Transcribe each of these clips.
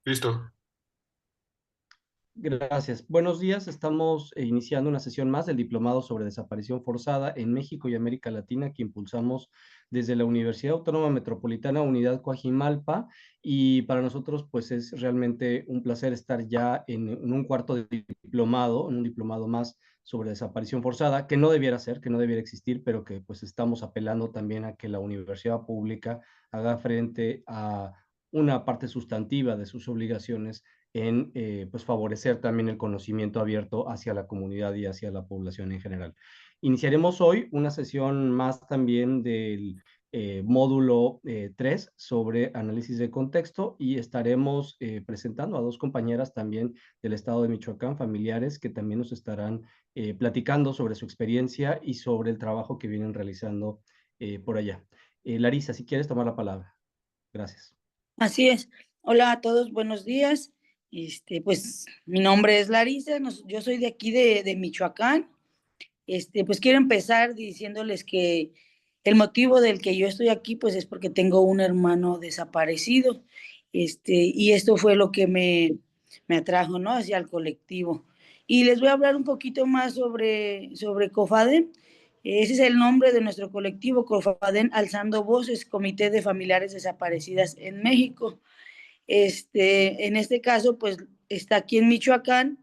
Listo. Gracias. Buenos días. Estamos iniciando una sesión más del Diplomado sobre Desaparición Forzada en México y América Latina que impulsamos desde la Universidad Autónoma Metropolitana Unidad Coajimalpa. Y para nosotros, pues es realmente un placer estar ya en un cuarto de diplomado, en un diplomado más sobre desaparición forzada, que no debiera ser, que no debiera existir, pero que pues estamos apelando también a que la universidad pública haga frente a una parte sustantiva de sus obligaciones en pues favorecer también el conocimiento abierto hacia la comunidad y hacia la población en general. Iniciaremos hoy una sesión más también del módulo 3 sobre análisis de contexto y estaremos presentando a dos compañeras también del estado de Michoacán, familiares, que también nos estarán platicando sobre su experiencia y sobre el trabajo que vienen realizando por allá. Larisa, si quieres tomar la palabra. Gracias. Así es. Hola a todos, buenos días. Pues mi nombre es Larisa, yo soy de aquí de Michoacán. Pues quiero empezar diciéndoles que el motivo del que yo estoy aquí, pues es porque tengo un hermano desaparecido. Y esto fue lo que me atrajo, ¿no? Hacia el colectivo. Y les voy a hablar un poquito más sobre COFADEN. Ese es el nombre de nuestro colectivo, COFADEN Alzando Voces, Comité de Familiares Desaparecidas en México. En este caso, pues está aquí en Michoacán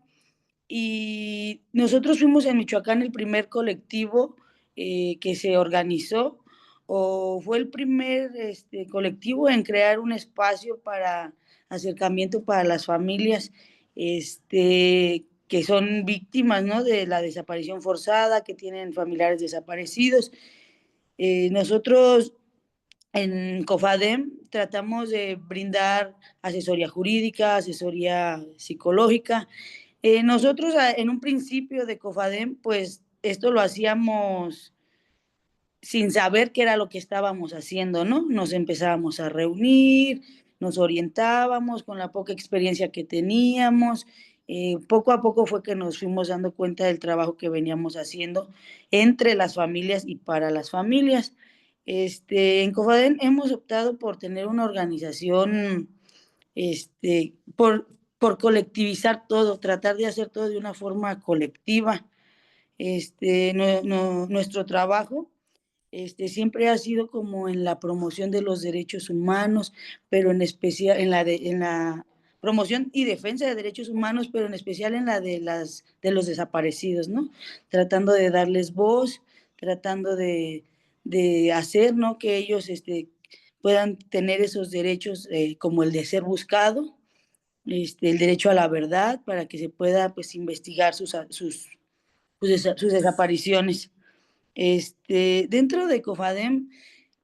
y nosotros fuimos en Michoacán el primer colectivo que se organizó o fue el primer colectivo en crear un espacio para acercamiento para las familias que son víctimas, ¿no?, de la desaparición forzada, que tienen familiares desaparecidos. Nosotros en COFADEM tratamos de brindar asesoría jurídica, asesoría psicológica. Nosotros en un principio de COFADEM, pues esto lo hacíamos sin saber qué era lo que estábamos haciendo, ¿no? Nos empezábamos a reunir, nos orientábamos con la poca experiencia que teníamos. Poco a poco fue que nos fuimos dando cuenta del trabajo que veníamos haciendo entre las familias y para las familias. En COFADEN hemos optado por tener una organización, por colectivizar todo, tratar de hacer todo de una forma colectiva. Nuestro trabajo siempre ha sido como en la promoción de los derechos humanos, pero en especial en la promoción y defensa de derechos humanos, pero en especial en la de los desaparecidos, ¿no? Tratando de darles voz, tratando de hacer, ¿no?, que ellos puedan tener esos derechos como el de ser buscado, el derecho a la verdad, para que se pueda pues investigar sus desapariciones. Dentro de COFADEM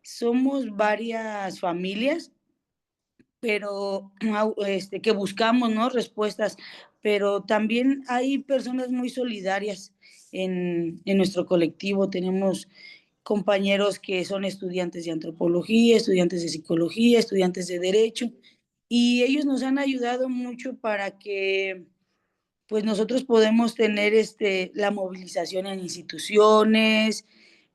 somos varias familias, pero que buscamos, ¿no?, respuestas, pero también hay personas muy solidarias en nuestro colectivo. Tenemos compañeros que son estudiantes de antropología, estudiantes de psicología, estudiantes de derecho, y ellos nos han ayudado mucho para que pues nosotros podemos tener la movilización en instituciones,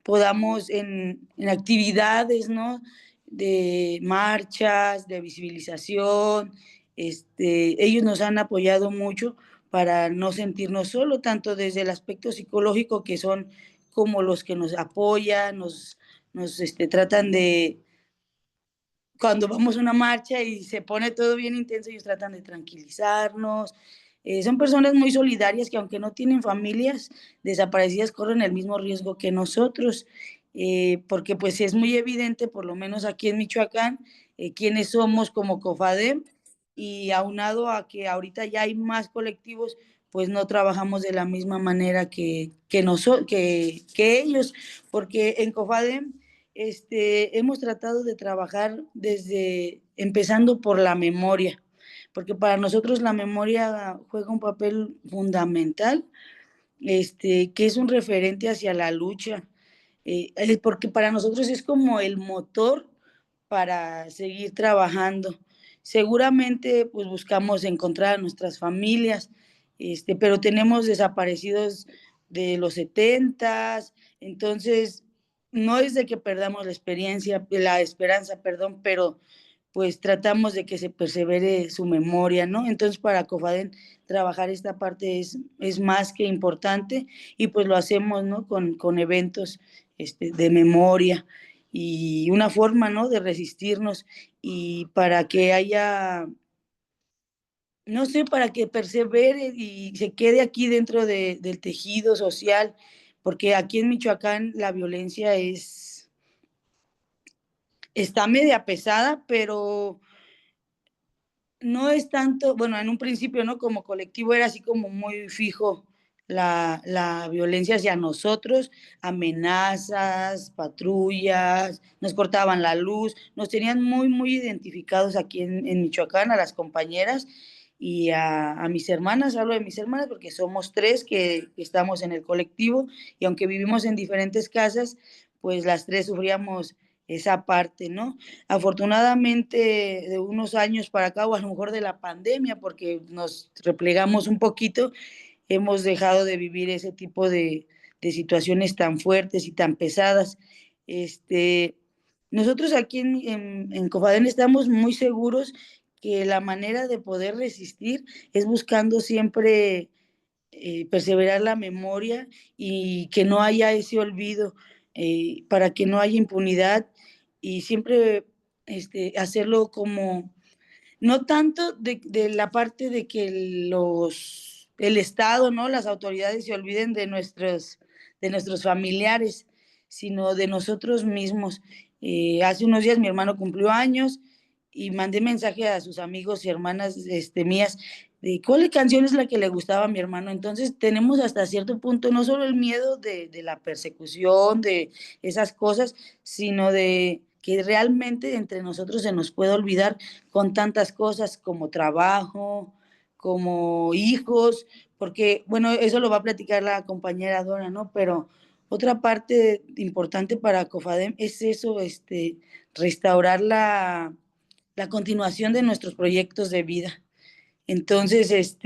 podamos en actividades, ¿no?, de marchas, de visibilización. Ellos nos han apoyado mucho para no sentirnos solo, tanto desde el aspecto psicológico, que son como los que nos apoyan, nos tratan de, cuando vamos a una marcha y se pone todo bien intenso, ellos tratan de tranquilizarnos. Son personas muy solidarias que, aunque no tienen familias desaparecidas, corren el mismo riesgo que nosotros, porque pues es muy evidente, por lo menos aquí en Michoacán, quiénes somos como COFADEM, y aunado a que ahorita ya hay más colectivos, pues no trabajamos de la misma manera que ellos, porque en COFADEM hemos tratado de trabajar desde, empezando por la memoria, porque para nosotros la memoria juega un papel fundamental, que es un referente hacia la lucha, porque para nosotros es como el motor para seguir trabajando. Seguramente pues buscamos encontrar a nuestras familias, pero tenemos desaparecidos de los 70s, entonces no es de que perdamos la experiencia, la esperanza, perdón, pues tratamos de que se persevere su memoria, ¿no? Entonces para COFADEM trabajar esta parte es más que importante y pues lo hacemos, ¿no? Con eventos de memoria y una forma, ¿no? De resistirnos y para que haya, no sé, para que persevere y se quede aquí dentro del tejido social, porque aquí en Michoacán la violencia está media pesada, pero no es tanto, bueno, en un principio, ¿no? Como colectivo era así como muy fijo la violencia hacia nosotros, amenazas, patrullas, nos cortaban la luz, nos tenían muy, muy identificados aquí en Michoacán, a las compañeras y a mis hermanas, hablo de mis hermanas porque somos tres que estamos en el colectivo y aunque vivimos en diferentes casas, pues las tres sufríamos esa parte, ¿no? Afortunadamente, de unos años para acá, o a lo mejor de la pandemia, porque nos replegamos un poquito, hemos dejado de vivir ese tipo de situaciones tan fuertes y tan pesadas. Nosotros aquí en Cofadén estamos muy seguros que la manera de poder resistir es buscando siempre perseverar la memoria y que no haya ese olvido, para que no haya impunidad y siempre hacerlo como, no tanto de la parte de que el Estado, ¿no? Las autoridades se olviden de nuestros familiares, sino de nosotros mismos. Hace unos días mi hermano cumplió años y mandé mensaje a sus amigos y hermanas mías de cuál canción es la que le gustaba a mi hermano. Entonces tenemos hasta cierto punto no solo el miedo de la persecución, de esas cosas, sino de que realmente entre nosotros se nos puede olvidar con tantas cosas como trabajo, como hijos, porque, bueno, eso lo va a platicar la compañera Dora, ¿no? Pero otra parte importante para COFADEM es eso, restaurar la continuación de nuestros proyectos de vida. Entonces,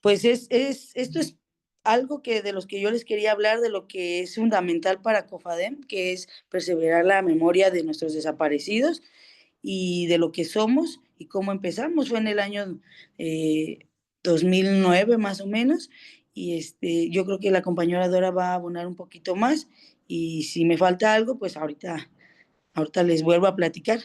pues esto es algo que de los que yo les quería hablar, de lo que es fundamental para COFADEM, que es perseverar la memoria de nuestros desaparecidos y de lo que somos y cómo empezamos. Fue en el año 2009 más o menos, y yo creo que la compañera Dora va a abonar un poquito más, y si me falta algo, pues ahorita les vuelvo a platicar.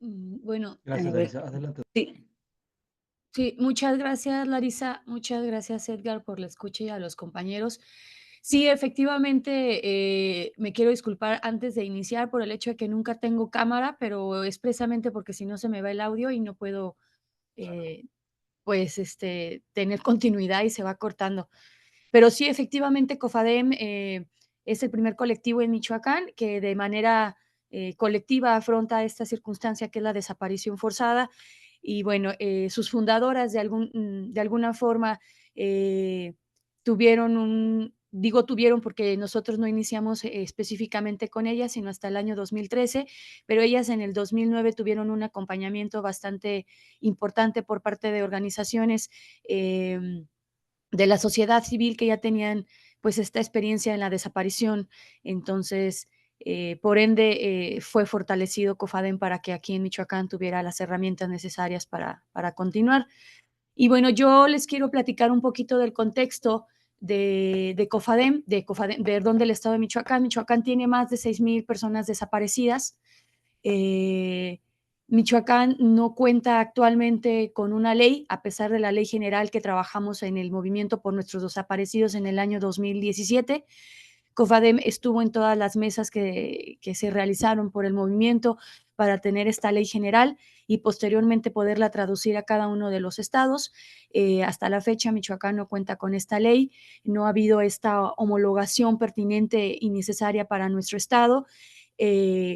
Bueno, A Gracias, ver, Larisa. Adelante. sí. sí, muchas gracias, Larisa. Muchas gracias, Edgar, por la escucha y a los compañeros. Sí, efectivamente, me quiero disculpar antes de iniciar por el hecho de que nunca tengo cámara, pero es precisamente porque si no se me va el audio y no puedo, eh, pues, tener continuidad y se va cortando. Pero sí, efectivamente, COFADEM es el primer colectivo en Michoacán que de manera colectiva afronta esta circunstancia que es la desaparición forzada. Y bueno, sus fundadoras de alguna forma tuvieron digo tuvieron porque nosotros no iniciamos específicamente con ellas, sino hasta el año 2013, pero ellas en el 2009 tuvieron un acompañamiento bastante importante por parte de organizaciones de la sociedad civil que ya tenían pues esta experiencia en la desaparición. Entonces, por ende, fue fortalecido COFADEM para que aquí en Michoacán tuviera las herramientas necesarias para continuar. Y bueno, yo les quiero platicar un poquito del contexto de COFADEM, perdón, del estado de Michoacán. Michoacán tiene más de 6,000 personas desaparecidas. Eh, Michoacán no cuenta actualmente con una ley, a pesar de la ley general que trabajamos en el movimiento por nuestros desaparecidos en el año 2017. COFADEM estuvo en todas las mesas que se realizaron por el movimiento para tener esta ley general y posteriormente poderla traducir a cada uno de los estados. Hasta la fecha, Michoacán no cuenta con esta ley, no ha habido esta homologación pertinente y necesaria para nuestro estado.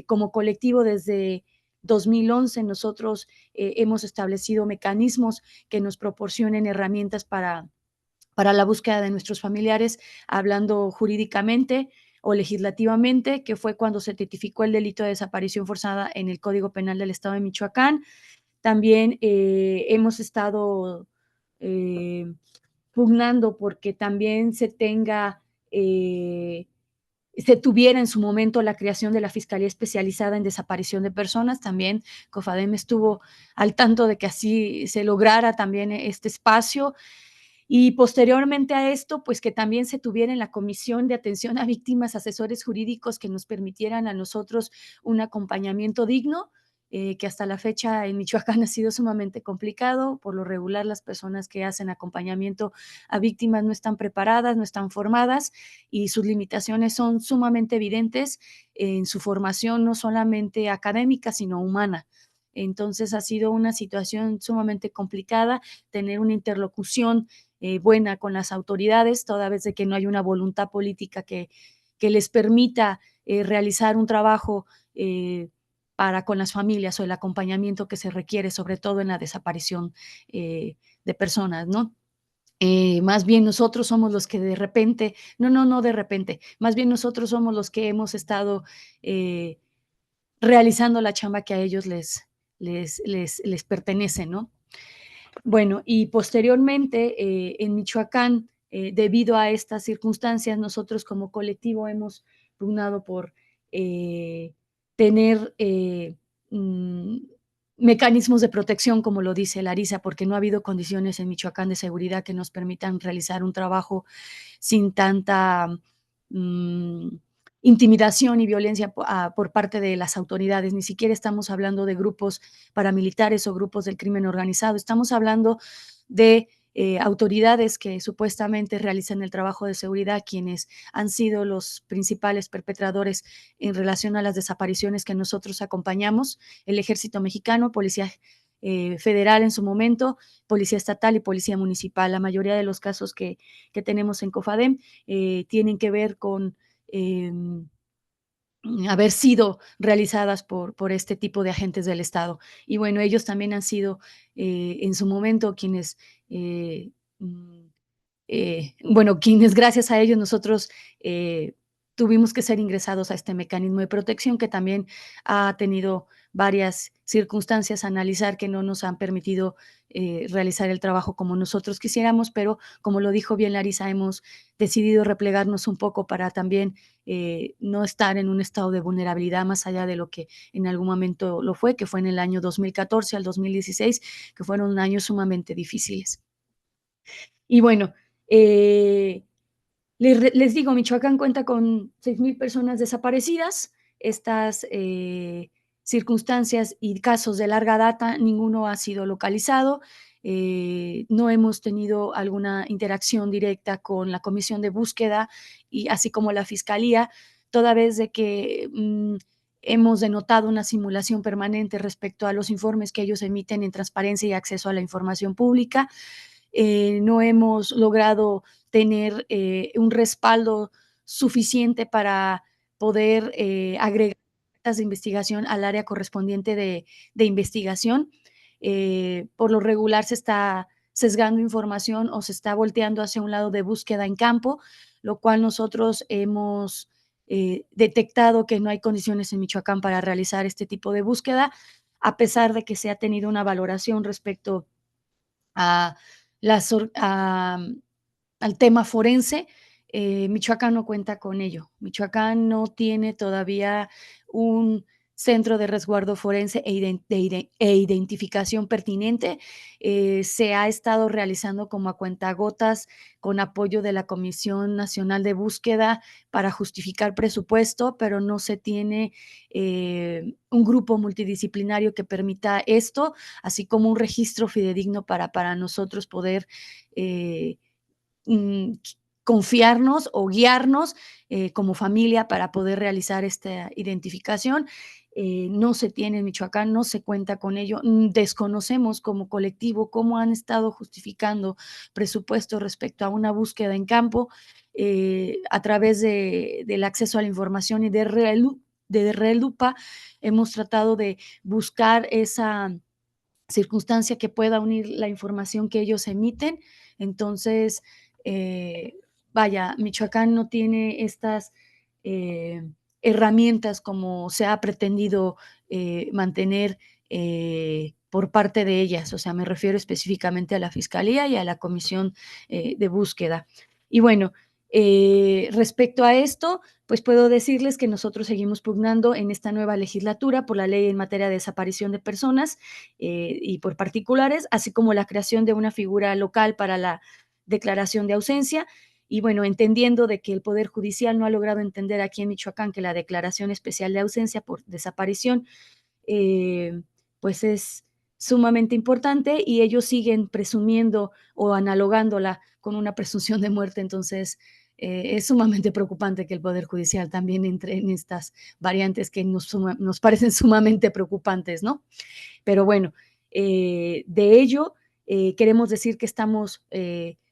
Como colectivo desde 2011 nosotros hemos establecido mecanismos que nos proporcionen herramientas para la búsqueda de nuestros familiares, hablando jurídicamente o legislativamente, que fue cuando se tipificó el delito de desaparición forzada en el Código Penal del Estado de Michoacán. También hemos estado pugnando porque también se tenga se tuviera en su momento la creación de la Fiscalía Especializada en Desaparición de Personas. También COFADEM estuvo al tanto de que así se lograra también este espacio. Y posteriormente a esto, pues que también se tuviera en la Comisión de Atención a Víctimas asesores jurídicos que nos permitieran a nosotros un acompañamiento digno, que hasta la fecha en Michoacán ha sido sumamente complicado. Por lo regular, las personas que hacen acompañamiento a víctimas no están preparadas, no están formadas y sus limitaciones son sumamente evidentes en su formación, no solamente académica, sino humana. Entonces ha sido una situación sumamente complicada tener una interlocución buena con las autoridades, toda vez de que no hay una voluntad política que les permita realizar un trabajo para con las familias o el acompañamiento que se requiere, sobre todo en la desaparición de personas, ¿no? Más bien nosotros somos los que de repente, no de repente, más bien nosotros somos los que hemos estado realizando la chamba que a ellos les pertenece, ¿no? Bueno, y posteriormente en Michoacán, debido a estas circunstancias, nosotros como colectivo hemos pugnado por tener mecanismos de protección, como lo dice Larisa, porque no ha habido condiciones en Michoacán de seguridad que nos permitan realizar un trabajo sin tanta intimidación y violencia por parte de las autoridades. Ni siquiera estamos hablando de grupos paramilitares o grupos del crimen organizado. Estamos hablando de autoridades que supuestamente realizan el trabajo de seguridad, quienes han sido los principales perpetradores en relación a las desapariciones que nosotros acompañamos: el Ejército Mexicano, Policía Federal en su momento, Policía Estatal y Policía Municipal. La mayoría de los casos que tenemos en COFADEM tienen que ver con haber sido realizadas por este tipo de agentes del Estado. Y bueno, ellos también han sido en su momento quienes, bueno, quienes gracias a ellos nosotros tuvimos que ser ingresados a este mecanismo de protección, que también ha tenido varias circunstancias a analizar que no nos han permitido realizar el trabajo como nosotros quisiéramos, pero como lo dijo bien Larisa, hemos decidido replegarnos un poco para también no estar en un estado de vulnerabilidad más allá de lo que en algún momento lo fue, que fue en el año 2014 al 2016, que fueron años sumamente difíciles. Y bueno, les digo, Michoacán cuenta con 6,000 personas desaparecidas. Estas circunstancias y casos de larga data, ninguno ha sido localizado. No hemos tenido alguna interacción directa con la Comisión de Búsqueda y así como la Fiscalía, toda vez de que hemos denotado una simulación permanente respecto a los informes que ellos emiten en transparencia y acceso a la información pública. No hemos logrado tener un respaldo suficiente para poder agregar carpetas de investigación al área correspondiente de investigación. Por lo regular se está sesgando información o se está volteando hacia un lado de búsqueda en campo, lo cual nosotros hemos detectado que no hay condiciones en Michoacán para realizar este tipo de búsqueda, a pesar de que se ha tenido una valoración respecto a las, al tema forense. Michoacán no cuenta con ello. Michoacán no tiene todavía un centro de resguardo forense e identificación pertinente. Se ha estado realizando como a cuentagotas con apoyo de la Comisión Nacional de Búsqueda para justificar presupuesto, pero no se tiene un grupo multidisciplinario que permita esto, así como un registro fidedigno para nosotros poder confiarnos o guiarnos como familia para poder realizar esta identificación. No se tiene en Michoacán, no se cuenta con ello. Desconocemos como colectivo cómo han estado justificando presupuesto respecto a una búsqueda en campo a través del acceso a la información y de RELUPA. Hemos tratado de buscar esa circunstancia que pueda unir la información que ellos emiten. Entonces, vaya, Michoacán no tiene estas herramientas como se ha pretendido mantener por parte de ellas. O sea, me refiero específicamente a la Fiscalía y a la Comisión de Búsqueda. Y bueno, Respecto a esto, pues puedo decirles que nosotros seguimos pugnando en esta nueva legislatura por la ley en materia de desaparición de personas y por particulares, así como la creación de una figura local para la declaración de ausencia. Y bueno, entendiendo de que el Poder Judicial no ha logrado entender aquí en Michoacán que la declaración especial de ausencia por desaparición pues es sumamente importante y ellos siguen presumiendo o analogándola con una presunción de muerte. Entonces, es sumamente preocupante que el Poder Judicial también entre en estas variantes que nos parecen sumamente preocupantes, ¿no? Pero bueno, de ello queremos decir que estamos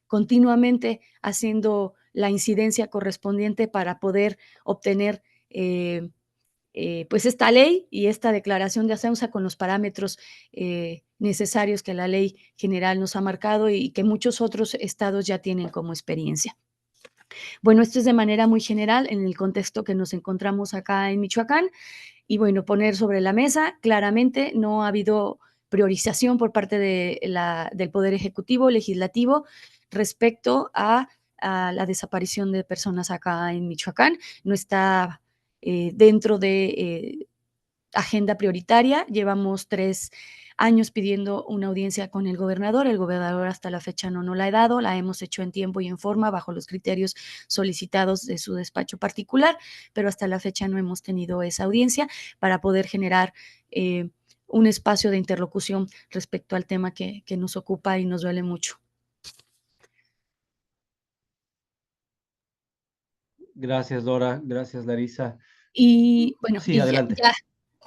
continuamente haciendo la incidencia correspondiente para poder obtener pues esta ley y esta declaración de ausencia con los parámetros necesarios que la ley general nos ha marcado y que muchos otros estados ya tienen como experiencia. Bueno, esto es de manera muy general en el contexto que nos encontramos acá en Michoacán y bueno, poner sobre la mesa, claramente no ha habido priorización por parte del Poder Ejecutivo, Legislativo, respecto a la desaparición de personas acá en Michoacán. No está dentro de agenda prioritaria. Llevamos 3 años pidiendo una audiencia con el gobernador hasta la fecha no la ha dado, la hemos hecho en tiempo y en forma bajo los criterios solicitados de su despacho particular, pero hasta la fecha no hemos tenido esa audiencia para poder generar un espacio de interlocución respecto al tema que nos ocupa y nos duele mucho. Gracias, Dora. Gracias, Larisa. Y bueno, sí, adelante.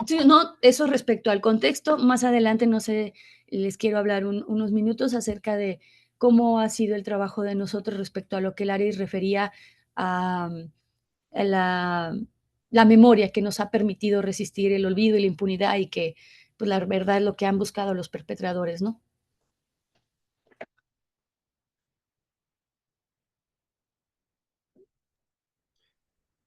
Sí, no, eso respecto al contexto. Más adelante, no sé, les quiero hablar unos minutos acerca de cómo ha sido el trabajo de nosotros respecto a lo que Laris refería a la memoria que nos ha permitido resistir el olvido y la impunidad y que, pues la verdad, es lo que han buscado los perpetradores, ¿no?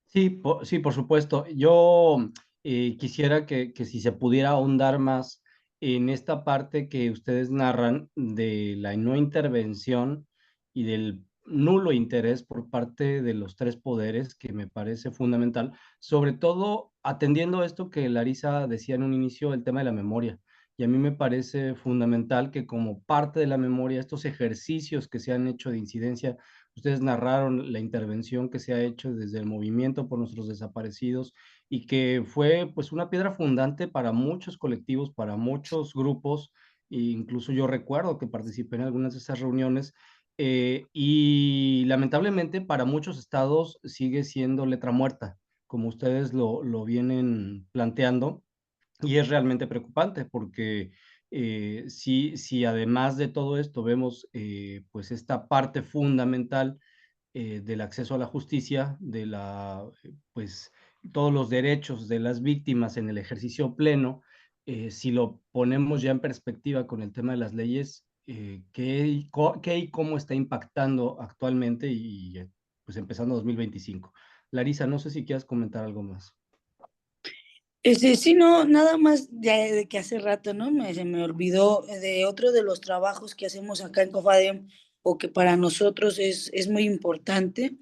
Sí, por supuesto. Yo quisiera que si se pudiera ahondar más en esta parte que ustedes narran de la no intervención y del nulo interés por parte de los tres poderes, que me parece fundamental, sobre todo atendiendo esto que Larisa decía en un inicio, el tema de la memoria. Y a mí me parece fundamental que como parte de la memoria, estos ejercicios que se han hecho de incidencia. Ustedes narraron la intervención que se ha hecho desde el movimiento por nuestros desaparecidos y que fue pues una piedra fundante para muchos colectivos, para muchos grupos, e incluso yo recuerdo que participé en algunas de esas reuniones y lamentablemente para muchos estados sigue siendo letra muerta, como ustedes lo vienen planteando. Y es realmente preocupante porque si además de todo esto vemos pues esta parte fundamental del acceso a la justicia, pues todos los derechos de las víctimas en el ejercicio pleno, si lo ponemos ya en perspectiva con el tema de las leyes, ¿qué y cómo está impactando actualmente y pues empezando 2025? Larisa, no sé si quieras comentar algo más. Sí, no, nada más de que hace rato, ¿no? Se me olvidó de otro de los trabajos que hacemos acá en COFADEM o que para nosotros es muy importante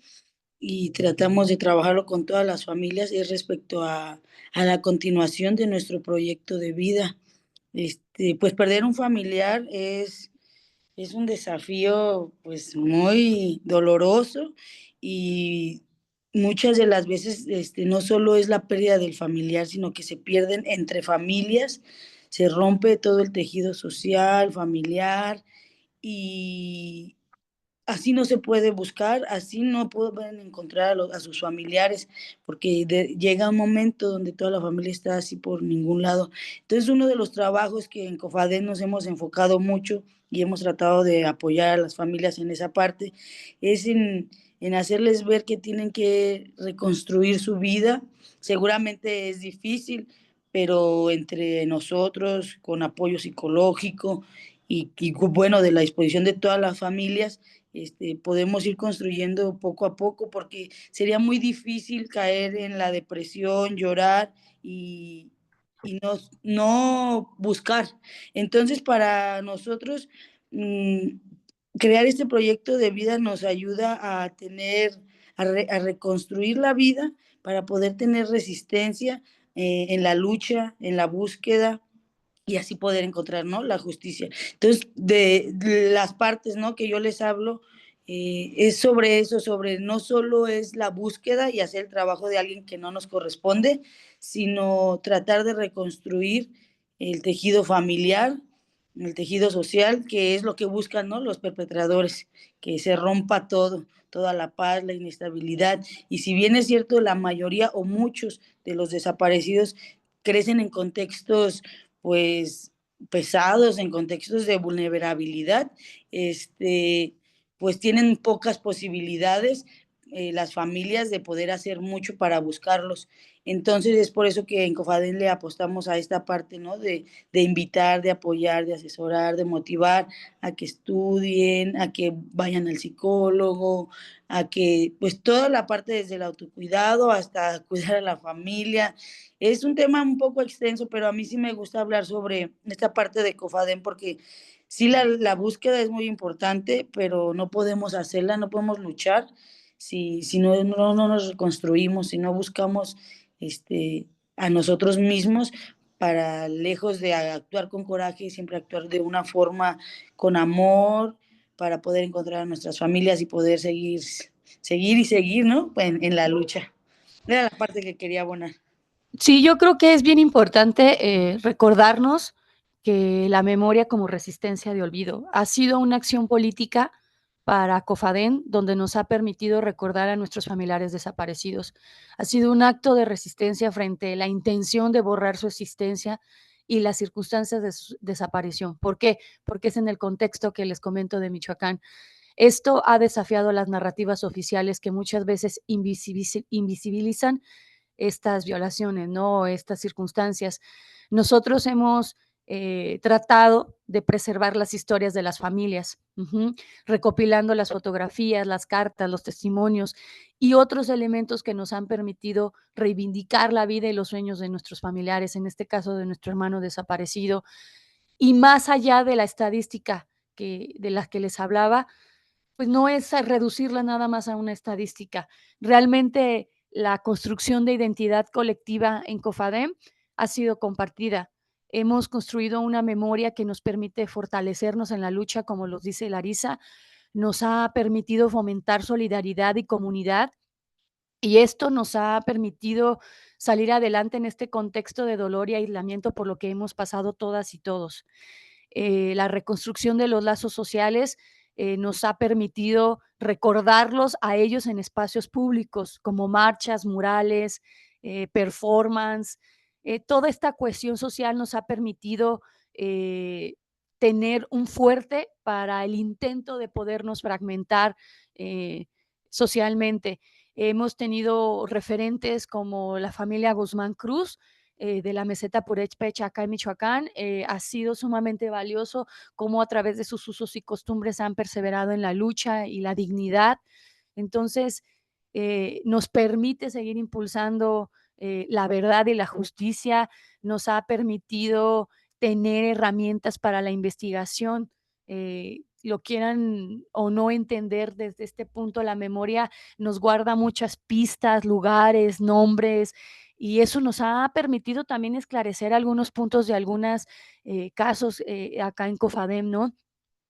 y tratamos de trabajarlo con todas las familias, es respecto a la continuación de nuestro proyecto de vida. Pues perder un familiar es un desafío pues muy doloroso y muchas de las veces no solo es la pérdida del familiar, sino que se pierden entre familias, se rompe todo el tejido social, familiar y así no se puede buscar, así no pueden encontrar a sus familiares, porque llega un momento donde toda la familia está así por ningún lado. Entonces, uno de los trabajos que en COFADEM nos hemos enfocado mucho y hemos tratado de apoyar a las familias en esa parte, es en hacerles ver que tienen que reconstruir su vida. Seguramente es difícil, pero entre nosotros, con apoyo psicológico y bueno, de la disposición de todas las familias, podemos ir construyendo poco a poco, porque sería muy difícil caer en la depresión, llorar y no buscar. Entonces, para nosotros, crear este proyecto de vida nos ayuda a tener a reconstruir la vida para poder tener resistencia en la lucha, en la búsqueda, y así poder encontrar, ¿no?, la justicia. Entonces, de las partes, ¿no?, que yo les hablo, es sobre eso, sobre no solo es la búsqueda y hacer el trabajo de alguien que no nos corresponde, sino tratar de reconstruir el tejido familiar, el tejido social, que es lo que buscan, ¿no?, los perpetradores, que se rompa todo, toda la paz, la inestabilidad. Y si bien es cierto, la mayoría o muchos de los desaparecidos crecen en contextos, pues, pesados, en contextos de vulnerabilidad, pues tienen pocas posibilidades las familias de poder hacer mucho para buscarlos. Entonces es por eso que en Cofadén le apostamos a esta parte, ¿no?, de invitar, de apoyar, de asesorar, de motivar a que estudien, a que vayan al psicólogo, a que, pues, toda la parte desde el autocuidado hasta cuidar a la familia. Es un tema un poco extenso, pero a mí sí me gusta hablar sobre esta parte de Cofadén porque sí, la búsqueda es muy importante, pero no podemos hacerla, no podemos luchar si no nos reconstruimos, si no buscamos a nosotros mismos para, lejos de actuar con coraje, siempre actuar de una forma con amor, para poder encontrar a nuestras familias y poder seguir, ¿no?, en la lucha. Era la parte que quería abonar. Sí, yo creo que es bien importante recordarnos que la memoria como resistencia de olvido ha sido una acción política para Cofadén, donde nos ha permitido recordar a nuestros familiares desaparecidos. Ha sido un acto de resistencia frente a la intención de borrar su existencia y las circunstancias de su desaparición. ¿Por qué? Porque es en el contexto que les comento de Michoacán. Esto ha desafiado las narrativas oficiales que muchas veces invisibilizan estas violaciones, ¿no? Estas circunstancias. Nosotros hemos tratado de preservar las historias de las familias, recopilando las fotografías, las cartas, los testimonios y otros elementos que nos han permitido reivindicar la vida y los sueños de nuestros familiares, en este caso de nuestro hermano desaparecido. Y más allá de la estadística de la que les hablaba, pues no es reducirla nada más a una estadística. Realmente la construcción de identidad colectiva en Cofadem ha sido compartida. Hemos construido una memoria que nos permite fortalecernos en la lucha, como los dice Larisa, nos ha permitido fomentar solidaridad y comunidad, y esto nos ha permitido salir adelante en este contexto de dolor y aislamiento por lo que hemos pasado todas y todos. La reconstrucción de los lazos sociales nos ha permitido recordarlos a ellos en espacios públicos, como marchas, murales, performance. Toda esta cohesión social nos ha permitido tener un fuerte para el intento de podernos fragmentar socialmente. Hemos tenido referentes como la familia Guzmán Cruz, de la meseta Purépecha acá en Michoacán. Ha sido sumamente valioso cómo a través de sus usos y costumbres han perseverado en la lucha y la dignidad. Entonces, nos permite seguir impulsando la verdad y la justicia, nos ha permitido tener herramientas para la investigación. Lo quieran o no entender desde este punto, la memoria nos guarda muchas pistas, lugares, nombres, y eso nos ha permitido también esclarecer algunos puntos de algunos casos acá en Cofadem, ¿no?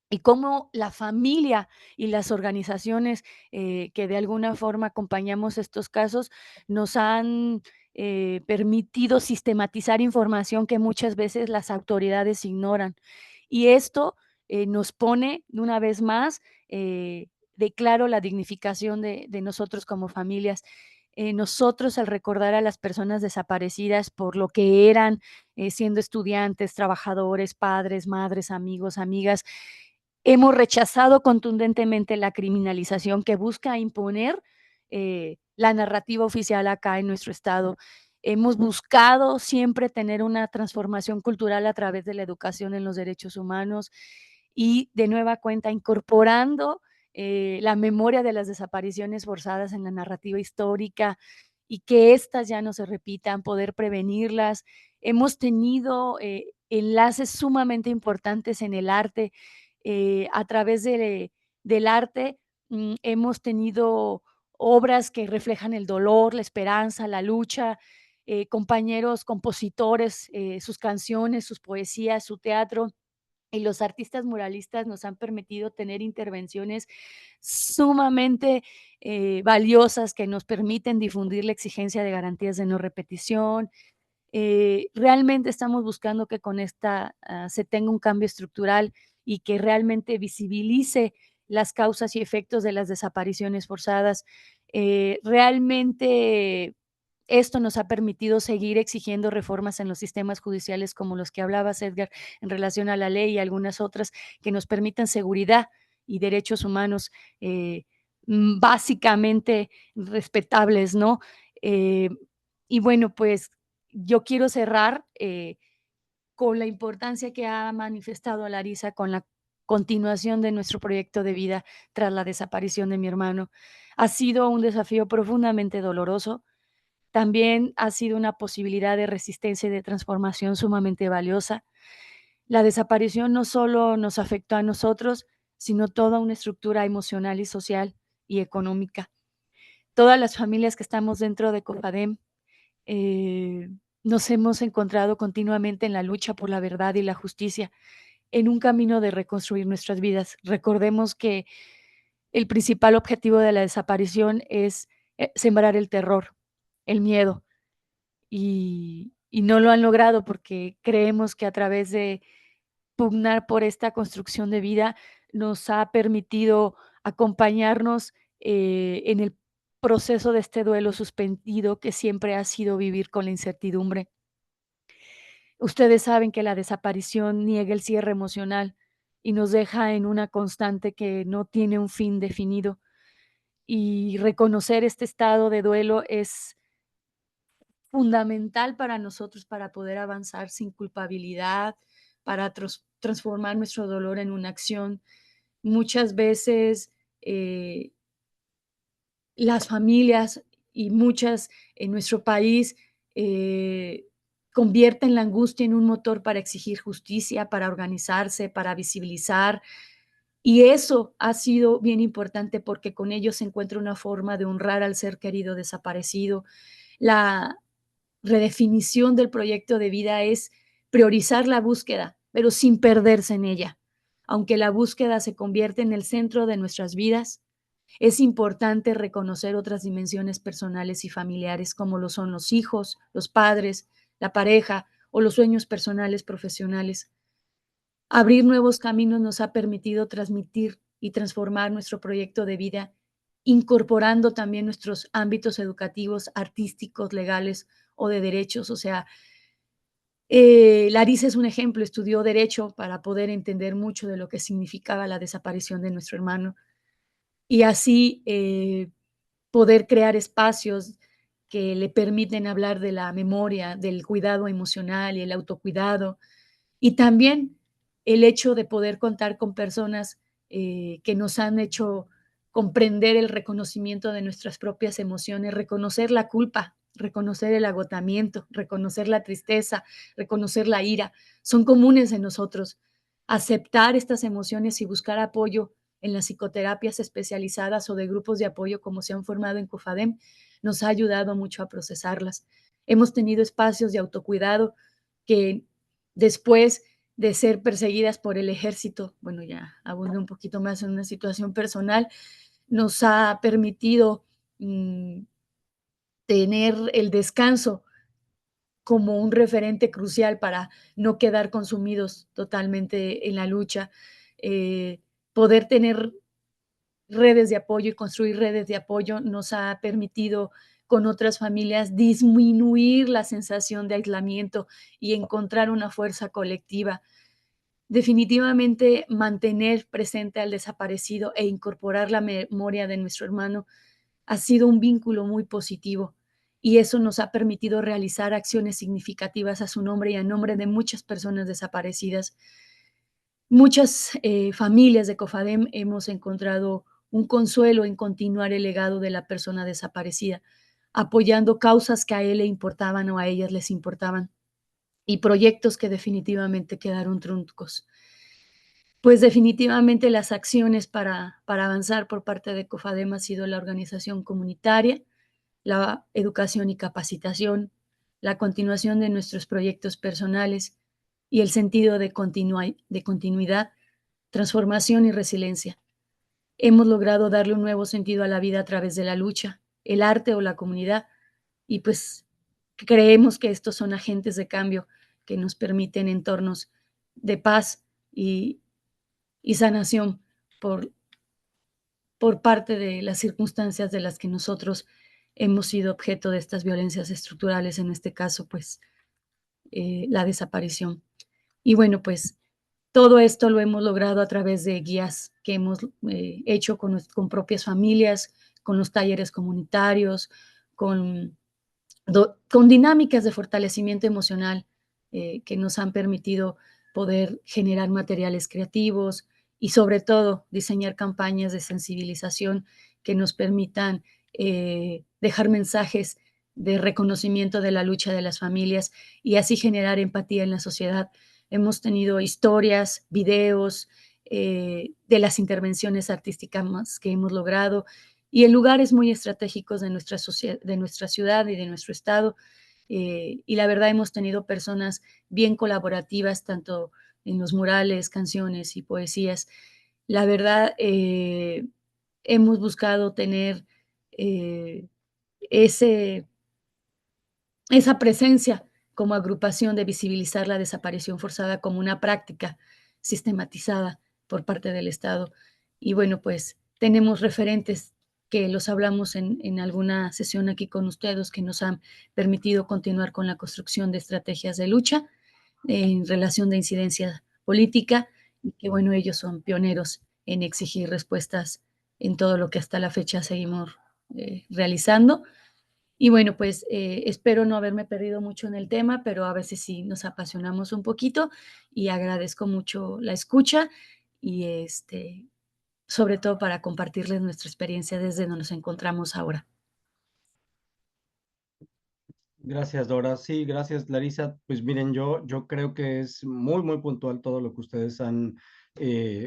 Y cómo la familia y las organizaciones que de alguna forma acompañamos estos casos nos han permitido sistematizar información que muchas veces las autoridades ignoran. Y esto nos pone una vez más de claro la dignificación de nosotros como familias. Nosotros al recordar a las personas desaparecidas por lo que eran, siendo estudiantes, trabajadores, padres, madres, amigos, amigas, hemos rechazado contundentemente la criminalización que busca imponer la narrativa oficial acá en nuestro estado. Hemos buscado siempre tener una transformación cultural a través de la educación en los derechos humanos y de nueva cuenta incorporando la memoria de las desapariciones forzadas en la narrativa histórica y que éstas ya no se repitan, poder prevenirlas. Hemos tenido enlaces sumamente importantes en el arte. A través del arte hemos tenido obras que reflejan el dolor, la esperanza, la lucha, compañeros compositores, sus canciones, sus poesías, su teatro. Y los artistas muralistas nos han permitido tener intervenciones sumamente valiosas que nos permiten difundir la exigencia de garantías de no repetición. Realmente estamos buscando que con esta se tenga un cambio estructural y que realmente visibilice las causas y efectos de las desapariciones forzadas. Realmente esto nos ha permitido seguir exigiendo reformas en los sistemas judiciales como los que hablabas, Edgar, en relación a la ley y algunas otras que nos permitan seguridad y derechos humanos básicamente respetables, ¿no? Eh, y bueno, pues yo quiero cerrar con la importancia que ha manifestado Larisa con la continuación de nuestro proyecto de vida tras la desaparición de mi hermano. Ha sido un desafío profundamente doloroso, también ha sido una posibilidad de resistencia y de transformación sumamente valiosa. La desaparición no solo nos afectó a nosotros, sino toda una estructura emocional y social y económica. Todas las familias que estamos dentro de COFADEM nos hemos encontrado continuamente en la lucha por la verdad y la justicia, en un camino de reconstruir nuestras vidas. Recordemos que el principal objetivo de la desaparición es sembrar el terror, el miedo, y no lo han logrado porque creemos que a través de pugnar por esta construcción de vida nos ha permitido acompañarnos en el proceso de este duelo suspendido que siempre ha sido vivir con la incertidumbre. Ustedes saben que la desaparición niega el cierre emocional y nos deja en una constante que no tiene un fin definido. Y reconocer este estado de duelo es fundamental para nosotros para poder avanzar sin culpabilidad, para transformar nuestro dolor en una acción. Muchas veces las familias y muchas en nuestro país convierten la angustia en un motor para exigir justicia, para organizarse, para visibilizar. Y eso ha sido bien importante porque con ello se encuentra una forma de honrar al ser querido desaparecido. La redefinición del proyecto de vida es priorizar la búsqueda, pero sin perderse en ella. Aunque la búsqueda se convierte en el centro de nuestras vidas, es importante reconocer otras dimensiones personales y familiares como lo son los hijos, los padres, la pareja o los sueños personales profesionales. Abrir nuevos caminos nos ha permitido transmitir y transformar nuestro proyecto de vida, incorporando también nuestros ámbitos educativos, artísticos, legales o de derechos. O sea, Larisa es un ejemplo, estudió derecho para poder entender mucho de lo que significaba la desaparición de nuestro hermano y así poder crear espacios que le permiten hablar de la memoria, del cuidado emocional y el autocuidado. Y también el hecho de poder contar con personas que nos han hecho comprender el reconocimiento de nuestras propias emociones, reconocer la culpa, reconocer el agotamiento, reconocer la tristeza, reconocer la ira, son comunes en nosotros. Aceptar estas emociones y buscar apoyo en las psicoterapias especializadas o de grupos de apoyo como se han formado en COFADEM nos ha ayudado mucho a procesarlas. Hemos tenido espacios de autocuidado que después de ser perseguidas por el ejército, bueno, ya abundé un poquito más en una situación personal, nos ha permitido tener el descanso como un referente crucial para no quedar consumidos totalmente en la lucha, poder tener redes de apoyo y construir redes de apoyo nos ha permitido con otras familias disminuir la sensación de aislamiento y encontrar una fuerza colectiva. Definitivamente mantener presente al desaparecido e incorporar la memoria de nuestro hermano ha sido un vínculo muy positivo y eso nos ha permitido realizar acciones significativas a su nombre y a nombre de muchas personas desaparecidas. Muchas familias de COFADEM hemos encontrado un consuelo en continuar el legado de la persona desaparecida, apoyando causas que a él le importaban o a ellas les importaban y proyectos que definitivamente quedaron truncos. Pues definitivamente las acciones para avanzar por parte de COFADEM ha sido la organización comunitaria, la educación y capacitación, la continuación de nuestros proyectos personales y el sentido de continuidad, transformación y resiliencia. Hemos logrado darle un nuevo sentido a la vida a través de la lucha, el arte o la comunidad, y pues creemos que estos son agentes de cambio que nos permiten entornos de paz y sanación por, por parte de las circunstancias de las que nosotros hemos sido objeto de estas violencias estructurales, en este caso, pues, la desaparición. Y bueno, pues todo esto lo hemos logrado a través de guías que hemos hecho con propias familias, con los talleres comunitarios, con, con dinámicas de fortalecimiento emocional que nos han permitido poder generar materiales creativos y sobre todo diseñar campañas de sensibilización que nos permitan dejar mensajes de reconocimiento de la lucha de las familias y así generar empatía en la sociedad. Hemos tenido historias, videos de las intervenciones artísticas que hemos logrado y en lugares muy estratégicos de nuestra ciudad y de nuestro estado. Y la verdad hemos tenido personas bien colaborativas, tanto en los murales, canciones y poesías. La verdad, hemos buscado tener eh, ese, esa presencia como agrupación de visibilizar la desaparición forzada como una práctica sistematizada por parte del Estado. Y bueno, pues tenemos referentes que los hablamos en alguna sesión aquí con ustedes que nos han permitido continuar con la construcción de estrategias de lucha en relación de incidencia política y que bueno, ellos son pioneros en exigir respuestas en todo lo que hasta la fecha seguimos realizando. Y bueno, pues espero no haberme perdido mucho en el tema, pero a veces sí nos apasionamos un poquito y agradezco mucho la escucha y sobre todo para compartirles nuestra experiencia desde donde nos encontramos ahora. Gracias, Dora. Sí, gracias, Larisa. Pues miren, yo creo que es muy, muy puntual todo lo que ustedes han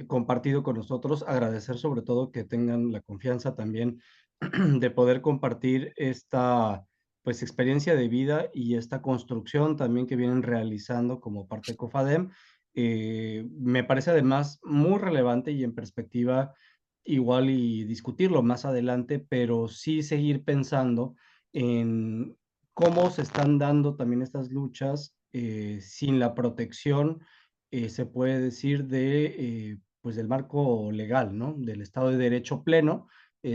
compartido con nosotros. Agradecer sobre todo que tengan la confianza también de poder compartir esta, pues, experiencia de vida y esta construcción también que vienen realizando como parte de COFADEM. Me parece además muy relevante y en perspectiva igual y discutirlo más adelante, pero sí seguir pensando en cómo se están dando también estas luchas sin la protección, se puede decir, pues del marco legal, ¿no? Del Estado de Derecho pleno,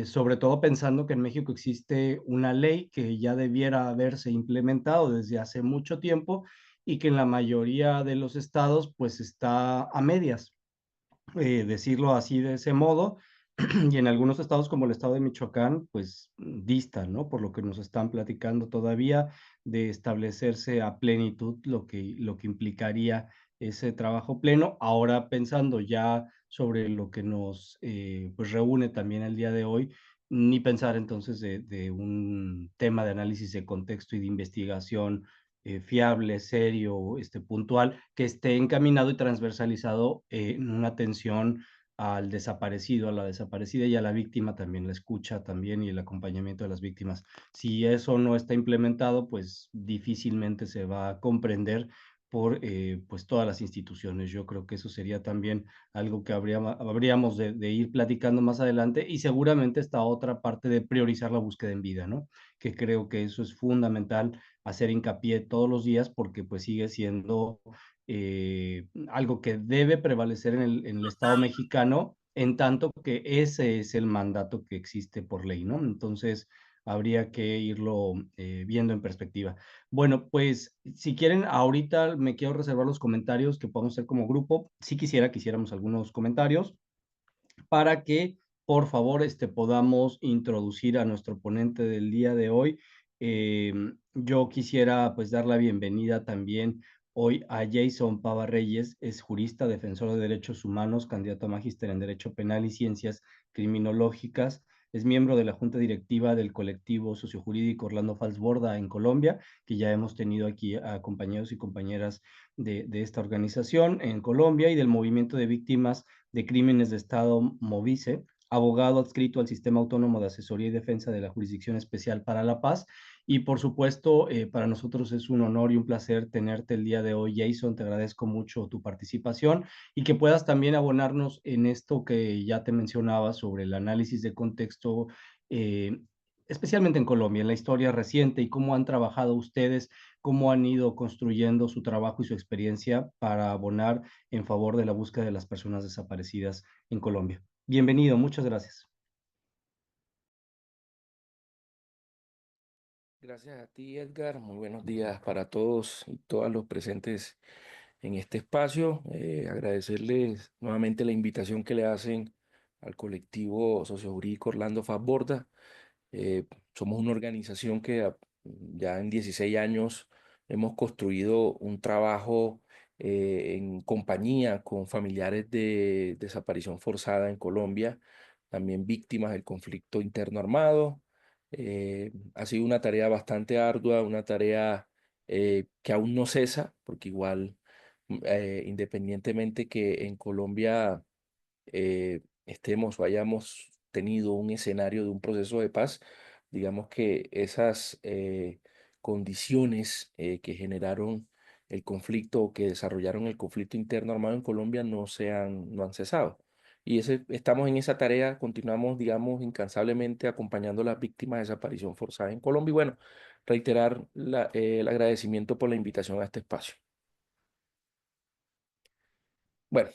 sobre todo pensando que en México existe una ley que ya debiera haberse implementado desde hace mucho tiempo y que en la mayoría de los estados pues está a medias, decirlo así de ese modo, y en algunos estados como el estado de Michoacán, pues distan, ¿no? Por lo que nos están platicando todavía de establecerse a plenitud lo que implicaría ese trabajo pleno. Ahora pensando ya sobre lo que nos pues reúne también el día de hoy, ni pensar entonces de un tema de análisis de contexto y de investigación fiable, serio, puntual, que esté encaminado y transversalizado en una atención al desaparecido, a la desaparecida y a la víctima también, la escucha también y el acompañamiento de las víctimas. Si eso no está implementado, pues difícilmente se va a comprender por pues todas las instituciones. Yo creo que eso sería también algo que habríamos de ir platicando más adelante y seguramente esta otra parte de priorizar la búsqueda en vida, ¿no? Que creo que eso es fundamental hacer hincapié todos los días porque pues sigue siendo algo que debe prevalecer en el Estado mexicano, en tanto que ese es el mandato que existe por ley, ¿no? Entonces, habría que irlo viendo en perspectiva. Bueno, pues si quieren, ahorita me quiero reservar los comentarios que podemos hacer como grupo. Si quisiéramos algunos comentarios para que, por favor, podamos introducir a nuestro ponente del día de hoy. Yo quisiera, pues, dar la bienvenida también hoy a Jason Pava Reyes, es jurista, defensor de derechos humanos, candidato a magíster en Derecho Penal y Ciencias Criminológicas es miembro de la junta directiva del colectivo sociojurídico Orlando Falsborda en Colombia, que ya hemos tenido aquí a compañeros y compañeras de esta organización en Colombia, y del movimiento de víctimas de crímenes de Estado Movice, abogado adscrito al Sistema Autónomo de Asesoría y Defensa de la Jurisdicción Especial para la Paz. Y por supuesto, para nosotros es un honor y un placer tenerte el día de hoy, Jason. Te agradezco mucho tu participación y que puedas también abonarnos en esto que ya te mencionaba sobre el análisis de contexto, eh, especialmente en Colombia, en la historia reciente, y cómo han trabajado ustedes, cómo han ido construyendo su trabajo y su experiencia para abonar en favor de la búsqueda de las personas desaparecidas en Colombia. Bienvenido, muchas gracias. Gracias a ti, Edgar. Muy buenos días para todos y todas los presentes en este espacio. Agradecerles nuevamente la invitación que le hacen al colectivo sociojurídico Orlando Falsborda. Somos una organización que ya en 16 años hemos construido un trabajo en compañía con familiares de desaparición forzada en Colombia, también víctimas del conflicto interno armado. Ha sido una tarea bastante ardua, una tarea que aún no cesa, porque igual, independientemente que en Colombia estemos o hayamos tenido un escenario de un proceso de paz, digamos que esas condiciones que generaron el conflicto o que desarrollaron el conflicto interno armado en Colombia no han cesado. Y estamos en esa tarea, continuamos, digamos, incansablemente acompañando a las víctimas de desaparición forzada en Colombia. Y bueno, reiterar el agradecimiento por la invitación a este espacio. Bueno,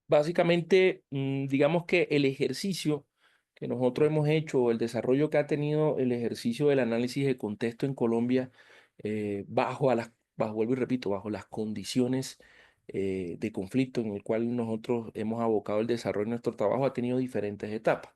básicamente, digamos que el ejercicio que nosotros hemos hecho, el desarrollo que ha tenido el ejercicio del análisis de contexto en Colombia, vuelvo y repito, bajo las condiciones de conflicto en el cual nosotros hemos abocado el desarrollo de nuestro trabajo, ha tenido diferentes etapas.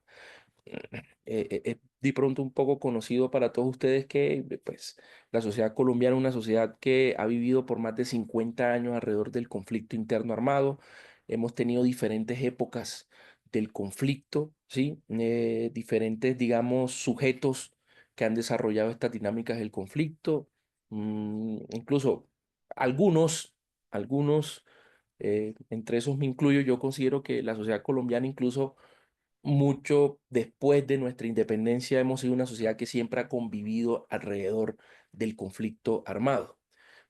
Es de pronto un poco conocido para todos ustedes que pues, la sociedad colombiana es una sociedad que ha vivido por más de 50 años alrededor del conflicto interno armado. Hemos tenido diferentes épocas del conflicto, ¿sí? Diferentes, digamos, sujetos que han desarrollado estas dinámicas del conflicto. Incluso algunos, entre esos me incluyo, yo considero que la sociedad colombiana incluso mucho después de nuestra independencia hemos sido una sociedad que siempre ha convivido alrededor del conflicto armado.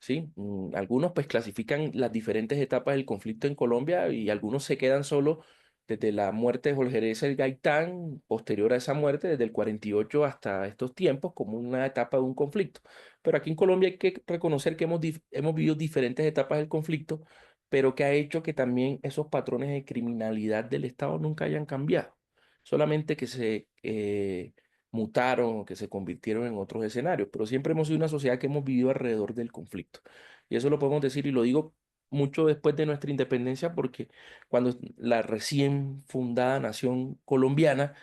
¿Sí? Algunos pues clasifican las diferentes etapas del conflicto en Colombia y algunos se quedan solo desde la muerte de Jorge Eliezer Gaitán, posterior a esa muerte, desde el 48 hasta estos tiempos, como una etapa de un conflicto. Pero aquí en Colombia hay que reconocer que hemos vivido diferentes etapas del conflicto, pero que ha hecho que también esos patrones de criminalidad del Estado nunca hayan cambiado, solamente que se mutaron o que se convirtieron en otros escenarios, pero siempre hemos sido una sociedad que hemos vivido alrededor del conflicto. Y eso lo podemos decir y lo digo mucho después de nuestra independencia, porque cuando la recién fundada nación colombiana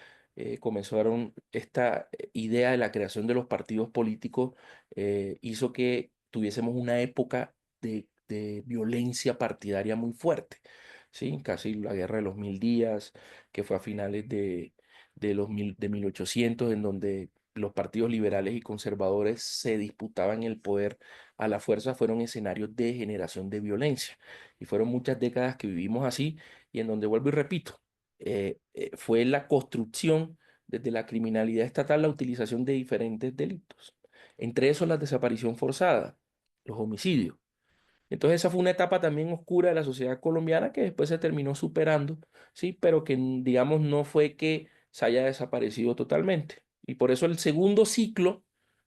comenzaron esta idea de la creación de los partidos políticos, hizo que tuviésemos una época de violencia partidaria muy fuerte. ¿Sí? Casi la guerra de los 1000 días, que fue a finales de 1800, en donde los partidos liberales y conservadores se disputaban el poder a la fuerza, fueron escenarios de generación de violencia. Y fueron muchas décadas que vivimos así, y en donde vuelvo y repito, fue la construcción desde la criminalidad estatal, la utilización de diferentes delitos. Entre esos, la desaparición forzada, los homicidios. Entonces esa fue una etapa también oscura de la sociedad colombiana que después se terminó superando, ¿sí? Pero que, digamos, no fue que se haya desaparecido totalmente. Y por eso el segundo ciclo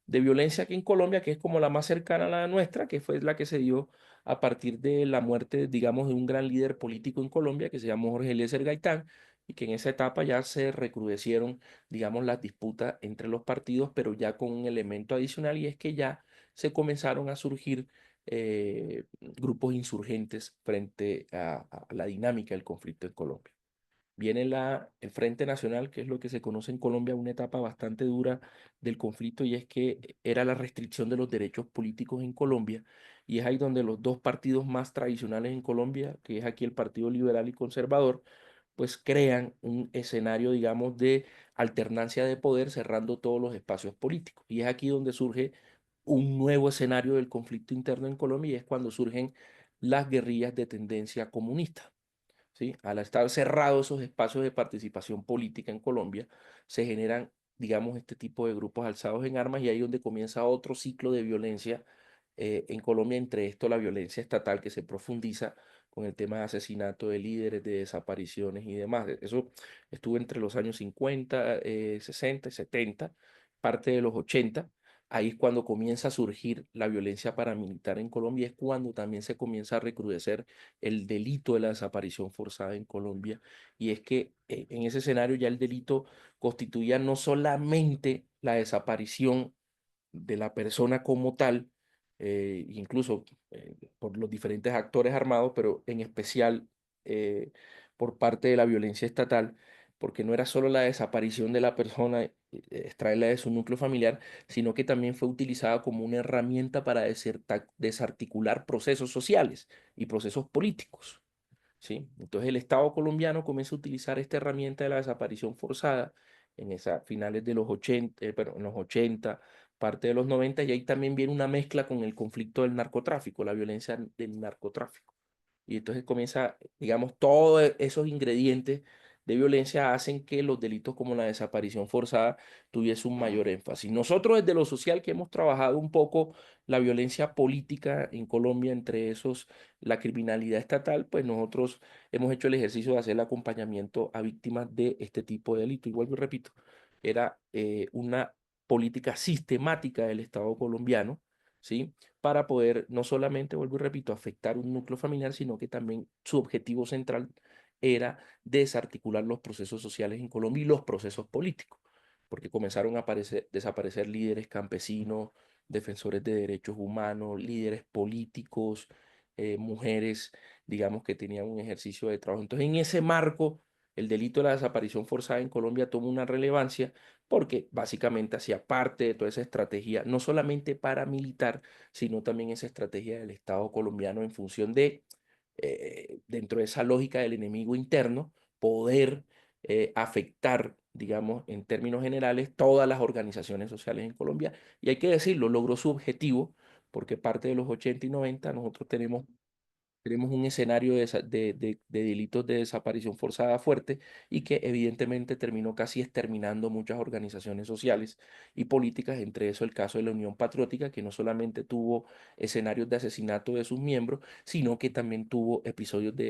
de violencia aquí en Colombia, que es como la más cercana a la nuestra, que fue la que se dio a partir de la muerte, digamos, de un gran líder político en Colombia que se llamó Jorge Eliezer Gaitán, y que en esa etapa ya se recrudecieron, digamos, las disputas entre los partidos, pero ya con un elemento adicional, y es que ya se comenzaron a surgir grupos insurgentes frente a la dinámica del conflicto en Colombia. Viene el Frente Nacional, que es lo que se conoce en Colombia, una etapa bastante dura del conflicto, y es que era la restricción de los derechos políticos en Colombia, y es ahí donde los dos partidos más tradicionales en Colombia, que es aquí el Partido Liberal y Conservador, pues crean un escenario, digamos, de alternancia de poder, cerrando todos los espacios políticos. Y es aquí donde surge un nuevo escenario del conflicto interno en Colombia, y es cuando surgen las guerrillas de tendencia comunista. ¿Sí? Al estar cerrados esos espacios de participación política en Colombia, se generan, digamos, este tipo de grupos alzados en armas, y ahí es donde comienza otro ciclo de violencia en Colombia, entre esto la violencia estatal que se profundiza con el tema de asesinato de líderes, de desapariciones y demás. Eso estuvo entre los años 50, 60 y 70, parte de los 80. Ahí es cuando comienza a surgir la violencia paramilitar en Colombia, es cuando también se comienza a recrudecer el delito de la desaparición forzada en Colombia. Y es que en ese escenario ya el delito constituía no solamente la desaparición de la persona como tal, incluso por los diferentes actores armados, pero en especial por parte de la violencia estatal, porque no era solo la desaparición de la persona, extraerla de su núcleo familiar, sino que también fue utilizada como una herramienta para desarticular procesos sociales y procesos políticos. ¿Sí? Entonces el Estado colombiano comienza a utilizar esta herramienta de la desaparición forzada en esas finales de los 80, en los 80, parte de los 90, y ahí también viene una mezcla con el conflicto del narcotráfico, la violencia del narcotráfico. Y entonces comienza, digamos, todos esos ingredientes de violencia hacen que los delitos como la desaparición forzada tuviese un mayor énfasis. Nosotros desde lo social, que hemos trabajado un poco la violencia política en Colombia, entre esos la criminalidad estatal, pues nosotros hemos hecho el ejercicio de hacer el acompañamiento a víctimas de este tipo de delito. Y vuelvo y repito, era una política sistemática del Estado colombiano, ¿sí? Para poder no solamente, vuelvo y repito, afectar un núcleo familiar, sino que también su objetivo central era desarticular los procesos sociales en Colombia y los procesos políticos, porque comenzaron a desaparecer líderes campesinos, defensores de derechos humanos, líderes políticos, mujeres, digamos, que tenían un ejercicio de trabajo. Entonces, en ese marco, el delito de la desaparición forzada en Colombia toma una relevancia porque básicamente hacía parte de toda esa estrategia, no solamente paramilitar, sino también esa estrategia del Estado colombiano en función de, dentro de esa lógica del enemigo interno, poder afectar, digamos, en términos generales, todas las organizaciones sociales en Colombia. Y hay que decirlo, logró su objetivo, porque parte de los 80 y 90 nosotros tenemos un escenario de delitos de desaparición forzada fuerte, y que evidentemente terminó casi exterminando muchas organizaciones sociales y políticas, entre eso el caso de la Unión Patriótica, que no solamente tuvo escenarios de asesinato de sus miembros, sino que también tuvo episodios de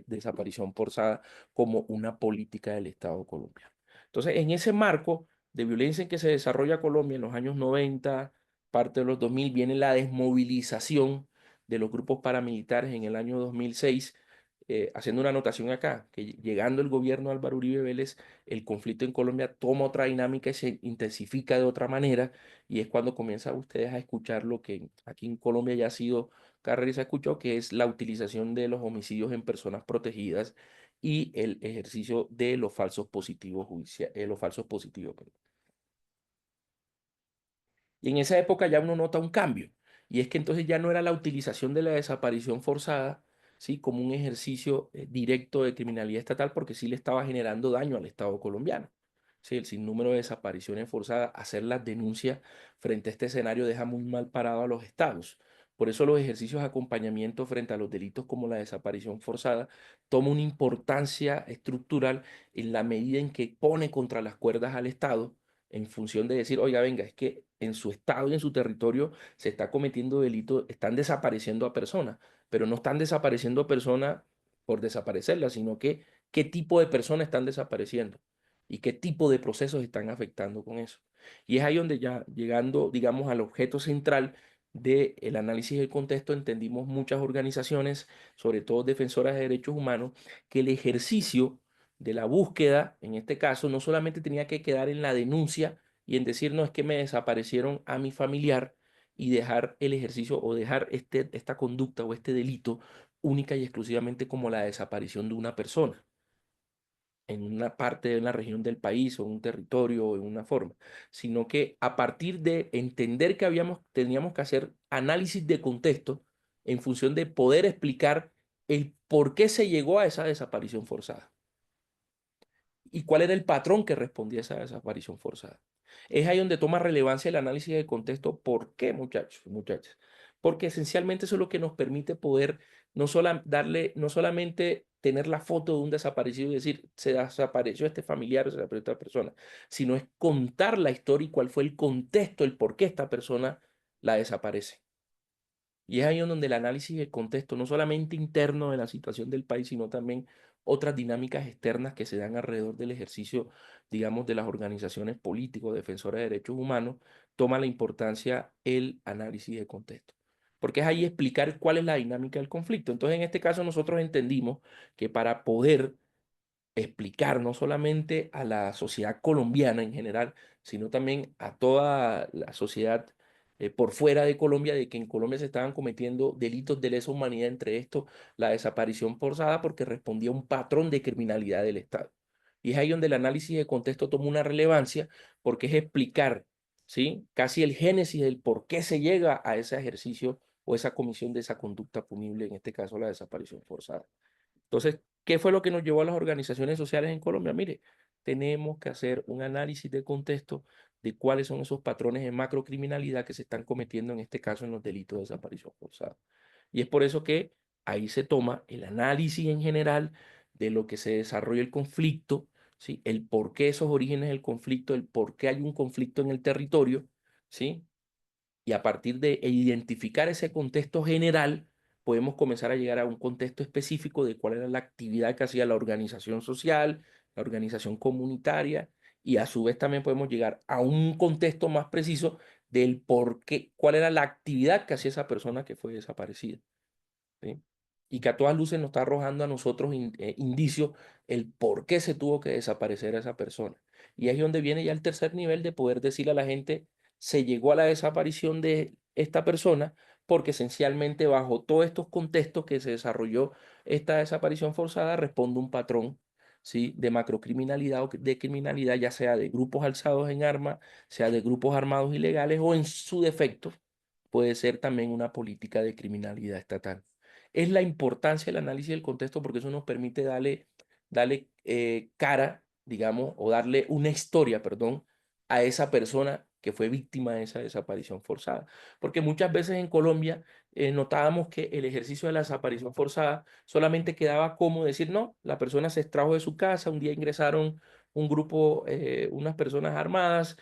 desaparición forzada como una política del Estado colombiano. Entonces, en ese marco de violencia en que se desarrolla Colombia en los años 90, parte de los 2000, viene la desmovilización de los grupos paramilitares en el año 2006, haciendo una anotación acá, que llegando el gobierno de Álvaro Uribe Vélez, el conflicto en Colombia toma otra dinámica y se intensifica de otra manera, y es cuando comienzan ustedes a escuchar lo que aquí en Colombia ya ha sido, cada vez se escuchó, que es la utilización de los homicidios en personas protegidas y el ejercicio de los falsos positivos los falsos positivos. Y en esa época ya uno nota un cambio. Y es que entonces ya no era la utilización de la desaparición forzada, ¿sí? Como un ejercicio directo de criminalidad estatal, porque sí le estaba generando daño al Estado colombiano. Sí, el sinnúmero de desapariciones forzadas, hacer las denuncias frente a este escenario deja muy mal parado a los estados. Por eso los ejercicios de acompañamiento frente a los delitos como la desaparición forzada toma una importancia estructural en la medida en que pone contra las cuerdas al Estado, en función de decir, oiga, venga, es que en su estado y en su territorio se está cometiendo delitos, están desapareciendo a personas, pero no están desapareciendo a personas por desaparecerlas, sino que qué tipo de personas están desapareciendo y qué tipo de procesos están afectando con eso. Y es ahí donde ya llegando, digamos, al objeto central del análisis del contexto, entendimos muchas organizaciones, sobre todo defensoras de derechos humanos, que el ejercicio de la búsqueda, en este caso, no solamente tenía que quedar en la denuncia y en decir, no, es que me desaparecieron a mi familiar, y dejar el ejercicio o dejar esta conducta o este delito única y exclusivamente como la desaparición de una persona en una parte de una región del país o en un territorio o en una forma, sino que a partir de entender que teníamos que hacer análisis de contexto en función de poder explicar el por qué se llegó a esa desaparición forzada y cuál era el patrón que respondía a esa desaparición forzada. Es ahí donde toma relevancia el análisis de contexto. ¿Por qué, muchachos y muchachas? Porque esencialmente eso es lo que nos permite poder no solamente tener la foto de un desaparecido y decir, se desapareció este familiar o se desapareció esta persona, sino es contar la historia y cuál fue el contexto, el por qué esta persona la desaparece. Y es ahí en donde el análisis del contexto, no solamente interno de la situación del país, sino también otras dinámicas externas que se dan alrededor del ejercicio, digamos, de las organizaciones políticas, defensoras de derechos humanos, toma la importancia el análisis de contexto. Porque es ahí explicar cuál es la dinámica del conflicto. Entonces, en este caso, nosotros entendimos que para poder explicar no solamente a la sociedad colombiana en general, sino también a toda la sociedad por fuera de Colombia, de que en Colombia se estaban cometiendo delitos de lesa humanidad, entre estos la desaparición forzada, porque respondía a un patrón de criminalidad del Estado. Y es ahí donde el análisis de contexto toma una relevancia, porque es explicar, ¿sí?, casi el génesis del por qué se llega a ese ejercicio o esa comisión de esa conducta punible, en este caso la desaparición forzada. Entonces, ¿qué fue lo que nos llevó a las organizaciones sociales en Colombia? Mire, tenemos que hacer un análisis de contexto de cuáles son esos patrones de macrocriminalidad que se están cometiendo en este caso en los delitos de desaparición forzada. Y es por eso que ahí se toma el análisis en general de lo que se desarrolla el conflicto, ¿sí? El por qué esos orígenes del conflicto, el por qué hay un conflicto en el territorio, ¿sí? Y a partir de identificar ese contexto general, podemos comenzar a llegar a un contexto específico de cuál era la actividad que hacía la organización social, la organización comunitaria, y a su vez también podemos llegar a un contexto más preciso del por qué, cuál era la actividad que hacía esa persona que fue desaparecida, ¿sí? Y que a todas luces nos está arrojando a nosotros indicios el por qué se tuvo que desaparecer a esa persona. Y ahí es donde viene ya el tercer nivel de poder decirle a la gente, se llegó a la desaparición de esta persona porque esencialmente bajo todos estos contextos que se desarrolló esta desaparición forzada responde un patrón, ¿sí?, de macrocriminalidad o de criminalidad, ya sea de grupos alzados en armas, sea de grupos armados ilegales o en su defecto puede ser también una política de criminalidad estatal. Es la importancia del análisis del contexto porque eso nos permite darle cara, digamos, o darle una historia, perdón, a esa persona que fue víctima de esa desaparición forzada. Porque muchas veces en Colombia notábamos que el ejercicio de la desaparición forzada solamente quedaba como decir, no, la persona se extrajo de su casa, un día ingresaron un grupo, unas personas armadas,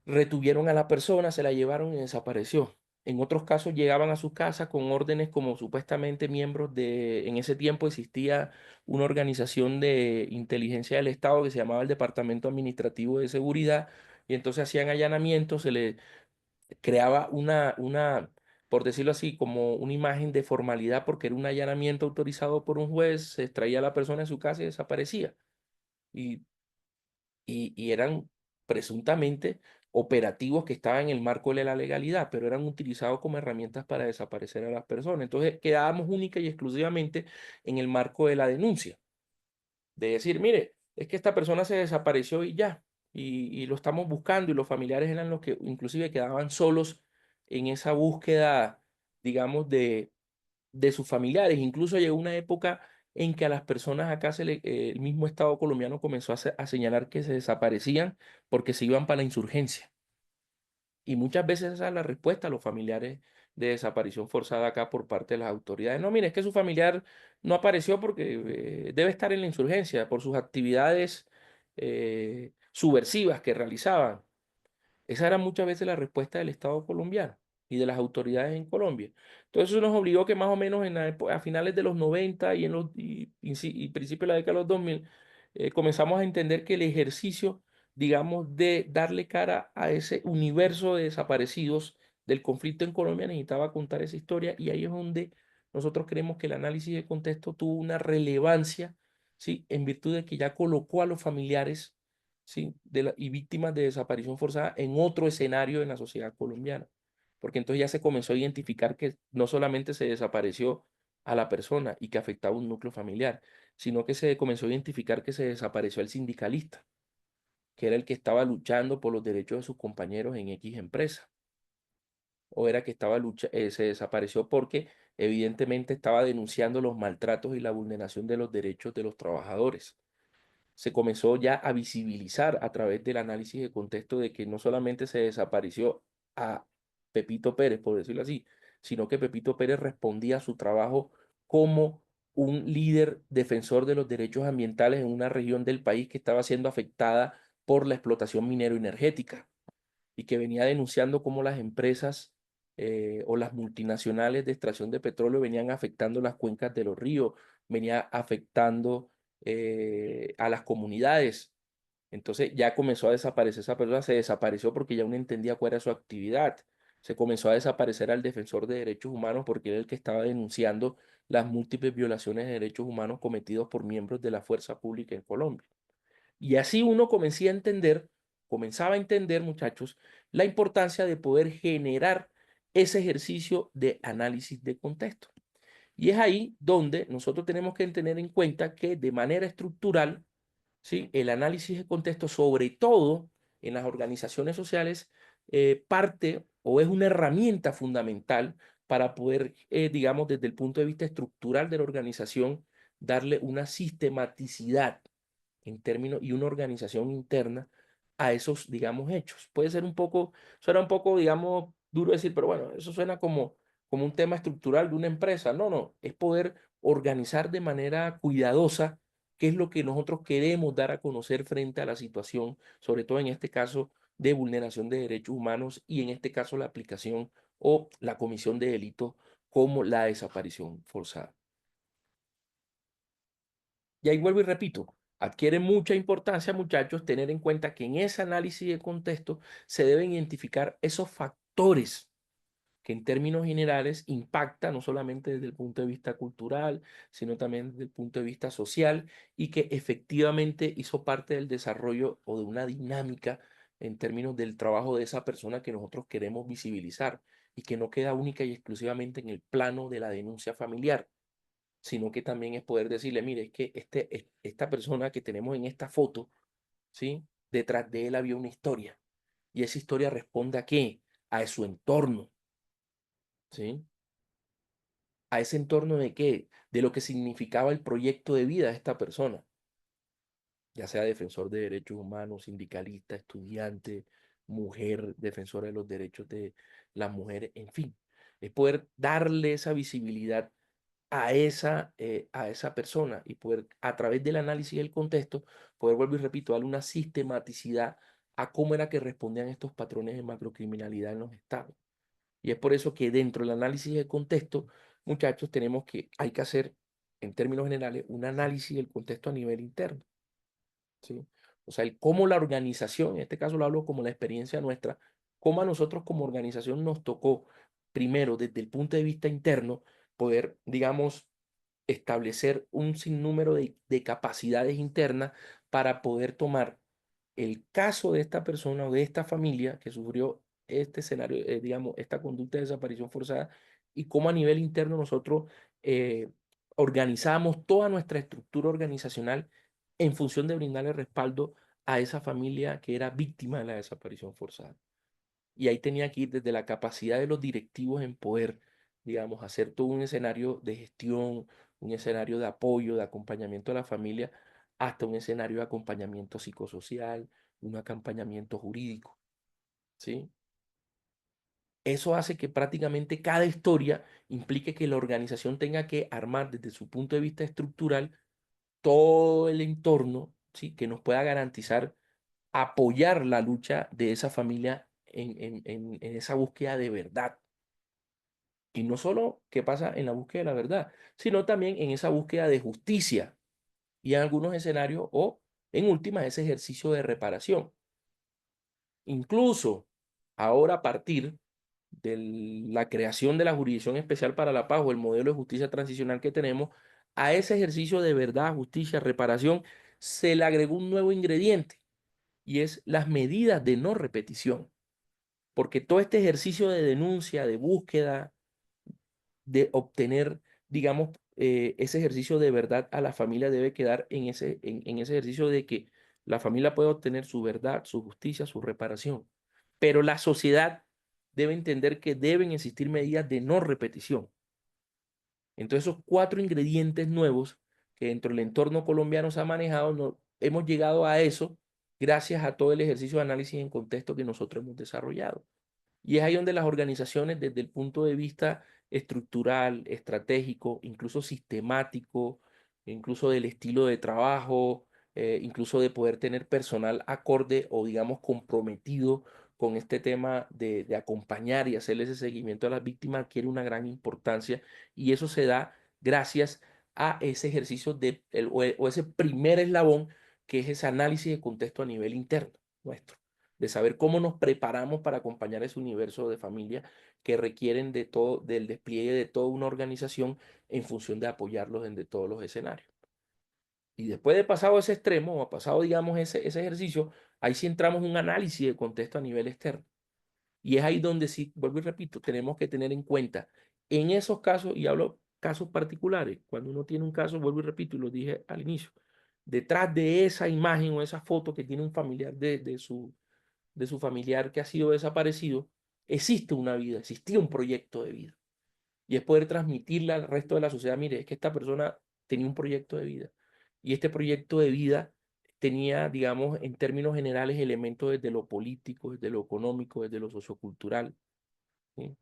retuvieron a la persona, se la llevaron y desapareció. En otros casos llegaban a su casa con órdenes como supuestamente miembros de, en ese tiempo existía una organización de inteligencia del Estado que se llamaba el Departamento Administrativo de Seguridad, y entonces hacían allanamientos, se le creaba por decirlo así, como una imagen de formalidad porque era un allanamiento autorizado por un juez, se extraía a la persona de su casa y desaparecía. Y y eran presuntamente operativos que estaban en el marco de la legalidad, pero eran utilizados como herramientas para desaparecer a las personas. Entonces quedábamos única y exclusivamente en el marco de la denuncia, de decir, mire, es que esta persona se desapareció y ya, y lo estamos buscando, y los familiares eran los que inclusive quedaban solos en esa búsqueda, digamos, de sus familiares. Incluso llegó una época en que a las personas acá el mismo Estado colombiano comenzó a señalar que se desaparecían porque se iban para la insurgencia. Y muchas veces esa es la respuesta a los familiares de desaparición forzada acá por parte de las autoridades. No, mire, es que su familiar no apareció porque debe estar en la insurgencia por sus actividades subversivas que realizaban. Esa era muchas veces la respuesta del Estado colombiano y de las autoridades en Colombia. Entonces eso nos obligó que más o menos a finales de los 90 y principios de la década de los 2000 comenzamos a entender que el ejercicio, digamos, de darle cara a ese universo de desaparecidos del conflicto en Colombia necesitaba contar esa historia, y ahí es donde nosotros creemos que el análisis de contexto tuvo una relevancia, ¿sí?, en virtud de que ya colocó a los familiares, ¿sí?, y víctimas de desaparición forzada en otro escenario en la sociedad colombiana. Porque entonces ya se comenzó a identificar que no solamente se desapareció a la persona y que afectaba un núcleo familiar, sino que se comenzó a identificar que se desapareció al sindicalista, que era el que estaba luchando por los derechos de sus compañeros en X empresa, o era que se desapareció porque evidentemente estaba denunciando los maltratos y la vulneración de los derechos de los trabajadores. Se comenzó ya a visibilizar a través del análisis de contexto de que no solamente se desapareció a Pepito Pérez, por decirlo así, sino que Pepito Pérez respondía a su trabajo como un líder defensor de los derechos ambientales en una región del país que estaba siendo afectada por la explotación minero-energética y que venía denunciando cómo las empresas o las multinacionales de extracción de petróleo venían afectando las cuencas de los ríos, venía afectando a las comunidades. Entonces ya comenzó a desaparecer esa persona, se desapareció porque ya uno entendía cuál era su actividad. Se comenzó a desaparecer al defensor de derechos humanos porque era el que estaba denunciando las múltiples violaciones de derechos humanos cometidos por miembros de la fuerza pública en Colombia. Y así uno comenzaba a entender, muchachos, la importancia de poder generar ese ejercicio de análisis de contexto. Y es ahí donde nosotros tenemos que tener en cuenta que de manera estructural, ¿sí?, el análisis de contexto, sobre todo en las organizaciones sociales, parte o es una herramienta fundamental para poder, digamos, desde el punto de vista estructural de la organización, darle una sistematicidad en términos y una organización interna a esos, digamos, hechos. Puede ser un poco, suena un poco, digamos, duro decir, pero bueno, eso suena como un tema estructural de una empresa. No, no, es poder organizar de manera cuidadosa qué es lo que nosotros queremos dar a conocer frente a la situación, sobre todo en este caso de vulneración de derechos humanos y en este caso la aplicación o la comisión de delitos como la desaparición forzada. Y ahí vuelvo y repito, adquiere mucha importancia, muchachos, tener en cuenta que en ese análisis de contexto se deben identificar esos factores que en términos generales impactan no solamente desde el punto de vista cultural, sino también desde el punto de vista social y que efectivamente hizo parte del desarrollo o de una dinámica en términos del trabajo de esa persona que nosotros queremos visibilizar y que no queda única y exclusivamente en el plano de la denuncia familiar, sino que también es poder decirle, mire, es que esta persona que tenemos en esta foto, ¿sí?, detrás de él había una historia. Y esa historia responde ¿a qué? A su entorno, ¿sí? A ese entorno de qué? De lo que significaba el proyecto de vida de esta persona, ya sea defensor de derechos humanos, sindicalista, estudiante, mujer, defensora de los derechos de las mujeres, en fin. Es poder darle esa visibilidad a esa persona y poder, a través del análisis del contexto, poder, vuelvo y repito, darle una sistematicidad a cómo era que respondían estos patrones de macrocriminalidad en los estados. Y es por eso que dentro del análisis del contexto, muchachos, hay que hacer, en términos generales, un análisis del contexto a nivel interno, ¿sí? O sea, el cómo la organización, en este caso lo hablo como la experiencia nuestra, cómo a nosotros como organización nos tocó, primero, desde el punto de vista interno, poder, digamos, establecer un sinnúmero de capacidades internas para poder tomar el caso de esta persona o de esta familia que sufrió este escenario, digamos, esta conducta de desaparición forzada y cómo a nivel interno nosotros eh, organizamos toda nuestra estructura organizacional en función de brindarle respaldo a esa familia que era víctima de la desaparición forzada. Y ahí tenía que ir desde la capacidad de los directivos en poder, digamos, hacer todo un escenario de gestión, un escenario de apoyo, de acompañamiento a la familia, hasta un escenario de acompañamiento psicosocial, un acompañamiento jurídico, ¿sí? Eso hace que prácticamente cada historia implique que la organización tenga que armar desde su punto de vista estructural todo el entorno, ¿sí?, que nos pueda garantizar apoyar la lucha de esa familia en esa búsqueda de verdad. Y no solo qué pasa en la búsqueda de la verdad, sino también en esa búsqueda de justicia y en algunos escenarios o, en última, ese ejercicio de reparación. Incluso ahora a partir de la creación de la Jurisdicción Especial para la Paz o el modelo de justicia transicional que tenemos, a ese ejercicio de verdad, justicia, reparación, se le agregó un nuevo ingrediente y es las medidas de no repetición. Porque todo este ejercicio de denuncia, de búsqueda, de obtener, digamos, ese ejercicio de verdad a la familia debe quedar en ese ejercicio de que la familia puede obtener su verdad, su justicia, su reparación. Pero la sociedad debe entender que deben existir medidas de no repetición. Entonces esos 4 ingredientes nuevos que dentro del entorno colombiano se ha manejado, hemos llegado a eso gracias a todo el ejercicio de análisis en contexto que nosotros hemos desarrollado. Y es ahí donde las organizaciones, desde el punto de vista estructural, estratégico, incluso sistemático, incluso del estilo de trabajo, incluso de poder tener personal acorde o, digamos, comprometido con este tema de acompañar y hacerle ese seguimiento a las víctimas, adquiere una gran importancia. Y eso se da gracias a ese ejercicio o ese primer eslabón, que es ese análisis de contexto a nivel interno nuestro, de saber cómo nos preparamos para acompañar ese universo de familia que requieren del despliegue de toda una organización en función de apoyarlos en todos los escenarios. Y después de pasado ese extremo, o pasado, digamos, ese ejercicio, ahí sí entramos en un análisis de contexto a nivel externo. Y es ahí donde sí, vuelvo y repito, tenemos que tener en cuenta en esos casos, y hablo casos particulares, cuando uno tiene un caso, vuelvo y repito, y lo dije al inicio, detrás de esa imagen o esa foto que tiene un familiar de su familiar que ha sido desaparecido, existe una vida, existía un proyecto de vida. Y es poder transmitirle al resto de la sociedad, mire, es que esta persona tenía un proyecto de vida. Y este proyecto de vida tenía, digamos, en términos generales, elementos desde lo político, desde lo económico, desde lo sociocultural, ¿sí?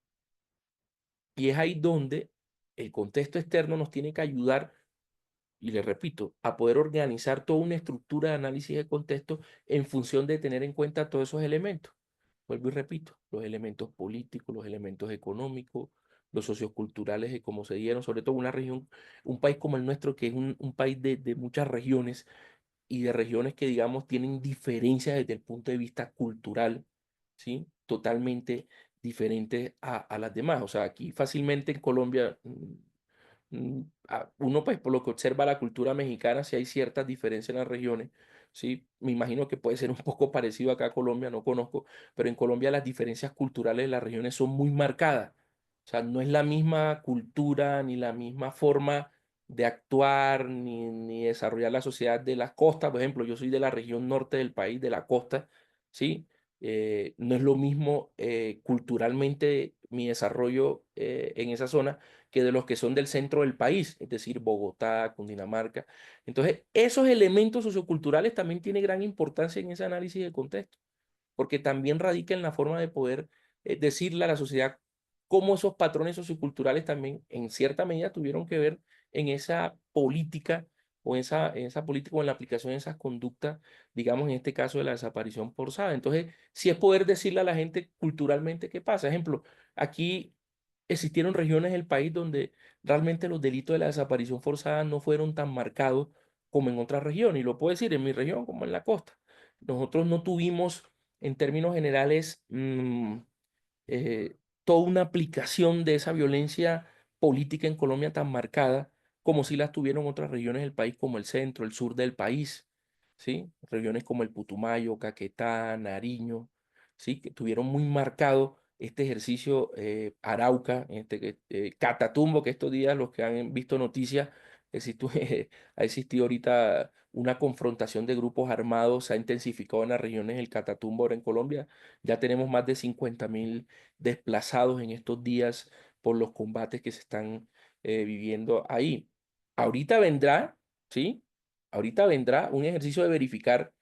Y es ahí donde el contexto externo nos tiene que ayudar, y le repito, a poder organizar toda una estructura de análisis de contexto en función de tener en cuenta todos esos elementos. Vuelvo y repito, los elementos políticos, los elementos económicos, los socioculturales de cómo se dieron, sobre todo una región, un país como el nuestro, que es un país de muchas regiones y de regiones que, digamos, tienen diferencias desde el punto de vista cultural, ¿sí? Totalmente diferentes a las demás. O sea, aquí fácilmente en Colombia, uno pues por lo que observa la cultura mexicana, si hay ciertas diferencias en las regiones, ¿sí? Me imagino que puede ser un poco parecido acá a Colombia, no conozco, pero en Colombia las diferencias culturales de las regiones son muy marcadas. O sea, no es la misma cultura ni la misma forma de actuar ni desarrollar la sociedad de las costas. Por ejemplo, yo soy de la región norte del país, de la costa, ¿sí? No es lo mismo culturalmente mi desarrollo en esa zona que de los que son del centro del país, es decir, Bogotá, Cundinamarca. Entonces, esos elementos socioculturales también tienen gran importancia en ese análisis de contexto, porque también radica en la forma de poder decirle a la sociedad cómo esos patrones socioculturales también en cierta medida tuvieron que ver en esa política o en esa política o en la aplicación de esas conductas, digamos en este caso de la desaparición forzada. Entonces, si es poder decirle a la gente culturalmente qué pasa. Ejemplo, aquí existieron regiones del país donde realmente los delitos de la desaparición forzada no fueron tan marcados como en otras regiones. Y lo puedo decir en mi región como en la costa. Nosotros no tuvimos, en términos generales, toda una aplicación de esa violencia política en Colombia tan marcada como si las tuvieron otras regiones del país, como el centro, el sur del país, ¿sí? Regiones como el Putumayo, Caquetá, Nariño, ¿sí? Que tuvieron muy marcado este ejercicio, Arauca, Catatumbo, que estos días los que han visto noticias, ha existido ahorita una confrontación de grupos armados, se ha intensificado en las regiones del Catatumbo ahora en Colombia. Ya tenemos más de 50.000 desplazados en estos días por los combates que se están viviendo ahí. Ahorita vendrá, ¿sí? Ahorita vendrá un ejercicio de verificar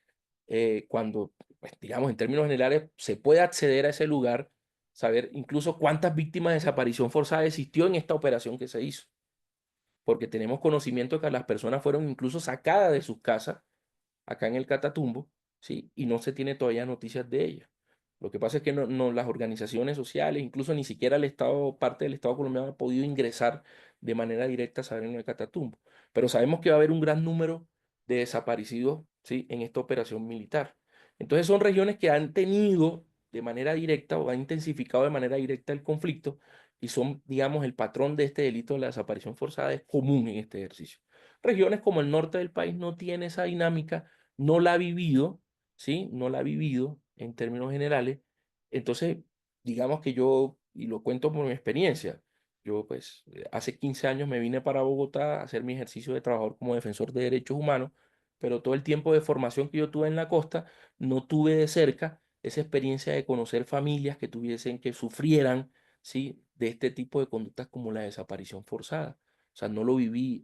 cuando, pues, digamos, en términos generales, se puede acceder a ese lugar, saber incluso cuántas víctimas de desaparición forzada existió en esta operación que se hizo. Porque tenemos conocimiento de que las personas fueron incluso sacadas de sus casas acá en el Catatumbo, ¿sí? Y no se tiene todavía noticias de ellas. Lo que pasa es que las organizaciones sociales, incluso ni siquiera el Estado, parte del Estado colombiano ha podido ingresar de manera directa a saber en el Catatumbo. Pero sabemos que va a haber un gran número de desaparecidos, ¿sí? En esta operación militar. Entonces son regiones que han tenido de manera directa o han intensificado de manera directa el conflicto y son, digamos, el patrón de este delito de la desaparición forzada es común en este ejercicio. Regiones como el norte del país no tiene esa dinámica, no la ha vivido, ¿sí? No la ha vivido en términos generales. Entonces, digamos que yo, y lo cuento por mi experiencia, yo pues hace 15 años me vine para Bogotá a hacer mi ejercicio de trabajador como defensor de derechos humanos, pero todo el tiempo de formación que yo tuve en la costa, no tuve de cerca esa experiencia de conocer familias que sufrieran, ¿sí? De este tipo de conductas como la desaparición forzada. O sea, no lo viví,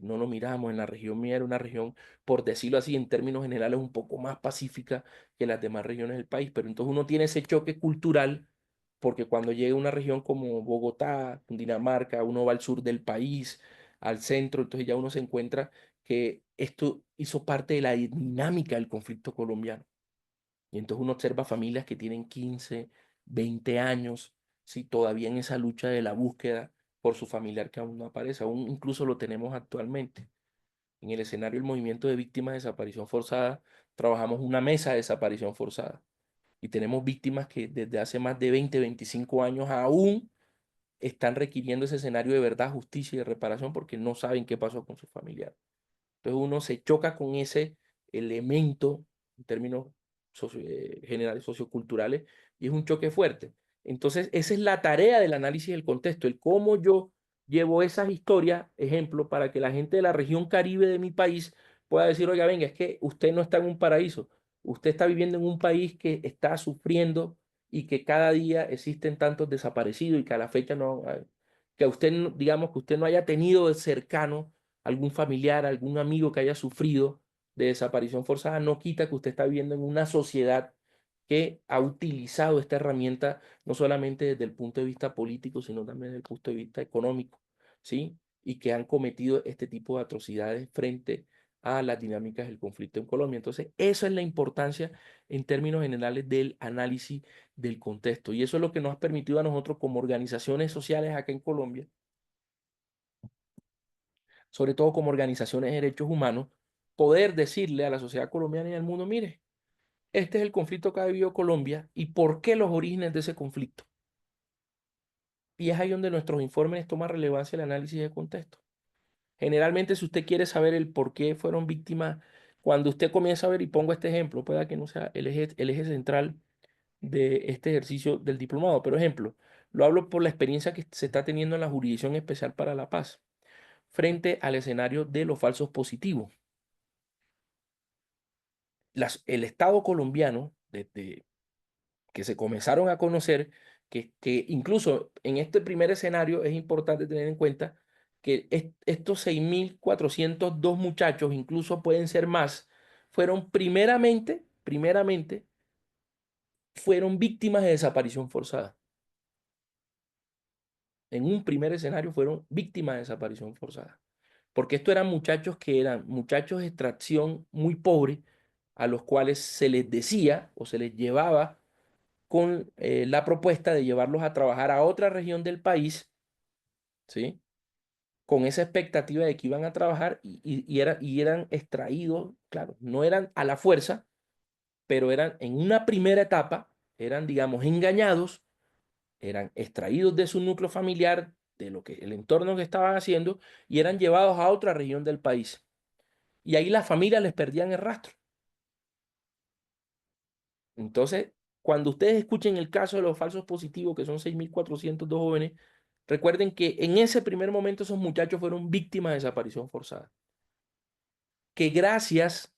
no lo miramos. En la región mía era una región, por decirlo así, en términos generales, un poco más pacífica que las demás regiones del país. Pero entonces uno tiene ese choque cultural, porque cuando llega a una región como Bogotá, Cundinamarca, uno va al sur del país, al centro, entonces ya uno se encuentra que esto hizo parte de la dinámica del conflicto colombiano. Y entonces uno observa familias que tienen 15, 20 años, ¿sí? Todavía en esa lucha de la búsqueda por su familiar que aún no aparece, aún incluso lo tenemos actualmente. En el escenario del movimiento de víctimas de desaparición forzada, trabajamos una mesa de desaparición forzada y tenemos víctimas que desde hace más de 20, 25 años aún están requiriendo ese escenario de verdad, justicia y de reparación porque no saben qué pasó con su familiar. Entonces uno se choca con ese elemento en términos generales socioculturales y es un choque fuerte. Entonces esa es la tarea del análisis del contexto, el cómo yo llevo esas historias, ejemplo, para que la gente de la región Caribe de mi país pueda decir, oiga, venga, es que usted no está en un paraíso, usted está viviendo en un país que está sufriendo y que cada día existen tantos desaparecidos y que a la fecha no, que usted, digamos, que usted no haya tenido de cercano algún familiar, algún amigo que haya sufrido de desaparición forzada, no quita que usted está viviendo en una sociedad que ha utilizado esta herramienta no solamente desde el punto de vista político, sino también desde el punto de vista económico, ¿sí? Y que han cometido este tipo de atrocidades frente a las dinámicas del conflicto en Colombia. Entonces, eso es la importancia en términos generales del análisis del contexto. Y eso es lo que nos ha permitido a nosotros como organizaciones sociales acá en Colombia, sobre todo como organizaciones de derechos humanos, poder decirle a la sociedad colombiana y al mundo, mire, este es el conflicto que ha vivido Colombia y por qué los orígenes de ese conflicto. Y es ahí donde nuestros informes toman relevancia el análisis de contexto. Generalmente, si usted quiere saber el por qué fueron víctimas, cuando usted comienza a ver, y pongo este ejemplo, pueda que no sea el eje central de este ejercicio del diplomado, pero ejemplo, lo hablo por la experiencia que se está teniendo en la Jurisdicción Especial para la Paz frente al escenario de los falsos positivos. El Estado colombiano, desde que se comenzaron a conocer, que incluso en este primer escenario es importante tener en cuenta que estos 6.402 muchachos, incluso pueden ser más, fueron primeramente, fueron víctimas de desaparición forzada. En un primer escenario fueron víctimas de desaparición forzada. Porque estos eran muchachos que eran muchachos de extracción muy pobre, a los cuales se les decía o se les llevaba con la propuesta de llevarlos a trabajar a otra región del país, ¿sí? Con esa expectativa de que iban a trabajar y eran extraídos, claro, no eran a la fuerza, pero eran en una primera etapa, eran, digamos, engañados, eran extraídos de su núcleo familiar, de lo que el entorno que estaban haciendo, y eran llevados a otra región del país. Y ahí las familias les perdían el rastro. Entonces, cuando ustedes escuchen el caso de los falsos positivos, que son 6.402 jóvenes, recuerden que en ese primer momento esos muchachos fueron víctimas de desaparición forzada. Que gracias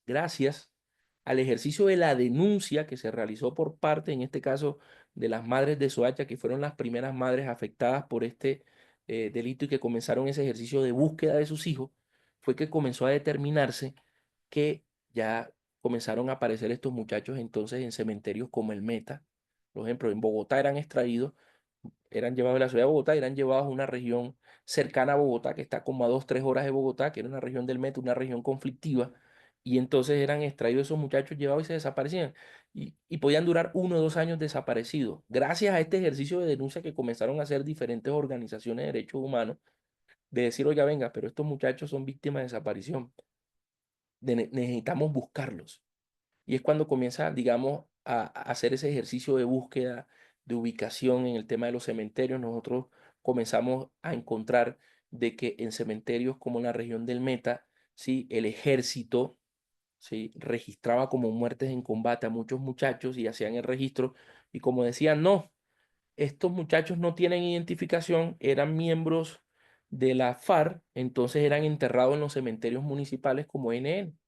al ejercicio de la denuncia que se realizó por parte, en este caso, de las madres de Soacha, que fueron las primeras madres afectadas por este delito y que comenzaron ese ejercicio de búsqueda de sus hijos, fue que comenzó a determinarse que ya comenzaron a aparecer estos muchachos entonces en cementerios como el Meta. Por ejemplo, en Bogotá eran extraídos, eran llevados de la ciudad de Bogotá, eran llevados a una región cercana a Bogotá, que está como a 2, 3 horas de Bogotá, que era una región del Meta, una región conflictiva, y entonces eran extraídos esos muchachos, llevados y se desaparecían, y podían durar 1 o 2 años desaparecidos. Gracias a este ejercicio de denuncia que comenzaron a hacer diferentes organizaciones de derechos humanos, de decir, oiga, venga, pero estos muchachos son víctimas de desaparición, necesitamos buscarlos. Y es cuando comienza, digamos, a hacer ese ejercicio de búsqueda, de ubicación en el tema de los cementerios. Nosotros comenzamos a encontrar de que en cementerios como en la región del Meta, ¿sí? El ejército, ¿sí? Registraba como muertes en combate a muchos muchachos y hacían el registro. Y como decían, no, estos muchachos no tienen identificación, eran miembros de la FARC, entonces eran enterrados en los cementerios municipales como NN.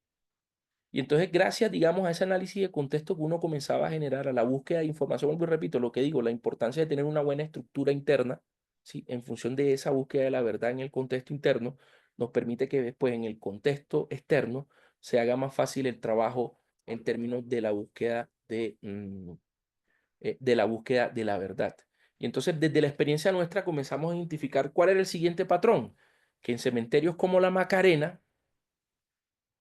Y entonces, gracias, digamos, a ese análisis de contexto que uno comenzaba a generar, a la búsqueda de información, vuelvo y repito lo que digo, la importancia de tener una buena estructura interna, ¿sí? En función de esa búsqueda de la verdad en el contexto interno, nos permite que después en el contexto externo se haga más fácil el trabajo en términos de la búsqueda de la búsqueda de la verdad. Y entonces, desde la experiencia nuestra, comenzamos a identificar cuál era el siguiente patrón, que en cementerios como la Macarena,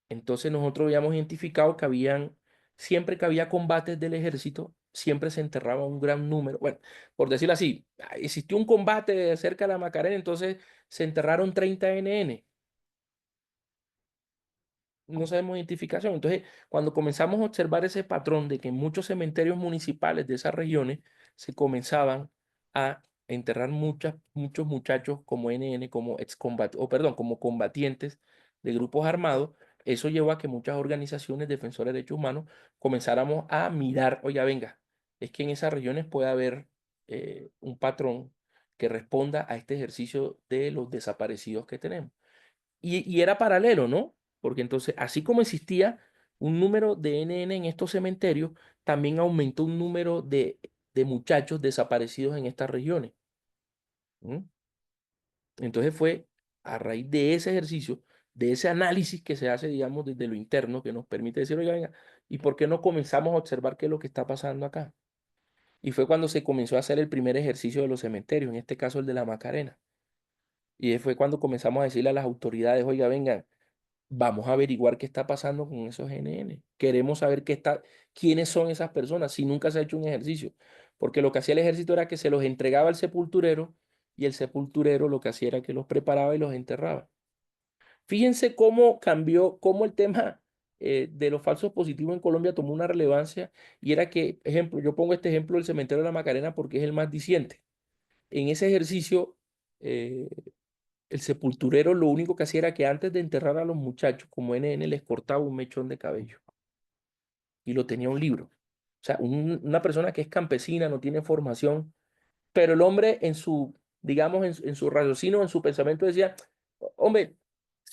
entonces nosotros habíamos identificado que siempre que había combates del ejército, siempre se enterraba un gran número. Bueno, por decirlo así, existió un combate cerca de la Macarena, entonces se enterraron 30 NN. No sabemos identificación. Entonces, cuando comenzamos a observar ese patrón de que en muchos cementerios municipales de esas regiones se comenzaban a enterrar muchos muchachos como NN, como como combatientes de grupos armados, eso llevó a que muchas organizaciones defensoras de derechos humanos comenzáramos a mirar, oiga, venga, es que en esas regiones puede haber un patrón que responda a este ejercicio de los desaparecidos que tenemos. Y era paralelo, ¿no? Porque entonces, así como existía un número de NN en estos cementerios, también aumentó un número de muchachos desaparecidos en estas regiones. ¿Mm? Entonces fue a raíz de ese ejercicio, de ese análisis que se hace, digamos, desde lo interno, que nos permite decir, oiga, venga, ¿y por qué no comenzamos a observar qué es lo que está pasando acá? Y fue cuando se comenzó a hacer el primer ejercicio de los cementerios, en este caso el de la Macarena. Y fue cuando comenzamos a decirle a las autoridades, oiga, vengan, vamos a averiguar qué está pasando con esos NN. Queremos saber quiénes son esas personas si nunca se ha hecho un ejercicio. Porque lo que hacía el ejército era que se los entregaba al sepulturero y el sepulturero lo que hacía era que los preparaba y los enterraba. Fíjense cómo cambió, cómo el tema de los falsos positivos en Colombia tomó una relevancia y era que, ejemplo, yo pongo este ejemplo del cementerio de la Macarena porque es el más diciente. En ese ejercicio, eh, el sepulturero lo único que hacía era que antes de enterrar a los muchachos, como NN, les cortaba un mechón de cabello y lo tenía un libro. O sea, una persona que es campesina, no tiene formación, pero el hombre en su, digamos, en su raciocinio, en su pensamiento decía, hombre,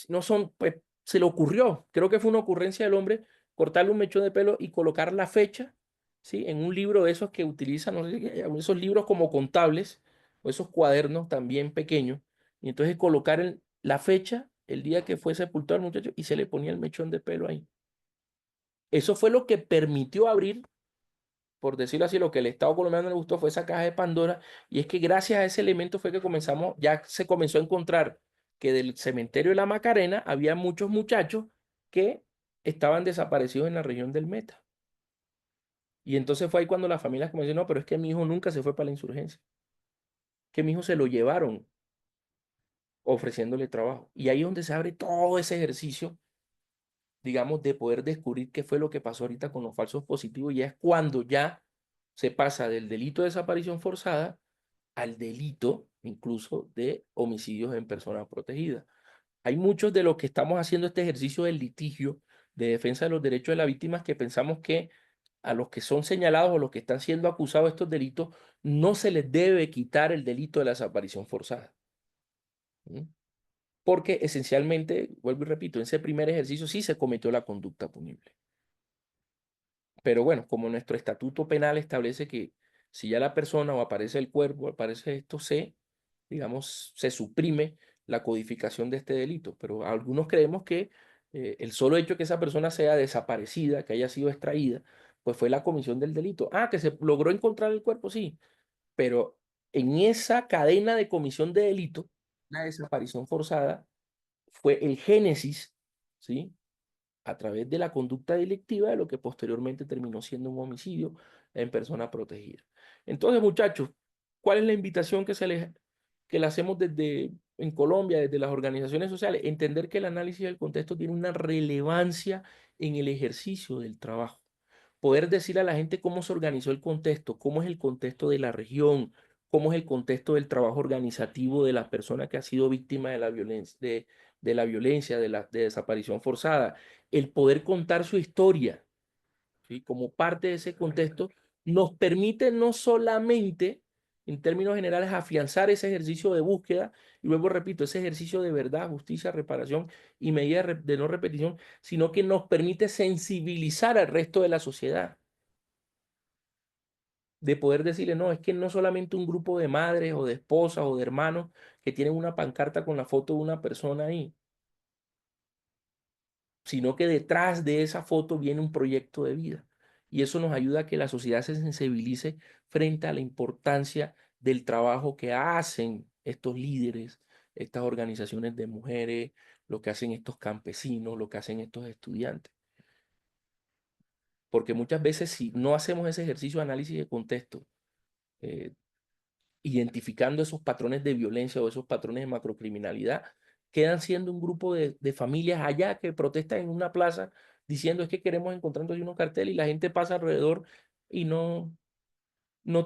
no son, pues se le ocurrió, creo que fue una ocurrencia del hombre, cortarle un mechón de pelo y colocar la fecha, ¿sí? En un libro de esos que utilizan, no sé, esos libros como contables, o esos cuadernos también pequeños, y entonces colocar la fecha, el día que fue sepultado el muchacho, y se le ponía el mechón de pelo ahí. Eso fue lo que permitió abrir, por decirlo así, lo que el Estado colombiano le gustó fue esa caja de Pandora, y es que gracias a ese elemento fue que ya se comenzó a encontrar que del cementerio de la Macarena había muchos muchachos que estaban desaparecidos en la región del Meta. Y entonces fue ahí cuando las familias comenzaron, no, pero es que mi hijo nunca se fue para la insurgencia, que mi hijo se lo llevaron ofreciéndole trabajo. Y ahí es donde se abre todo ese ejercicio, digamos, de poder descubrir qué fue lo que pasó ahorita con los falsos positivos, y es cuando ya se pasa del delito de desaparición forzada al delito incluso de homicidios en persona protegida. Hay muchos de los que estamos haciendo este ejercicio del litigio de defensa de los derechos de las víctimas que pensamos que a los que son señalados o los que están siendo acusados de estos delitos no se les debe quitar el delito de la desaparición forzada. ¿Mm? Porque esencialmente, vuelvo y repito, en ese primer ejercicio sí se cometió la conducta punible. Pero bueno, como nuestro estatuto penal establece que si ya la persona o aparece el cuerpo, aparece esto, digamos, se suprime la codificación de este delito. Pero algunos creemos que el solo hecho que esa persona sea desaparecida, que haya sido extraída, pues fue la comisión del delito. Ah, que se logró encontrar el cuerpo, sí. Pero en esa cadena de comisión de delito, la desaparición forzada fue el génesis, ¿sí? A través de la conducta delictiva de lo que posteriormente terminó siendo un homicidio en persona protegida. Entonces, muchachos, ¿cuál es la invitación que le hacemos desde en Colombia, desde las organizaciones sociales? Entender que el análisis del contexto tiene una relevancia en el ejercicio del trabajo. Poder decir a la gente cómo se organizó el contexto, cómo es el contexto de la región, cómo es el contexto del trabajo organizativo de la persona que ha sido víctima de la violencia, de la violencia, de desaparición forzada, el poder contar su historia, ¿sí? Como parte de ese contexto, nos permite no solamente, en términos generales, afianzar ese ejercicio de búsqueda, y luego repito, ese ejercicio de verdad, justicia, reparación y medida de no repetición, sino que nos permite sensibilizar al resto de la sociedad. de poder decirle, no, es que no solamente un grupo de madres o de esposas o de hermanos que tienen una pancarta con la foto de una persona ahí, sino que detrás de esa foto viene un proyecto de vida. Y eso nos ayuda a que la sociedad se sensibilice frente a la importancia del trabajo que hacen estos líderes, estas organizaciones de mujeres, lo que hacen estos campesinos, lo que hacen estos estudiantes. Porque muchas veces si no hacemos ese ejercicio de análisis de contexto, eh, identificando esos patrones de violencia o esos patrones de macrocriminalidad, quedan siendo un grupo de familias allá que protestan en una plaza diciendo es que queremos encontrarnos unos carteles y la gente pasa alrededor y no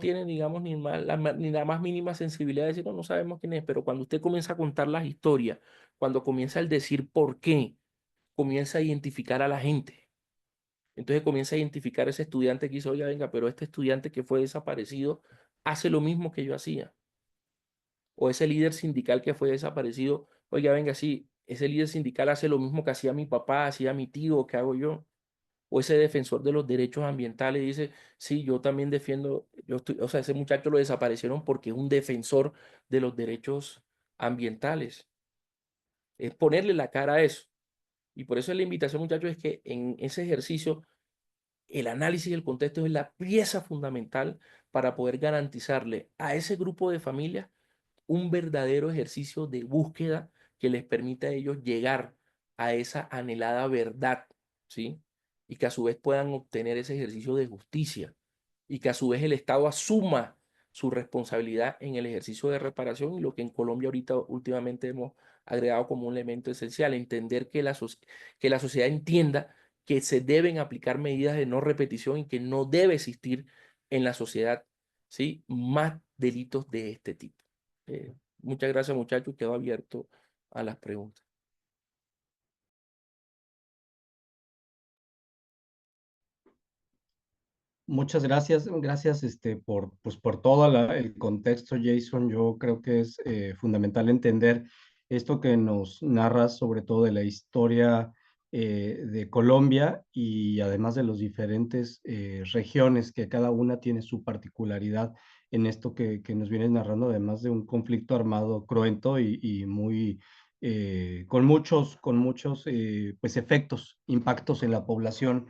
tiene, digamos, ni la más mínima sensibilidad de decir, no, no sabemos quién es, pero cuando usted comienza a contar las historias, cuando comienza el decir por qué, comienza a identificar a la gente. Entonces comienza a identificar a ese estudiante que dice, oiga, venga, pero este estudiante que fue desaparecido hace lo mismo que yo hacía. O ese líder sindical que fue desaparecido, oiga, venga, sí, ese líder sindical hace lo mismo que hacía mi papá, hacía mi tío, ¿qué hago yo? O ese defensor de los derechos ambientales dice, sí, yo también defiendo, o sea, ese muchacho lo desaparecieron porque es un defensor de los derechos ambientales. Es ponerle la cara a eso. Y por eso la invitación, muchachos, es que en ese ejercicio el análisis del contexto es la pieza fundamental para poder garantizarle a ese grupo de familias un verdadero ejercicio de búsqueda que les permita a ellos llegar a esa anhelada verdad, ¿sí? Y que a su vez puedan obtener ese ejercicio de justicia y que a su vez el Estado asuma su responsabilidad en el ejercicio de reparación y lo que en Colombia ahorita últimamente hemos agregado como un elemento esencial, entender que que la sociedad entienda que se deben aplicar medidas de no repetición y que no debe existir en la sociedad, ¿sí?, más delitos de este tipo. Muchas gracias, muchachos. Quedo abierto a las preguntas. Muchas gracias, gracias pues, por todo el contexto, Jason. Yo creo que es fundamental entender esto que nos narras, sobre todo de la historia de Colombia y además de los diferentes regiones que cada una tiene su particularidad en esto que nos vienes narrando, además de un conflicto armado cruento y muy, con muchos pues, efectos, impactos en la población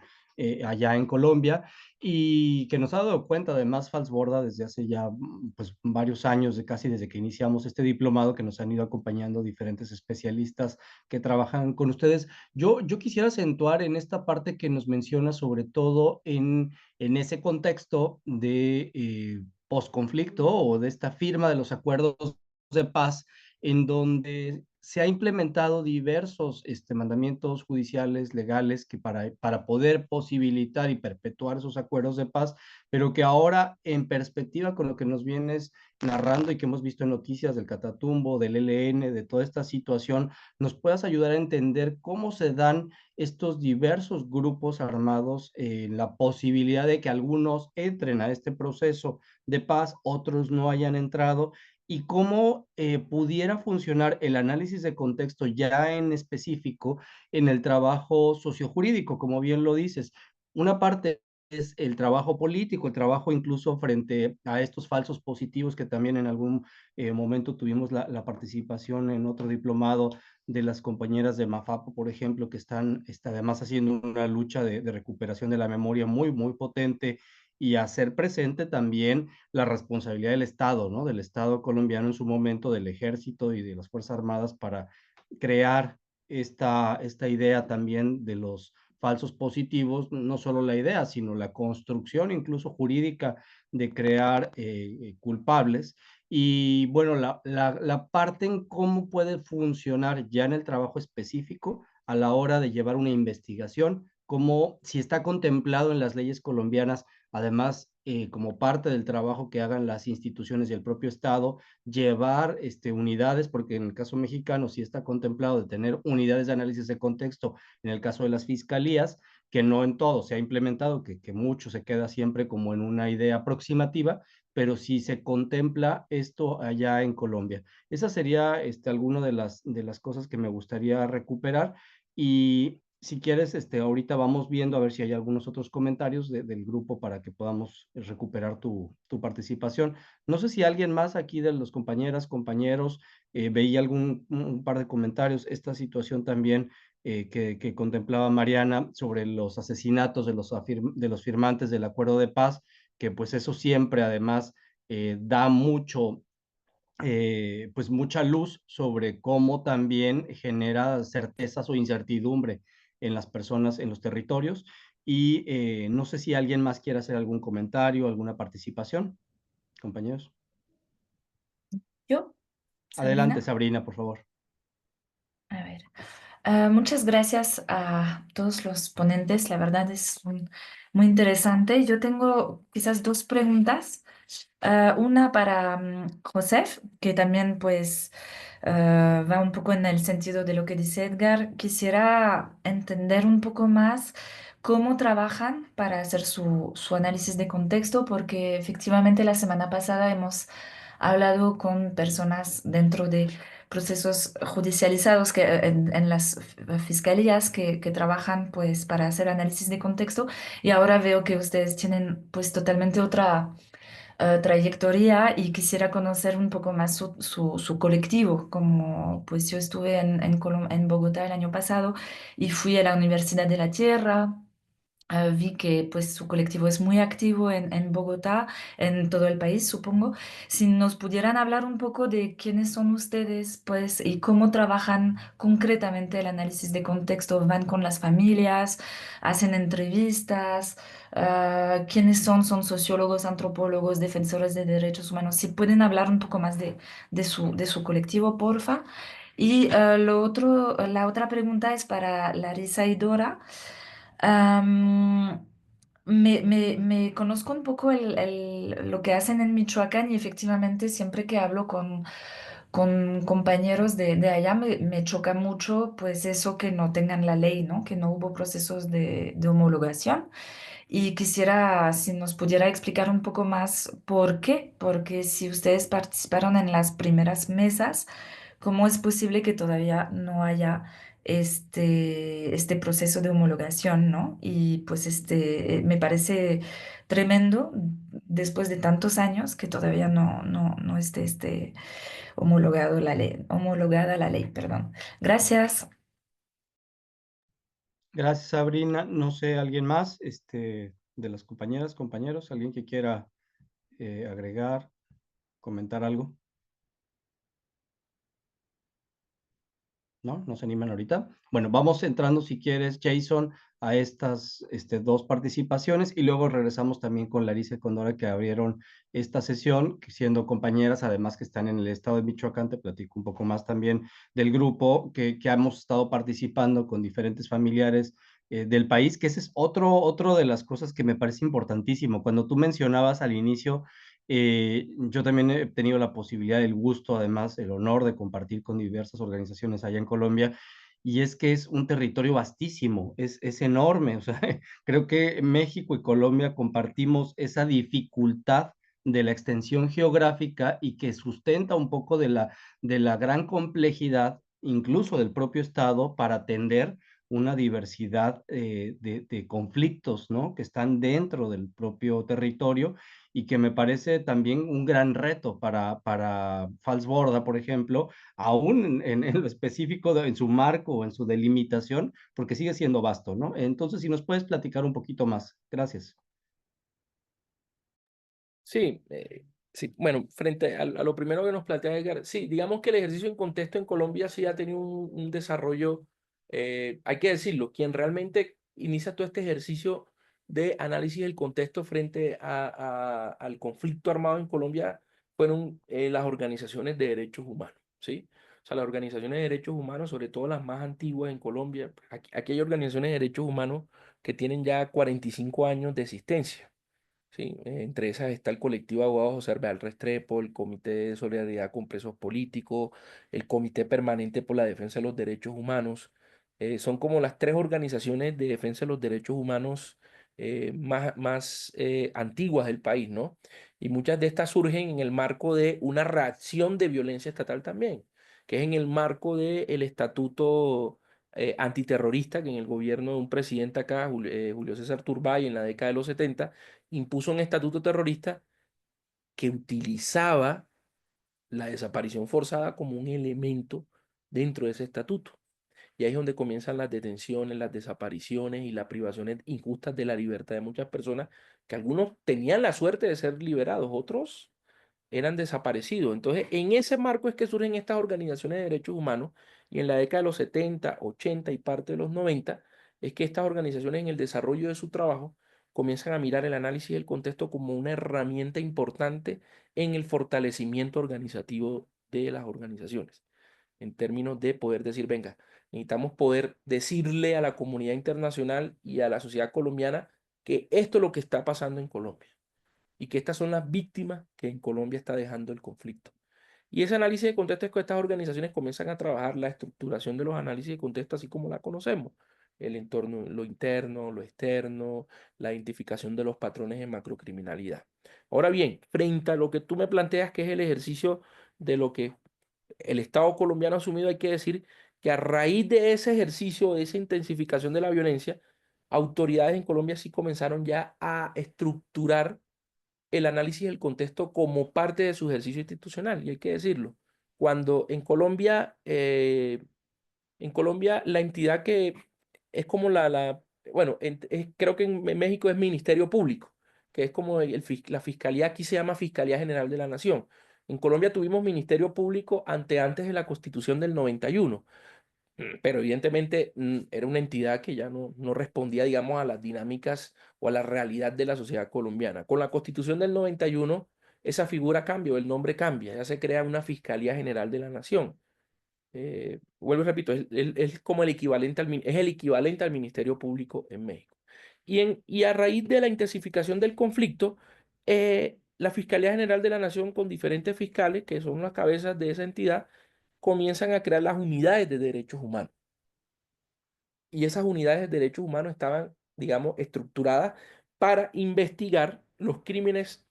allá en Colombia y que nos ha dado cuenta además Falsborda desde hace ya pues varios años, casi desde que iniciamos este diplomado, que nos han ido acompañando diferentes especialistas que trabajan con ustedes. Yo quisiera acentuar en esta parte que nos menciona sobre todo en ese contexto de posconflicto o de esta firma de los acuerdos de paz en donde se ha implementado diversos mandamientos judiciales, legales, que para poder posibilitar y perpetuar esos acuerdos de paz, pero que ahora en perspectiva con lo que nos vienes narrando y que hemos visto en noticias del Catatumbo, del ELN, de toda esta situación, nos puedas ayudar a entender cómo se dan estos diversos grupos armados, la posibilidad de que algunos entren a este proceso de paz, otros no hayan entrado, y cómo pudiera funcionar el análisis de contexto ya en específico en el trabajo sociojurídico, como bien lo dices. Una parte es el trabajo político, el trabajo incluso frente a estos falsos positivos que también en algún momento tuvimos la participación en otro diplomado de las compañeras de Mafapo, por ejemplo, que están además haciendo una lucha de recuperación de la memoria muy, muy potente y hacer presente también la responsabilidad del Estado, ¿no? Del Estado colombiano en su momento, del ejército y de las Fuerzas Armadas para crear esta idea también de los falsos positivos, no solo la idea, sino la construcción incluso jurídica de crear culpables. Y bueno, la parte en cómo puede funcionar ya en el trabajo específico a la hora de llevar una investigación, como si está contemplado en las leyes colombianas. Además, como parte del trabajo que hagan las instituciones y el propio Estado, llevar unidades, porque en el caso mexicano sí está contemplado de tener unidades de análisis de contexto en el caso de las fiscalías, que no en todo se ha implementado, que mucho se queda siempre como en una idea aproximativa, pero sí se contempla esto allá en Colombia. Esa sería alguna de las cosas que me gustaría recuperar. Y Si quieres, ahorita vamos viendo a ver si hay algunos otros comentarios del grupo para que podamos recuperar tu participación. No sé si alguien más aquí de los compañeras, compañeros, veía un par de comentarios. Esta situación también que contemplaba Mariana sobre los asesinatos de los firmantes del acuerdo de paz, que pues eso siempre además da mucho pues mucha luz sobre cómo también genera certezas o incertidumbre en las personas, en los territorios. Y no sé si alguien más quiere hacer algún comentario, alguna participación, compañeros. Yo, Adelante, Sabrina. Sabrina, por favor. A ver. Muchas gracias a todos los ponentes. La verdad es muy interesante. Yo tengo quizás dos preguntas. Una para Josef, que también pues va un poco en el sentido de lo que dice Edgar. Quisiera entender un poco más cómo trabajan para hacer su análisis de contexto, porque efectivamente la semana pasada hemos hablado con personas dentro de procesos judicializados que, en las fiscalías que trabajan pues para hacer análisis de contexto, y ahora veo que ustedes tienen pues totalmente otra trayectoria, y quisiera conocer un poco más su colectivo. Como pues yo estuve en Bogotá el año pasado y fui a la Universidad de la Tierra. Vi que pues su colectivo es muy activo en Bogotá, en todo el país, supongo. Si nos pudieran hablar un poco de quiénes son ustedes, pues, y cómo trabajan concretamente el análisis de contexto. ¿Van con las familias? ¿Hacen entrevistas? ¿Quiénes son? ¿Son sociólogos, antropólogos, defensores de derechos humanos? Si pueden hablar un poco más de su colectivo, porfa. Y la otra pregunta es para Larisa y Dora. Am, me conozco un poco lo que hacen en Michoacán, y efectivamente siempre que hablo con compañeros de allá me choca mucho pues eso, que no tengan la ley, ¿no? Que no hubo procesos de homologación. Y quisiera si nos pudiera explicar un poco más por qué, porque si ustedes participaron en las primeras mesas, ¿cómo es posible que todavía no haya este proceso de homologación, ¿no? Y pues me parece tremendo después de tantos años que todavía no esté homologada la ley, perdón. Gracias. Gracias, Sabrina. No sé, ¿alguien más de las compañeras, compañeros? ¿Alguien que quiera agregar, comentar algo? ¿No? ¿No se animan ahorita? Bueno, vamos entrando, si quieres, Jason, a estas dos participaciones, y luego regresamos también con Larissa y con Dora, que abrieron esta sesión, que siendo compañeras, además que están en el estado de Michoacán. Te platico un poco más también del grupo que hemos estado participando con diferentes familiares del país, que ese es otro de las cosas que me parece importantísimo. Cuando tú mencionabas al inicio, yo también he tenido la posibilidad, el gusto, además, el honor de compartir con diversas organizaciones allá en Colombia, y es que es un territorio vastísimo, es enorme. O sea, creo que México y Colombia compartimos esa dificultad de la extensión geográfica, y que sustenta un poco de la gran complejidad, incluso del propio Estado, para atender una diversidad de conflictos, ¿no? Que están dentro del propio territorio, y que me parece también un gran reto para Falsborda, por ejemplo, aún en lo específico, en su marco o en su delimitación, porque sigue siendo vasto, ¿no? Entonces, si nos puedes platicar un poquito más. Gracias. Sí, sí, bueno, frente a lo primero que nos plantea Edgar, sí, digamos que el ejercicio en contexto en Colombia sí ha tenido un desarrollo, hay que decirlo. Quien realmente inicia todo este ejercicio de análisis del contexto frente al conflicto armado en Colombia fueron las organizaciones de derechos humanos, ¿sí? O sea, las organizaciones de derechos humanos, sobre todo las más antiguas en Colombia. Aquí hay organizaciones de derechos humanos que tienen ya 45 años de existencia. Sí, entre esas está el colectivo de abogados José Arbel Restrepo, el Comité de Solidaridad con Presos Políticos, el Comité Permanente por la Defensa de los Derechos Humanos. Son como las tres organizaciones de defensa de los derechos humanos más antiguas del país, ¿no? Y muchas de estas surgen en el marco de una reacción de violencia estatal también, que es en el marco del Estatuto antiterrorista que en el gobierno de un presidente acá, Julio César Turbay, en la década de los 70, impuso un estatuto terrorista que utilizaba la desaparición forzada como un elemento dentro de ese estatuto. Y ahí es donde comienzan las detenciones, las desapariciones y las privaciones injustas de la libertad de muchas personas, que algunos tenían la suerte de ser liberados, otros eran desaparecidos. Entonces, en ese marco es que surgen estas organizaciones de derechos humanos y en la década de los 70, 80 y parte de los 90 es que estas organizaciones en el desarrollo de su trabajo comienzan a mirar el análisis del contexto como una herramienta importante en el fortalecimiento organizativo de las organizaciones, en términos de poder decir, venga, necesitamos poder decirle a la comunidad internacional y a la sociedad colombiana que esto es lo que está pasando en Colombia y que estas son las víctimas que en Colombia está dejando el conflicto. Y ese análisis de contexto es que estas organizaciones comienzan a trabajar la estructuración de los análisis de contexto así como la conocemos. El entorno, lo interno, lo externo, la identificación de los patrones de macrocriminalidad. Ahora bien, frente a lo que tú me planteas, que es el ejercicio de lo que el Estado colombiano ha asumido, hay que decir que a raíz de ese ejercicio, de esa intensificación de la violencia, autoridades en Colombia sí comenzaron ya a estructurar el análisis del contexto como parte de su ejercicio institucional, y hay que decirlo. Cuando en Colombia la entidad que es como bueno, creo que en México es Ministerio Público, que es como la fiscalía, aquí se llama Fiscalía General de la Nación. En Colombia tuvimos Ministerio Público antes de la Constitución del 91. Pero evidentemente era una entidad que ya no respondía, digamos, a las dinámicas o a la realidad de la sociedad colombiana. Con la Constitución del 91, esa figura cambia, o el nombre cambia, ya se crea una Fiscalía General de la Nación. Vuelvo y repito, es como es el equivalente al Ministerio Público en México. Y a raíz de la intensificación del conflicto, la Fiscalía General de la Nación, con diferentes fiscales, que son las cabezas de esa entidad, comienzan a crear las unidades de derechos humanos. Y esas unidades de derechos humanos estaban, digamos, estructuradas para investigar los crímenes,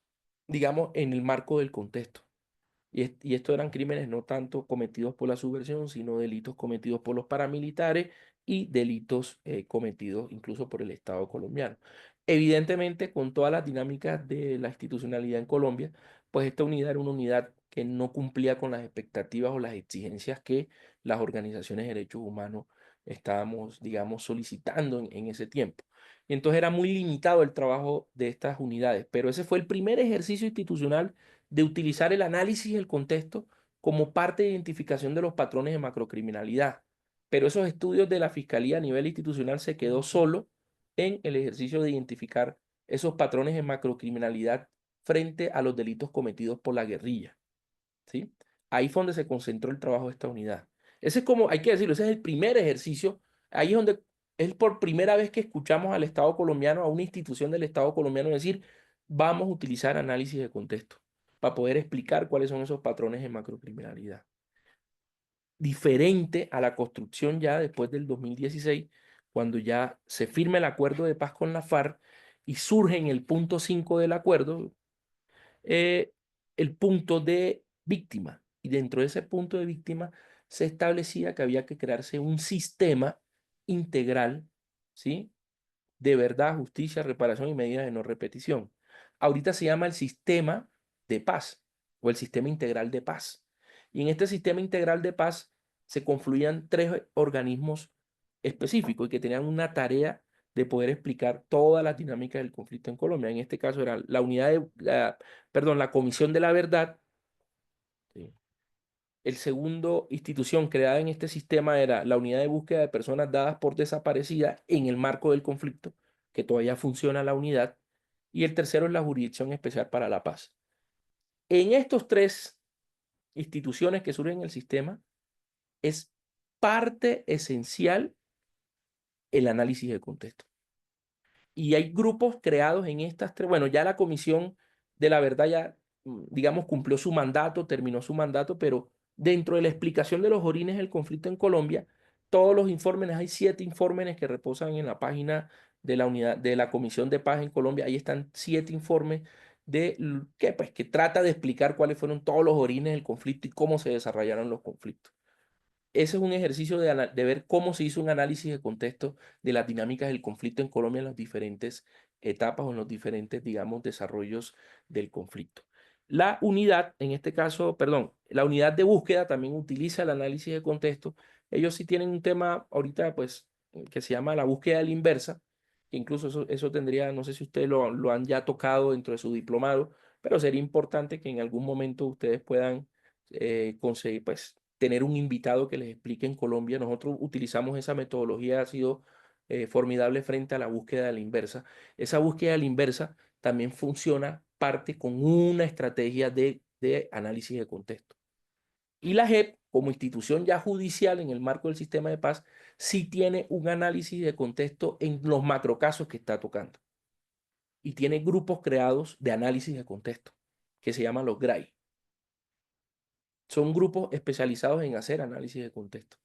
digamos, en el marco del contexto. Y estos eran crímenes no tanto cometidos por la subversión, sino delitos cometidos por los paramilitares y delitos cometidos incluso por el Estado colombiano. Evidentemente, con todas las dinámicas de la institucionalidad en Colombia, pues esta unidad era una unidad que no cumplía con las expectativas o las exigencias que las organizaciones de derechos humanos estábamos, digamos, solicitando en ese tiempo. Y entonces era muy limitado el trabajo de estas unidades, pero ese fue el primer ejercicio institucional de utilizar el análisis del contexto como parte de identificación de los patrones de macrocriminalidad. Pero esos estudios de la Fiscalía a nivel institucional se quedó solo en el ejercicio de identificar esos patrones de macrocriminalidad frente a los delitos cometidos por la guerrilla, ¿sí? Ahí fue donde se concentró el trabajo de esta unidad. Ese es como, hay que decirlo, ese es el primer ejercicio. Ahí es donde es por primera vez que escuchamos al Estado colombiano, a una institución del Estado colombiano decir, vamos a utilizar análisis de contexto para poder explicar cuáles son esos patrones de macrocriminalidad. Diferente a la construcción ya después del 2016, cuando ya se firma el acuerdo de paz con la FARC y surge en el punto 5 del acuerdo el punto de víctima. Y dentro de ese punto de víctima se establecía que había que crearse un sistema integral, ¿sí?, de verdad, justicia, reparación y medidas de no repetición. Ahorita se llama el sistema de paz o el sistema integral de paz. Y en este sistema integral de paz se confluían tres organismos específicos y que tenían una tarea de poder explicar todas las dinámicas del conflicto en Colombia. En este caso era la Comisión de la Verdad. ¿Sí? El segundo institución creada en este sistema era la Unidad de Búsqueda de Personas Dadas por Desaparecidas en el marco del conflicto, que todavía funciona la unidad. Y el tercero es la Jurisdicción Especial para la Paz. En estos tres instituciones que surgen en el sistema, es parte esencial el análisis de contexto. Y hay grupos creados en estas tres. Bueno, ya la Comisión de la Verdad ya, digamos, cumplió su mandato, terminó su mandato, pero dentro de la explicación de los orígenes del conflicto en Colombia, todos los informes, hay 7 informes que reposan en la página de la unidad de la Comisión de Paz en Colombia. Ahí están 7 informes que trata de explicar cuáles fueron todos los orígenes del conflicto y cómo se desarrollaron los conflictos. ese es un ejercicio de ver cómo se hizo un análisis de contexto de las dinámicas del conflicto en Colombia en las diferentes etapas o en los diferentes, digamos, desarrollos del conflicto. La unidad, en este caso, perdón, la unidad de búsqueda también utiliza el análisis de contexto. Ellos sí tienen un tema ahorita, pues, que se llama la búsqueda a la inversa, que incluso eso tendría, no sé si ustedes lo han ya tocado dentro de su diplomado, pero sería importante que en algún momento ustedes puedan conseguir, pues, tener un invitado que les explique en Colombia. Nosotros utilizamos esa metodología, ha sido formidable frente a la búsqueda a la inversa. Esa búsqueda a la inversa también funciona parte con una estrategia de análisis de contexto. Y la JEP, como institución ya judicial en el marco del sistema de paz, sí tiene un análisis de contexto en los macrocasos que está tocando. Y tiene grupos creados de análisis de contexto, que se llaman los GRAI. Son grupos especializados en hacer análisis de contexto.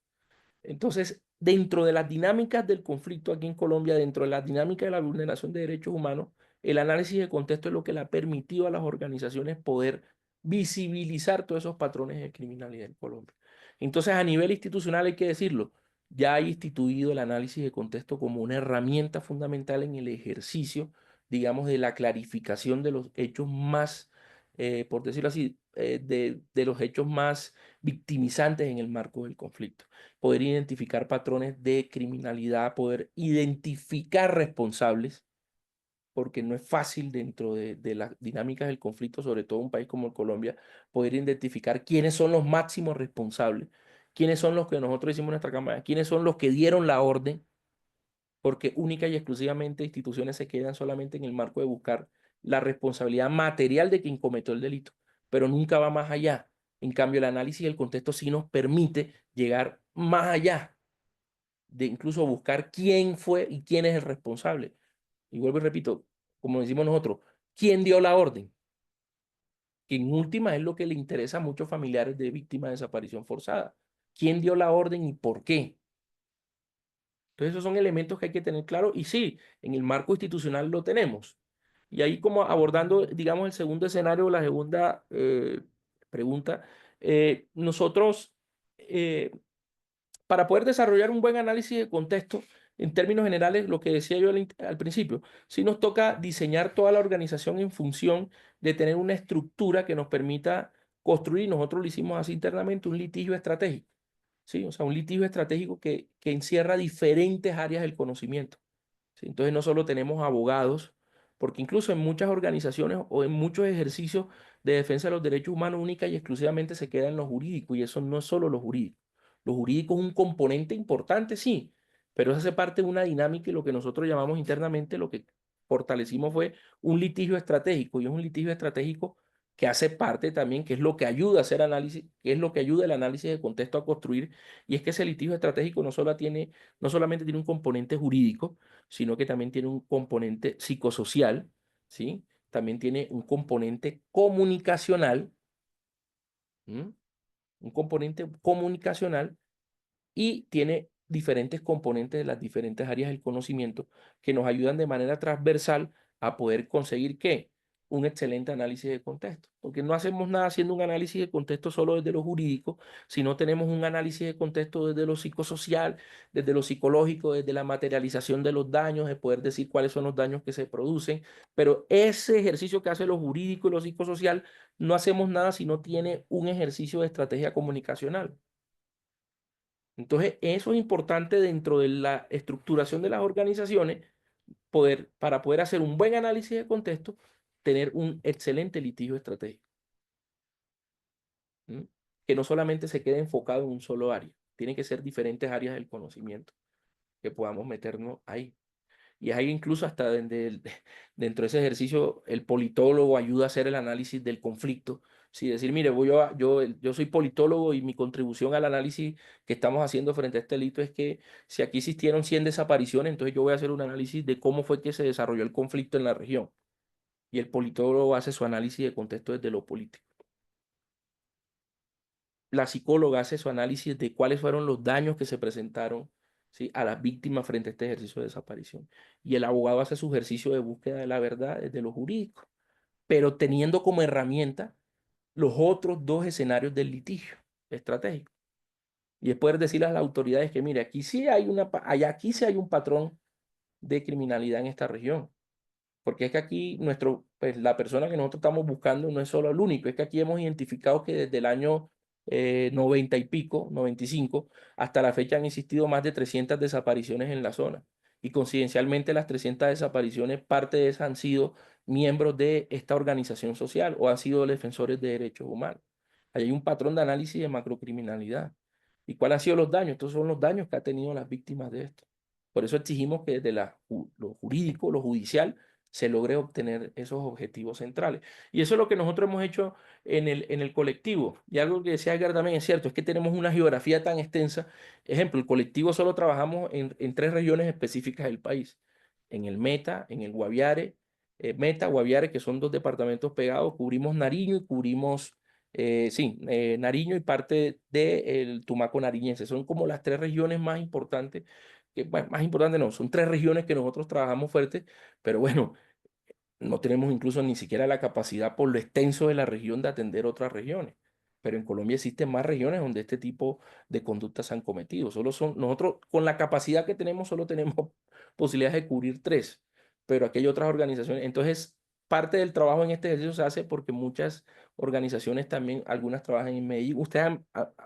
Entonces, dentro de las dinámicas del conflicto aquí en Colombia, dentro de las dinámicas de la vulneración de derechos humanos, el análisis de contexto es lo que le ha permitido a las organizaciones poder visibilizar todos esos patrones de criminalidad en Colombia. Entonces, a nivel institucional hay que decirlo, ya hay instituido el análisis de contexto como una herramienta fundamental en el ejercicio, digamos, de la clarificación de los hechos más, por decirlo así, de los hechos más victimizantes en el marco del conflicto. Poder identificar patrones de criminalidad, poder identificar responsables, porque no es fácil dentro de las dinámicas del conflicto, sobre todo en un país como Colombia, poder identificar quiénes son los máximos responsables, quiénes son los que nosotros hicimos en nuestra Cámara, quiénes son los que dieron la orden, porque única y exclusivamente instituciones se quedan solamente en el marco de buscar la responsabilidad material de quien cometió el delito, pero nunca va más allá. En cambio, el análisis del contexto sí nos permite llegar más allá de incluso buscar quién fue y quién es el responsable. Y vuelvo y repito, como decimos nosotros, ¿quién dio la orden? Que en última es lo que le interesa a muchos familiares de víctimas de desaparición forzada. ¿Quién dio la orden y por qué? Entonces esos son elementos que hay que tener claro y sí, en el marco institucional lo tenemos. Y ahí como abordando, digamos, el segundo escenario, la segunda pregunta, nosotros, para poder desarrollar un buen análisis de contexto, en términos generales, lo que decía yo al principio, sí nos toca diseñar toda la organización en función de tener una estructura que nos permita construir, nosotros lo hicimos así internamente, un litigio estratégico. ¿Sí? O sea, un litigio estratégico que encierra diferentes áreas del conocimiento. ¿Sí? Entonces, no solo tenemos abogados, porque incluso en muchas organizaciones o en muchos ejercicios de defensa de los derechos humanos única y exclusivamente se queda en lo jurídico, y eso no es solo lo jurídico. Lo jurídico es un componente importante, sí, pero eso hace parte de una dinámica y lo que nosotros llamamos internamente, lo que fortalecimos fue un litigio estratégico, y es un litigio estratégico que hace parte también, que es lo que ayuda a hacer análisis, que es lo que ayuda el análisis de contexto a construir, y es que ese litigio estratégico no solamente tiene un componente jurídico, sino que también tiene un componente psicosocial, ¿sí? También tiene un componente comunicacional, ¿m? Un componente comunicacional y tiene diferentes componentes de las diferentes áreas del conocimiento que nos ayudan de manera transversal a poder conseguir ¿qué? Un excelente análisis de contexto. Porque no hacemos nada haciendo un análisis de contexto solo desde lo jurídico, sino tenemos un análisis de contexto desde lo psicosocial, desde lo psicológico, desde la materialización de los daños, de poder decir cuáles son los daños que se producen. Pero ese ejercicio que hace lo jurídico y lo psicosocial, no hacemos nada si no tiene un ejercicio de estrategia comunicacional. Entonces, eso es importante dentro de la estructuración de las organizaciones, para poder hacer un buen análisis de contexto, tener un excelente litigio estratégico, ¿m? Que no solamente se quede enfocado en un solo área, tiene que ser diferentes áreas del conocimiento que podamos meternos ahí. Y es ahí incluso hasta dentro de ese ejercicio, el politólogo ayuda a hacer el análisis del conflicto. Sí, decir, mire, yo soy politólogo y mi contribución al análisis que estamos haciendo frente a este delito es que si aquí existieron 100 desapariciones, entonces yo voy a hacer un análisis de cómo fue que se desarrolló el conflicto en la región. Y el politólogo hace su análisis de contexto desde lo político. La psicóloga hace su análisis de cuáles fueron los daños que se presentaron, ¿sí? A las víctimas frente a este ejercicio de desaparición. Y el abogado hace su ejercicio de búsqueda de la verdad desde lo jurídico, pero teniendo como herramienta los otros dos escenarios del litigio estratégico. Y es poder decirle a las autoridades que, mire, aquí sí hay aquí sí hay un patrón de criminalidad en esta región. Porque es que aquí pues, la persona que nosotros estamos buscando no es solo el único, es que aquí hemos identificado que desde el año 90 y pico, 95, hasta la fecha han existido más de 300 desapariciones en la zona. Y coincidencialmente las 300 desapariciones, parte de esas han sido miembros de esta organización social o han sido defensores de derechos humanos. Ahí hay un patrón de análisis de macrocriminalidad. ¿Y cuáles han sido los daños? Estos son los daños que han tenido las víctimas de esto. Por eso exigimos que desde lo jurídico, lo judicial, se logre obtener esos objetivos centrales. Y eso es lo que nosotros hemos hecho en el colectivo. Y algo que decía Edgar también es cierto, es que tenemos una geografía tan extensa. Ejemplo, el colectivo solo trabajamos en 3 regiones específicas del país. En el Meta, en el Guaviare, Meta, Guaviare, que son 2 departamentos pegados, cubrimos Nariño y cubrimos, Nariño y parte del Tumaco nariñense. Son como las 3 regiones más importantes, que, bueno, más importantes no, son 3 regiones que nosotros trabajamos fuerte, pero bueno, no tenemos incluso ni siquiera la capacidad por lo extenso de la región de atender otras regiones. Pero en Colombia existen más regiones donde este tipo de conductas se han cometido. Nosotros con la capacidad que tenemos, solo tenemos posibilidades de cubrir 3, pero aquí hay otras organizaciones. Entonces, parte del trabajo en este ejercicio se hace porque muchas organizaciones también, algunas trabajan en Medellín.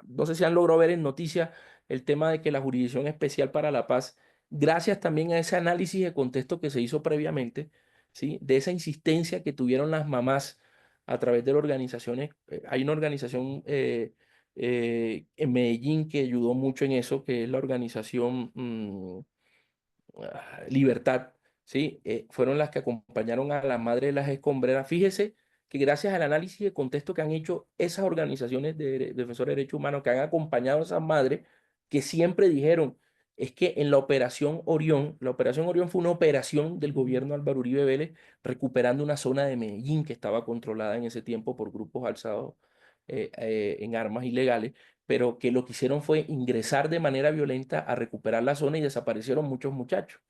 No sé si han logrado ver en noticias el tema de que la Jurisdicción Especial para la Paz, gracias también a ese análisis de contexto que se hizo previamente, ¿sí? De esa insistencia que tuvieron las mamás a través de las organizaciones. Hay una organización en Medellín que ayudó mucho en eso, que es la organización Libertad, ¿sí? Fueron las que acompañaron a la madre de las escombreras. Fíjese que gracias al análisis de contexto que han hecho esas organizaciones de defensores de derechos humanos que han acompañado a esas madres, que siempre dijeron, es que en la Operación Orión fue una operación del gobierno Álvaro Uribe Vélez recuperando una zona de Medellín que estaba controlada en ese tiempo por grupos alzados en armas ilegales, pero que lo que hicieron fue ingresar de manera violenta a recuperar la zona y desaparecieron muchos muchachos.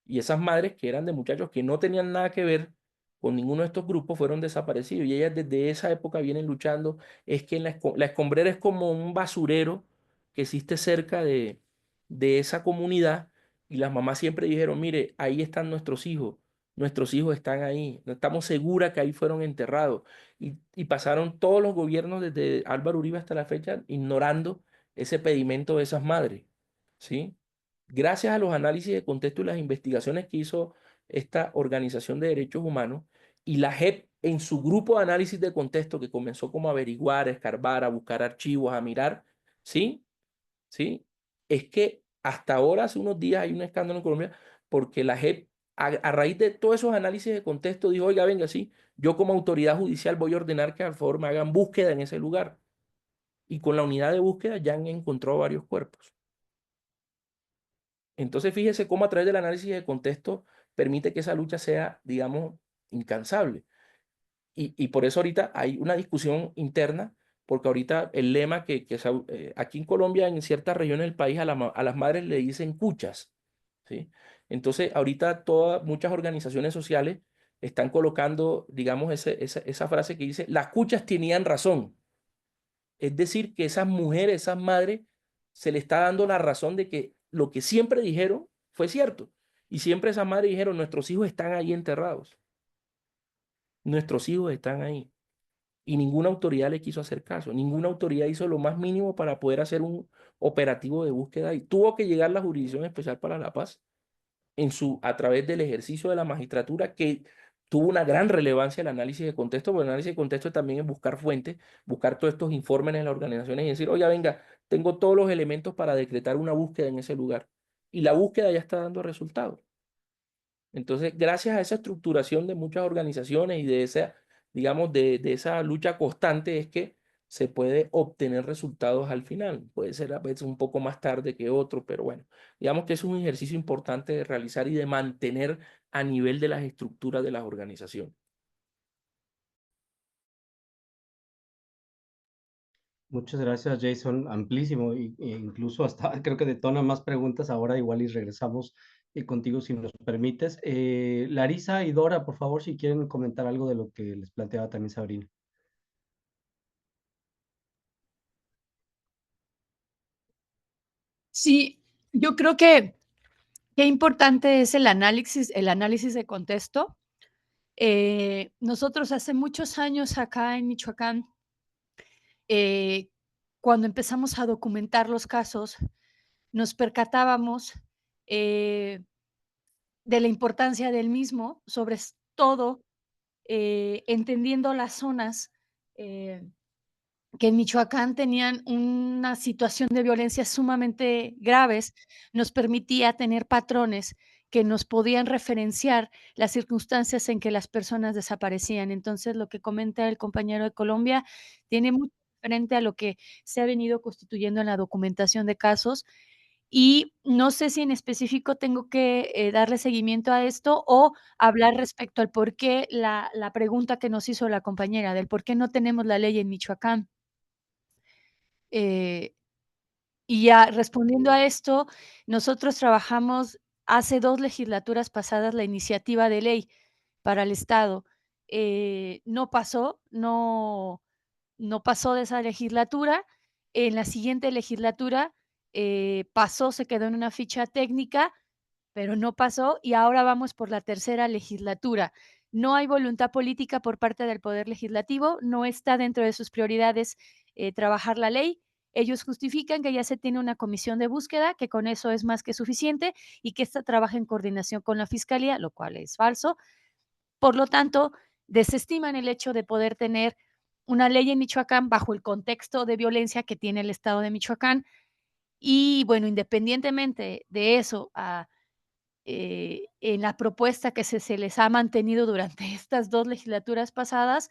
Y esas madres que eran de muchachos que no tenían nada que ver con ninguno de estos grupos fueron desaparecidos. Y ellas desde esa época vienen luchando. Es que la escombrera es como un basurero que existe cerca de esa comunidad. Y las mamás siempre dijeron, mire, ahí están nuestros hijos están ahí, no estamos seguras que ahí fueron enterrados. Y pasaron todos los gobiernos desde Álvaro Uribe hasta la fecha ignorando ese pedimento de esas madres, ¿sí? Gracias a los análisis de contexto y las investigaciones que hizo esta organización de derechos humanos y la JEP en su grupo de análisis de contexto que comenzó como a averiguar, a escarbar, a buscar archivos, a mirar, ¿sí? ¿Sí? Es que hasta ahora, hace unos días, hay un escándalo en Colombia porque la JEP, a raíz de todos esos análisis de contexto, dijo, oiga, venga, sí, yo como autoridad judicial voy a ordenar que al favor me hagan búsqueda en ese lugar. Y con la unidad de búsqueda ya han encontrado varios cuerpos. Entonces, fíjese cómo a través del análisis de contexto permite que esa lucha sea, digamos, incansable. Y por eso ahorita hay una discusión interna, porque ahorita el lema aquí en Colombia, en ciertas regiones del país, a las madres le dicen cuchas, ¿sí? Entonces, ahorita muchas organizaciones sociales están colocando, digamos, esa frase que dice, las cuchas tenían razón. Es decir, que esas mujeres, esas madres, se le está dando la razón de que lo que siempre dijeron fue cierto. Y siempre esas madres dijeron, nuestros hijos están ahí enterrados. Nuestros hijos están ahí. Y ninguna autoridad le quiso hacer caso. Ninguna autoridad hizo lo más mínimo para poder hacer un operativo de búsqueda. Y tuvo que llegar la Jurisdicción Especial para la Paz a través del ejercicio de la magistratura, que tuvo una gran relevancia el análisis de contexto, porque el análisis de contexto también es buscar fuentes, buscar todos estos informes en las organizaciones y decir, oye, venga, tengo todos los elementos para decretar una búsqueda en ese lugar. Y la búsqueda ya está dando resultados. Entonces, gracias a esa estructuración de muchas organizaciones y de esa, digamos, de esa lucha constante es que se puede obtener resultados al final. Puede ser a veces un poco más tarde que otro, pero bueno, digamos que es un ejercicio importante de realizar y de mantener a nivel de las estructuras de las organizaciones. Muchas gracias, Jason. Amplísimo e incluso hasta creo que detona más preguntas ahora igual y regresamos contigo si nos permites. Larisa y Dora, por favor, si quieren comentar algo de lo que les planteaba también Sabrina. Sí, yo creo que qué importante es el análisis de contexto. Nosotros hace muchos años acá en Michoacán, eh, cuando empezamos a documentar los casos, nos percatábamos eh, de la importancia del mismo, sobre todo entendiendo las zonas eh, que en Michoacán tenían una situación de violencia sumamente graves, nos permitía tener patrones que nos podían referenciar las circunstancias en que las personas desaparecían. Entonces, lo que comenta el compañero de Colombia tiene mucho frente a lo que se ha venido constituyendo en la documentación de casos. Y no sé si en específico tengo que darle seguimiento a esto o hablar respecto al por qué la pregunta que nos hizo la compañera, del por qué no tenemos la ley en Michoacán. Eh, y ya respondiendo a esto, nosotros trabajamos hace 2 legislaturas pasadas la iniciativa de ley para el Estado. No pasó, no pasó de esa legislatura. En la siguiente legislatura, pasó, se quedó en una ficha técnica, pero no pasó y ahora vamos por la tercera legislatura. No hay voluntad política por parte del Poder Legislativo, no está dentro de sus prioridades trabajar la ley. Ellos justifican que ya se tiene una comisión de búsqueda, que con eso es más que suficiente y que esta trabaja en coordinación con la Fiscalía, lo cual es falso. Por lo tanto, desestiman el hecho de poder tener una ley en Michoacán bajo el contexto de violencia que tiene el Estado de Michoacán. Y bueno, independientemente de eso, en la propuesta que se les ha mantenido durante estas 2 legislaturas pasadas,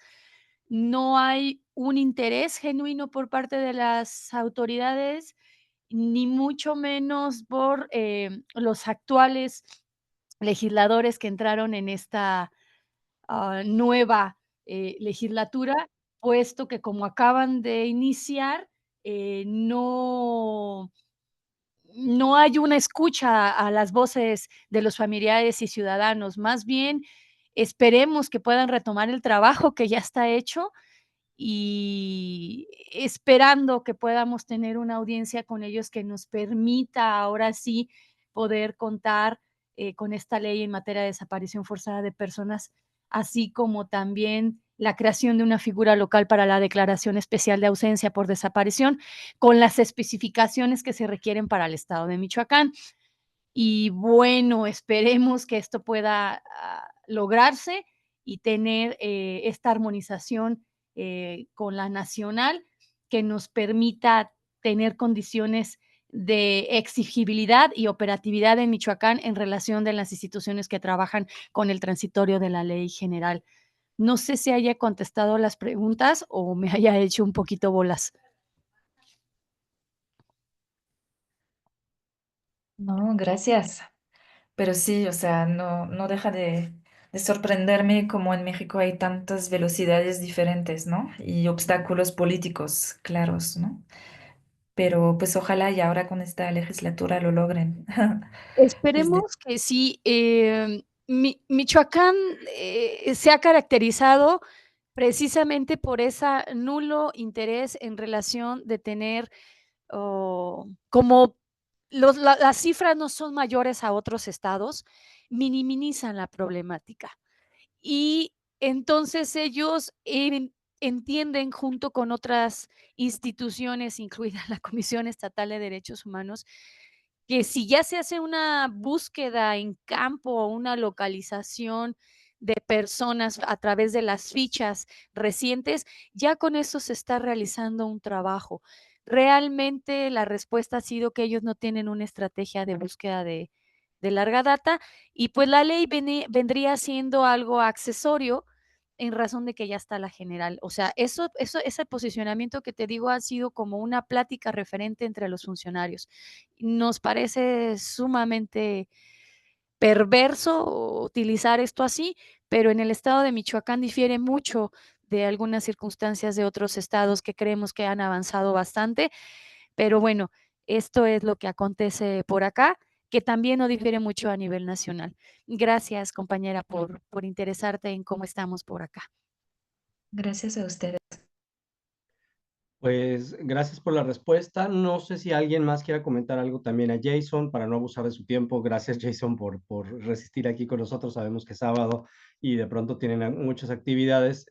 no hay un interés genuino por parte de las autoridades, ni mucho menos por, los actuales legisladores que entraron en esta, nueva, legislatura, puesto que como acaban de iniciar, no hay una escucha a las voces de los familiares y ciudadanos. Más bien, esperemos que puedan retomar el trabajo que ya está hecho y esperando que podamos tener una audiencia con ellos que nos permita ahora sí poder contar con esta ley en materia de desaparición forzada de personas, así como también la creación de una figura local para la declaración especial de ausencia por desaparición, con las especificaciones que se requieren para el estado de Michoacán. Y bueno, esperemos que esto pueda lograrse y tener esta armonización con la nacional que nos permita tener condiciones de exigibilidad y operatividad en Michoacán en relación de las instituciones que trabajan con el transitorio de la ley general. No sé si haya contestado las preguntas o me haya hecho un poquito bolas. No, gracias. Pero sí, o sea, no deja de sorprenderme cómo en México hay tantas velocidades diferentes, ¿no? Y obstáculos políticos claros, ¿no? Pero pues ojalá y ahora con esta legislatura lo logren. Desde, Esperemos que sí. Michoacán se ha caracterizado precisamente por ese nulo interés en relación de tener, como las cifras no son mayores a otros estados, minimizan la problemática. Y entonces ellos entienden junto con otras instituciones, incluida la Comisión Estatal de Derechos Humanos, que si ya se hace una búsqueda en campo, una localización de personas a través de las fichas recientes, ya con eso se está realizando un trabajo. Realmente la respuesta ha sido que ellos no tienen una estrategia de búsqueda de larga data y pues la ley vendría siendo algo accesorio en razón de que ya está la general. O sea, ese posicionamiento que te digo ha sido como una plática referente entre los funcionarios. Nos parece sumamente perverso utilizar esto así, pero en el estado de Michoacán difiere mucho de algunas circunstancias de otros estados que creemos que han avanzado bastante, pero bueno, esto es lo que acontece por acá, que también no difiere mucho a nivel nacional. Gracias, compañera, por interesarte en cómo estamos por acá. gracias a ustedes. Pues gracias por la respuesta. No sé si alguien más quiera comentar algo también a Jason para no abusar de su tiempo. Gracias, Jason, por resistir aquí con nosotros. Sabemos que es sábado y de pronto tienen muchas actividades.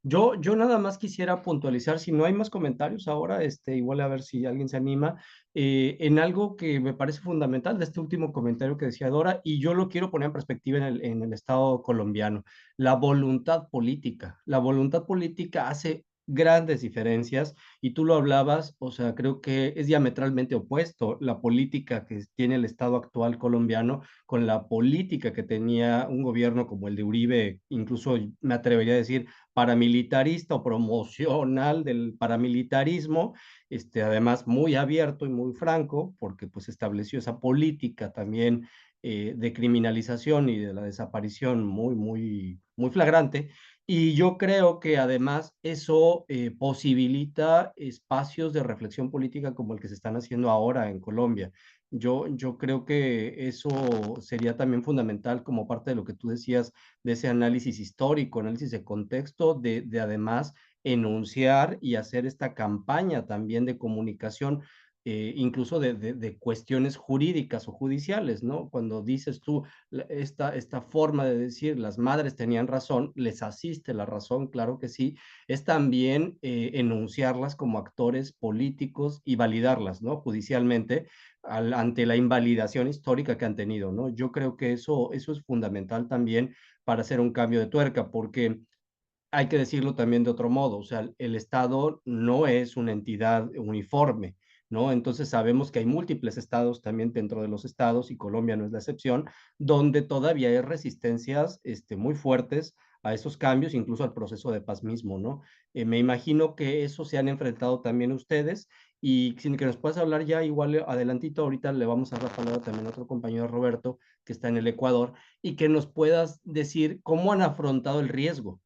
Yo nada más quisiera puntualizar, si no hay más comentarios ahora, igual a ver si alguien se anima, en algo que me parece fundamental de este último comentario que decía Dora, y yo lo quiero poner en perspectiva en el Estado colombiano, la voluntad política. La voluntad política hace grandes diferencias y tú lo hablabas, o sea, creo que es diametralmente opuesto la política que tiene el Estado actual colombiano con la política que tenía un gobierno como el de Uribe, incluso me atrevería a decir paramilitarista o promocional del paramilitarismo, además muy abierto y muy franco, porque pues estableció esa política también de criminalización y de la desaparición muy flagrante. Y yo creo que además eso posibilita espacios de reflexión política como el que se están haciendo ahora en Colombia. Yo creo que eso sería también fundamental como parte de lo que tú decías, de ese análisis histórico, análisis de contexto, de además enunciar y hacer esta campaña también de comunicación, incluso de cuestiones jurídicas o judiciales, ¿no? Cuando dices tú, esta forma de decir las madres tenían razón, les asiste la razón, claro que sí, es también enunciarlas como actores políticos y validarlas, ¿no? Judicialmente ante la invalidación histórica que han tenido, ¿no? Yo creo que eso es fundamental también para hacer un cambio de tuerca, porque hay que decirlo también de otro modo, o sea, el Estado no es una entidad uniforme, ¿no? Entonces sabemos que hay múltiples estados también dentro de los estados, y Colombia no es la excepción, donde todavía hay resistencias muy fuertes a esos cambios, incluso al proceso de paz mismo, ¿no? Me imagino que eso se han enfrentado también ustedes, y sin que nos puedas hablar ya igual adelantito, ahorita le vamos a dar la palabra también a otro compañero, Roberto, que está en el Ecuador, y que nos puedas decir cómo han afrontado el riesgo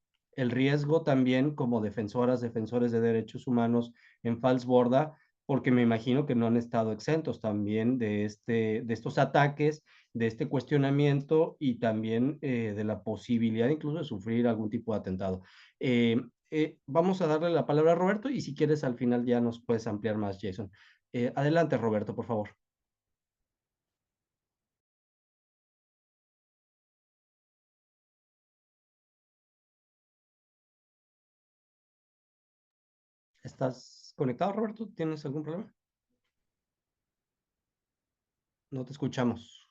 también como defensoras, defensores de derechos humanos en Falsborda, porque me imagino que no han estado exentos también de estos ataques, de este cuestionamiento y también de la posibilidad incluso de sufrir algún tipo de atentado. Vamos a darle la palabra a Roberto y si quieres al final ya nos puedes ampliar más, Jason. Adelante, Roberto, por favor. ¿Estás conectado, Roberto? ¿Tienes algún problema? No te escuchamos.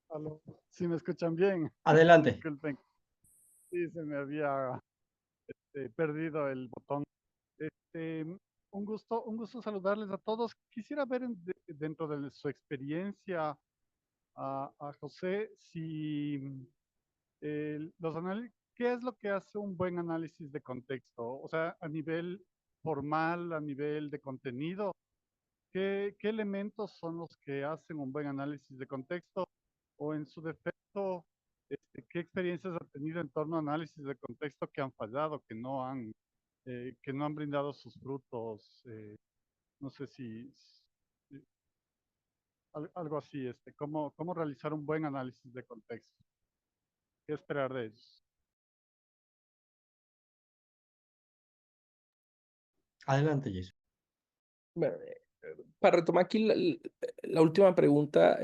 Aló, si me escuchan bien. Adelante. Disculpen, sí, se me había perdido el botón. Este, un gusto saludarles a todos. Quisiera ver dentro de su experiencia a José si ¿qué es lo que hace un buen análisis de contexto? O sea, a nivel formal, a nivel de contenido, ¿qué elementos son los que hacen un buen análisis de contexto? O en su defecto, ¿qué experiencias ha tenido en torno a análisis de contexto que han fallado, que no han brindado sus frutos? No sé si algo así, ¿cómo realizar un buen análisis de contexto? ¿Qué esperar de ellos? Adelante, Jason. Bueno, para retomar aquí la última pregunta,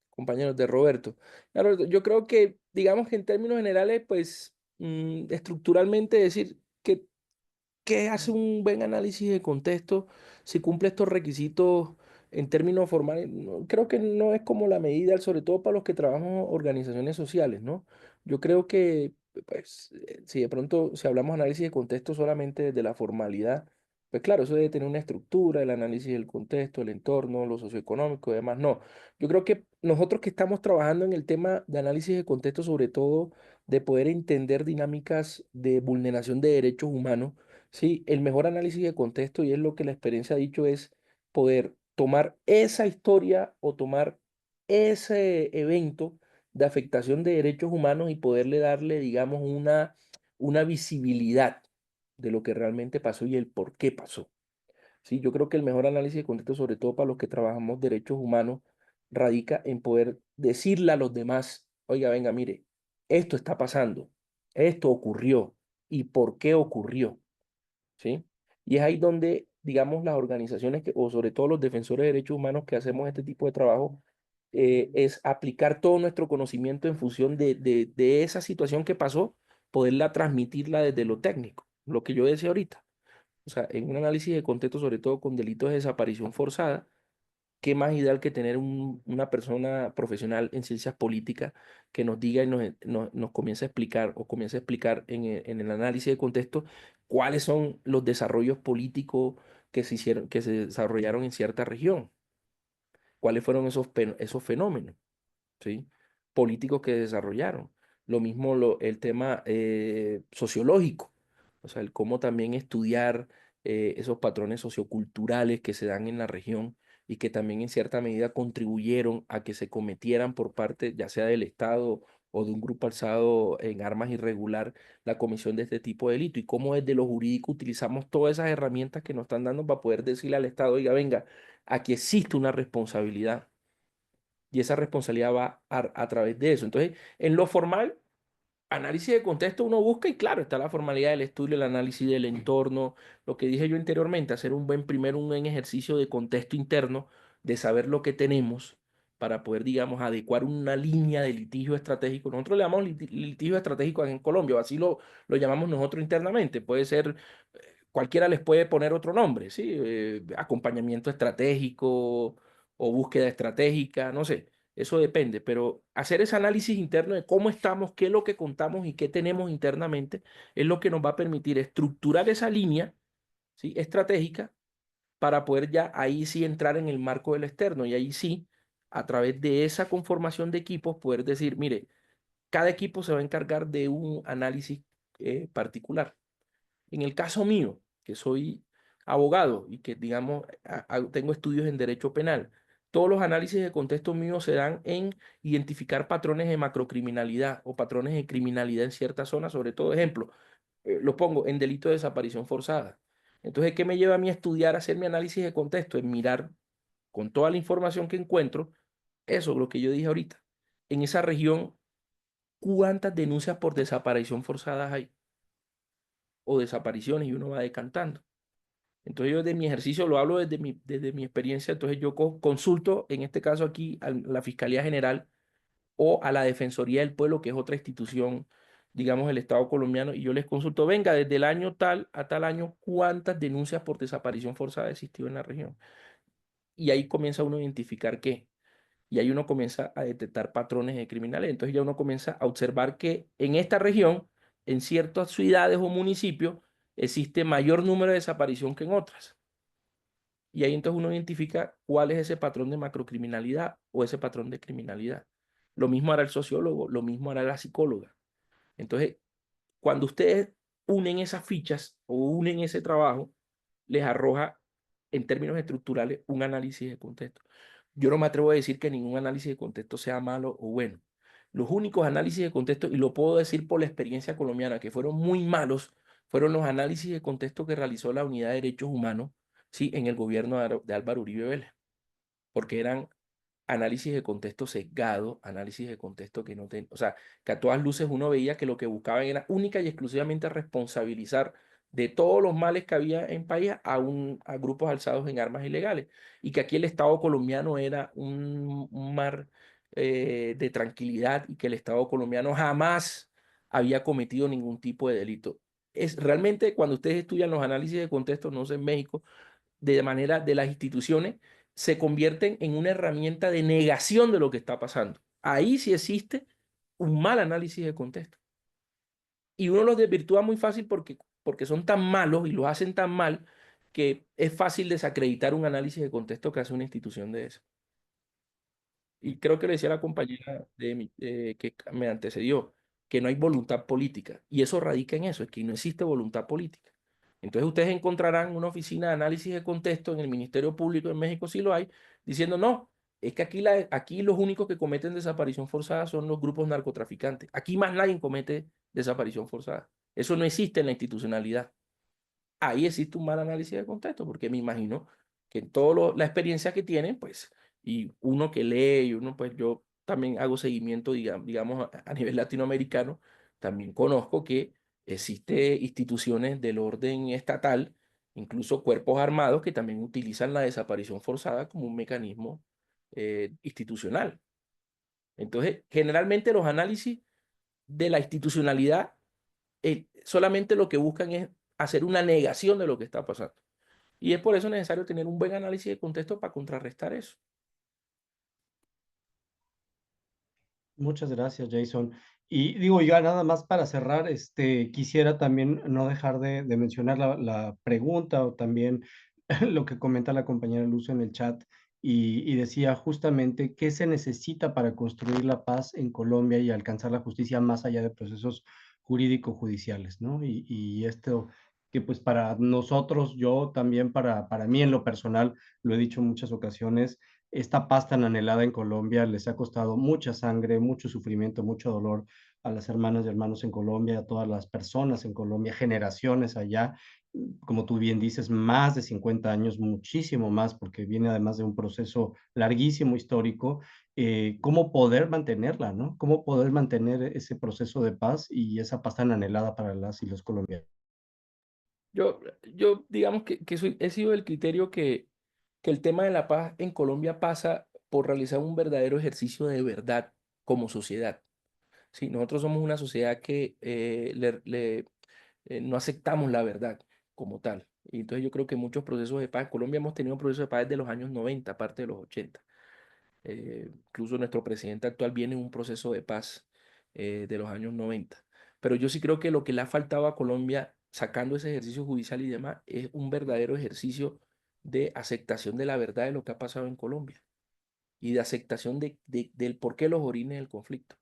compañeros de Roberto. Ya, Roberto, yo creo que, digamos que en términos generales, pues estructuralmente decir que ¿qué hace un buen análisis de contexto si cumple estos requisitos en términos formales? Creo que no es como la medida, sobre todo para los que trabajan en organizaciones sociales, ¿no? Yo creo que, pues, si de pronto, si hablamos de análisis de contexto solamente desde la formalidad, pues claro, eso debe tener una estructura, el análisis del contexto, el entorno, lo socioeconómico y demás. No, yo creo que nosotros que estamos trabajando en el tema de análisis de contexto, sobre todo de poder entender dinámicas de vulneración de derechos humanos, sí, el mejor análisis de contexto, y es lo que la experiencia ha dicho, es poder tomar esa historia o tomar ese evento de afectación de derechos humanos y poderle darle, digamos, una visibilidad de lo que realmente pasó y el por qué pasó. Sí, yo creo que el mejor análisis de contexto, sobre todo para los que trabajamos derechos humanos, radica en poder decirle a los demás, oiga, venga, mire, esto está pasando, esto ocurrió, y por qué ocurrió, ¿sí? Y es ahí donde, digamos, las organizaciones o sobre todo los defensores de derechos humanos que hacemos este tipo de trabajo, es aplicar todo nuestro conocimiento en función de esa situación que pasó, poderla transmitirla desde lo técnico, lo que yo decía ahorita. O sea, en un análisis de contexto, sobre todo con delitos de desaparición forzada, qué más ideal que tener una persona profesional en ciencias políticas que nos diga y nos comience a explicar o comience a explicar en el análisis de contexto cuáles son los desarrollos políticos que se hicieron, que se desarrollaron en cierta región, cuáles fueron esos fenómenos, ¿sí? Políticos que desarrollaron. Lo mismo el tema sociológico, o sea, el cómo también estudiar esos patrones socioculturales que se dan en la región y que también en cierta medida contribuyeron a que se cometieran por parte, ya sea del Estado o de un grupo alzado en armas irregular, la comisión de este tipo de delito y cómo desde lo jurídico utilizamos todas esas herramientas que nos están dando para poder decirle al Estado, oiga, venga, aquí existe una responsabilidad y esa responsabilidad va a través de eso. Entonces, en lo formal, análisis de contexto uno busca y claro, está la formalidad del estudio, el análisis del entorno, lo que dije yo anteriormente, hacer primero un buen ejercicio de contexto interno, de saber lo que tenemos para poder, digamos, adecuar una línea de litigio estratégico. Nosotros le llamamos litigio estratégico en Colombia, o así lo llamamos nosotros internamente. Puede ser, cualquiera les puede poner otro nombre, ¿sí? Acompañamiento estratégico o búsqueda estratégica, no sé. Eso depende, pero hacer ese análisis interno de cómo estamos, qué es lo que contamos y qué tenemos internamente es lo que nos va a permitir estructurar esa línea, ¿sí? Estratégica para poder ya ahí sí entrar en el marco del externo y ahí sí, a través de esa conformación de equipos, poder decir, mire, cada equipo se va a encargar de un análisis particular. En el caso mío, que soy abogado y que, digamos, tengo estudios en derecho penal, todos los análisis de contexto míos se dan en identificar patrones de macrocriminalidad o patrones de criminalidad en ciertas zonas, sobre todo, ejemplo, lo pongo en delito de desaparición forzada. Entonces, ¿qué me lleva a mí a estudiar, a hacer mi análisis de contexto? En mirar con toda la información que encuentro, eso, lo que yo dije ahorita, en esa región, ¿cuántas denuncias por desaparición forzada hay? O desapariciones y uno va decantando. Entonces yo de mi ejercicio lo hablo desde mi experiencia, entonces yo consulto, en este caso aquí, a la Fiscalía General o a la Defensoría del Pueblo, que es otra institución, digamos, del Estado colombiano, y yo les consulto, venga, desde el año tal a tal año, ¿cuántas denuncias por desaparición forzada ha existido en la región? Y ahí comienza uno a identificar qué. Y ahí uno comienza a detectar patrones de criminales. Entonces ya uno comienza a observar que en esta región, en ciertas ciudades o municipios, existe mayor número de desaparición que en otras. Y ahí entonces uno identifica cuál es ese patrón de macrocriminalidad o ese patrón de criminalidad. Lo mismo hará el sociólogo, lo mismo hará la psicóloga. Entonces, cuando ustedes unen esas fichas o unen ese trabajo, les arroja en términos estructurales un análisis de contexto. Yo no me atrevo a decir que ningún análisis de contexto sea malo o bueno. Los únicos análisis de contexto, y lo puedo decir por la experiencia colombiana, que fueron muy malos, fueron los análisis de contexto que realizó la Unidad de Derechos Humanos, ¿sí? En el gobierno de Álvaro Uribe Vélez, porque eran análisis de contexto sesgado, análisis de contexto que no ten, o sea, que a todas luces uno veía que lo que buscaban era única y exclusivamente responsabilizar de todos los males que había en país a grupos alzados en armas ilegales y que aquí el Estado colombiano era un mar de tranquilidad y que el Estado colombiano jamás había cometido ningún tipo de delito. Es realmente cuando ustedes estudian los análisis de contexto, no sé en México, de manera de las instituciones, se convierten en una herramienta de negación de lo que está pasando. Ahí sí existe un mal análisis de contexto. Y uno los desvirtúa muy fácil porque son tan malos y los hacen tan mal que es fácil desacreditar un análisis de contexto que hace una institución de eso. Y creo que le decía a la compañera que me antecedió, que no hay voluntad política. Y eso radica en eso, es que no existe voluntad política. Entonces ustedes encontrarán una oficina de análisis de contexto en el Ministerio Público en México, si lo hay, diciendo, no, es que aquí los únicos que cometen desaparición forzada son los grupos narcotraficantes. Aquí más nadie comete desaparición forzada. Eso no existe en la institucionalidad. Ahí existe un mal análisis de contexto, porque me imagino que en toda la experiencia que tienen, pues, y uno que lee, y uno, pues yo también hago seguimiento, digamos, a nivel latinoamericano, también conozco que Existen instituciones del orden estatal, incluso cuerpos armados, que también utilizan la desaparición forzada como un mecanismo institucional. Entonces, generalmente los análisis de la institucionalidad solamente lo que buscan es hacer una negación de lo que está pasando. Y es por eso necesario tener un buen análisis de contexto para contrarrestar eso. Muchas gracias, Jason. Y digo, ya nada más para cerrar, quisiera también no dejar de mencionar la pregunta o también lo que comenta la compañera Luz en el chat y decía justamente qué se necesita para construir la paz en Colombia y alcanzar la justicia más allá de procesos jurídico-judiciales, ¿no? Y esto que pues para nosotros, yo también para mí en lo personal, lo he dicho en muchas ocasiones, esta paz tan anhelada en Colombia les ha costado mucha sangre, mucho sufrimiento, mucho dolor a las hermanas y hermanos en Colombia, a todas las personas en Colombia, generaciones allá, como tú bien dices, más de 50 años, muchísimo más, porque viene además de un proceso larguísimo histórico, cómo poder mantenerla, ¿no? Cómo poder mantener ese proceso de paz y esa paz tan anhelada para las y los colombianos. Yo digamos que he sido del criterio que el tema de la paz en Colombia pasa por realizar un verdadero ejercicio de verdad como sociedad. Sí, nosotros somos una sociedad que no aceptamos la verdad como tal. Y entonces yo creo que muchos procesos de paz, en Colombia hemos tenido procesos de paz desde los años 90, aparte de los 80. Incluso nuestro presidente actual viene en un proceso de paz de los años 90. Pero yo sí creo que lo que le ha faltado a Colombia, sacando ese ejercicio judicial y demás, es un verdadero ejercicio de aceptación de la verdad de lo que ha pasado en Colombia y de aceptación del por qué los orígenes del conflicto.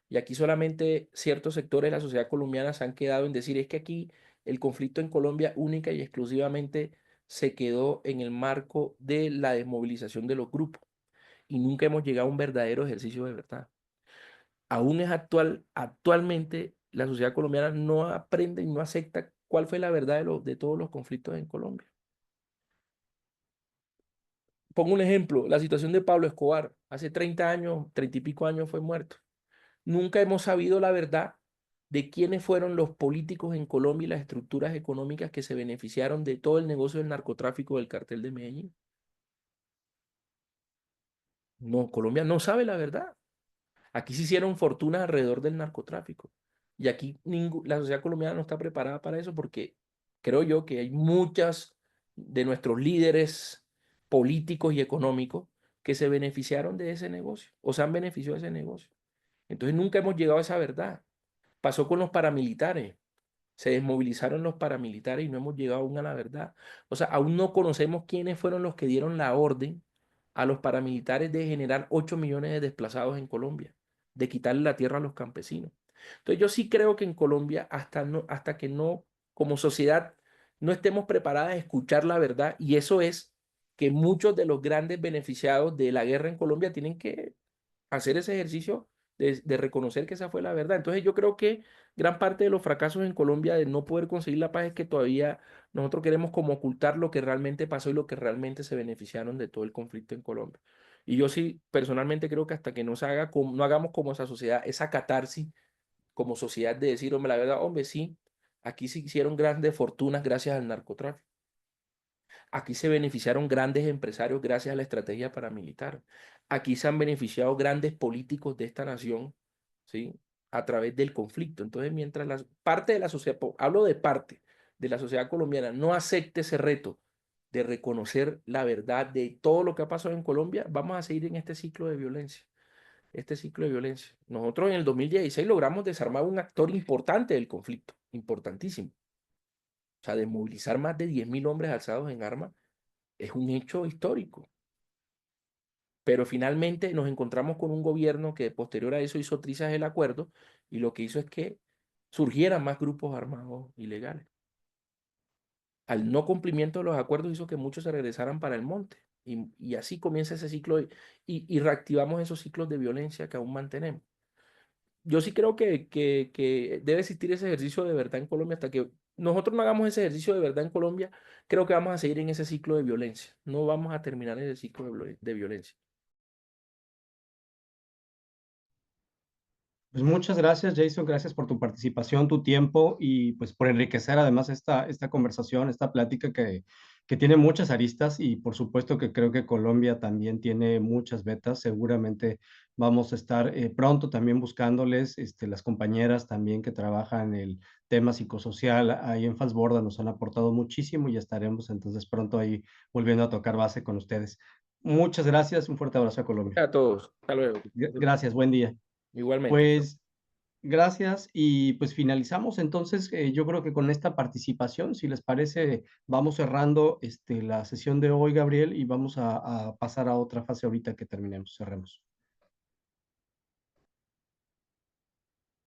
Y aquí solamente ciertos sectores de la sociedad colombiana se han quedado en decir, es que aquí el conflicto en Colombia única y exclusivamente se quedó en el marco de la desmovilización de los grupos y nunca hemos llegado a un verdadero ejercicio de verdad. Aún es actualmente la sociedad colombiana no aprende y no acepta cuál fue la verdad de todos los conflictos en Colombia. Pongo un ejemplo, la situación de Pablo Escobar. Hace 30 años, 30 y pico años fue muerto. Nunca hemos sabido la verdad de quiénes fueron los políticos en Colombia y las estructuras económicas que se beneficiaron de todo el negocio del narcotráfico del cartel de Medellín. No, Colombia no sabe la verdad. Aquí se hicieron fortunas alrededor del narcotráfico. Y aquí la sociedad colombiana no está preparada para eso porque creo yo que hay muchas de nuestros líderes políticos y económicos que se beneficiaron de ese negocio o se han beneficiado de ese negocio. Entonces nunca hemos llegado a esa verdad. Pasó con los paramilitares. Se desmovilizaron los paramilitares y no hemos llegado aún a la verdad. O sea, aún no conocemos quiénes fueron los que dieron la orden a los paramilitares de generar 8 millones de desplazados en Colombia, de quitarle la tierra a los campesinos. Entonces yo sí creo que en Colombia, hasta que no, como sociedad, no estemos preparadas a escuchar la verdad, y eso es que muchos de los grandes beneficiados de la guerra en Colombia tienen que hacer ese ejercicio de reconocer que esa fue la verdad. Entonces yo creo que gran parte de los fracasos en Colombia de no poder conseguir la paz es que todavía nosotros queremos como ocultar lo que realmente pasó y lo que realmente se beneficiaron de todo el conflicto en Colombia. Y yo sí, personalmente creo que hasta que no se haga, no hagamos como esa sociedad, esa catarsis como sociedad de decir, hombre, la verdad, hombre, sí, aquí se hicieron grandes fortunas gracias al narcotráfico. Aquí se beneficiaron grandes empresarios gracias a la estrategia paramilitar. Aquí se han beneficiado grandes políticos de esta nación, ¿sí? A través del conflicto. Entonces, mientras la parte de la sociedad, hablo de parte de la sociedad colombiana, no acepte ese reto de reconocer la verdad de todo lo que ha pasado en Colombia, vamos a seguir en este ciclo de violencia. Este ciclo de violencia. Nosotros en el 2016 logramos desarmar un actor importante del conflicto, importantísimo. O sea, desmovilizar más de 10.000 hombres alzados en armas es un hecho histórico. Pero finalmente nos encontramos con un gobierno que posterior a eso hizo trizas el acuerdo y lo que hizo es que surgieran más grupos armados ilegales. Al no cumplimiento de los acuerdos hizo que muchos se regresaran para el monte y así comienza ese ciclo y reactivamos esos ciclos de violencia que aún mantenemos. Yo sí creo que debe existir ese ejercicio de verdad en Colombia. Hasta que nosotros no hagamos ese ejercicio de verdad en Colombia, creo que vamos a seguir en ese ciclo de violencia. No vamos a terminar ese ciclo de violencia. Pues muchas gracias, Jason. Gracias por tu participación, tu tiempo y pues por enriquecer además esta conversación, esta plática que tiene muchas aristas y por supuesto que creo que Colombia también tiene muchas vetas. Seguramente vamos a estar pronto también buscándoles, las compañeras también que trabajan el tema psicosocial ahí en Falsborda nos han aportado muchísimo y estaremos entonces pronto ahí volviendo a tocar base con ustedes. Muchas gracias, un fuerte abrazo a Colombia. A todos. Hasta luego. Gracias, buen día. Igualmente. Pues gracias y pues finalizamos entonces, yo creo que con esta participación, si les parece, vamos cerrando la sesión de hoy, Gabriel, y vamos a pasar a otra fase ahorita que terminemos, cerremos.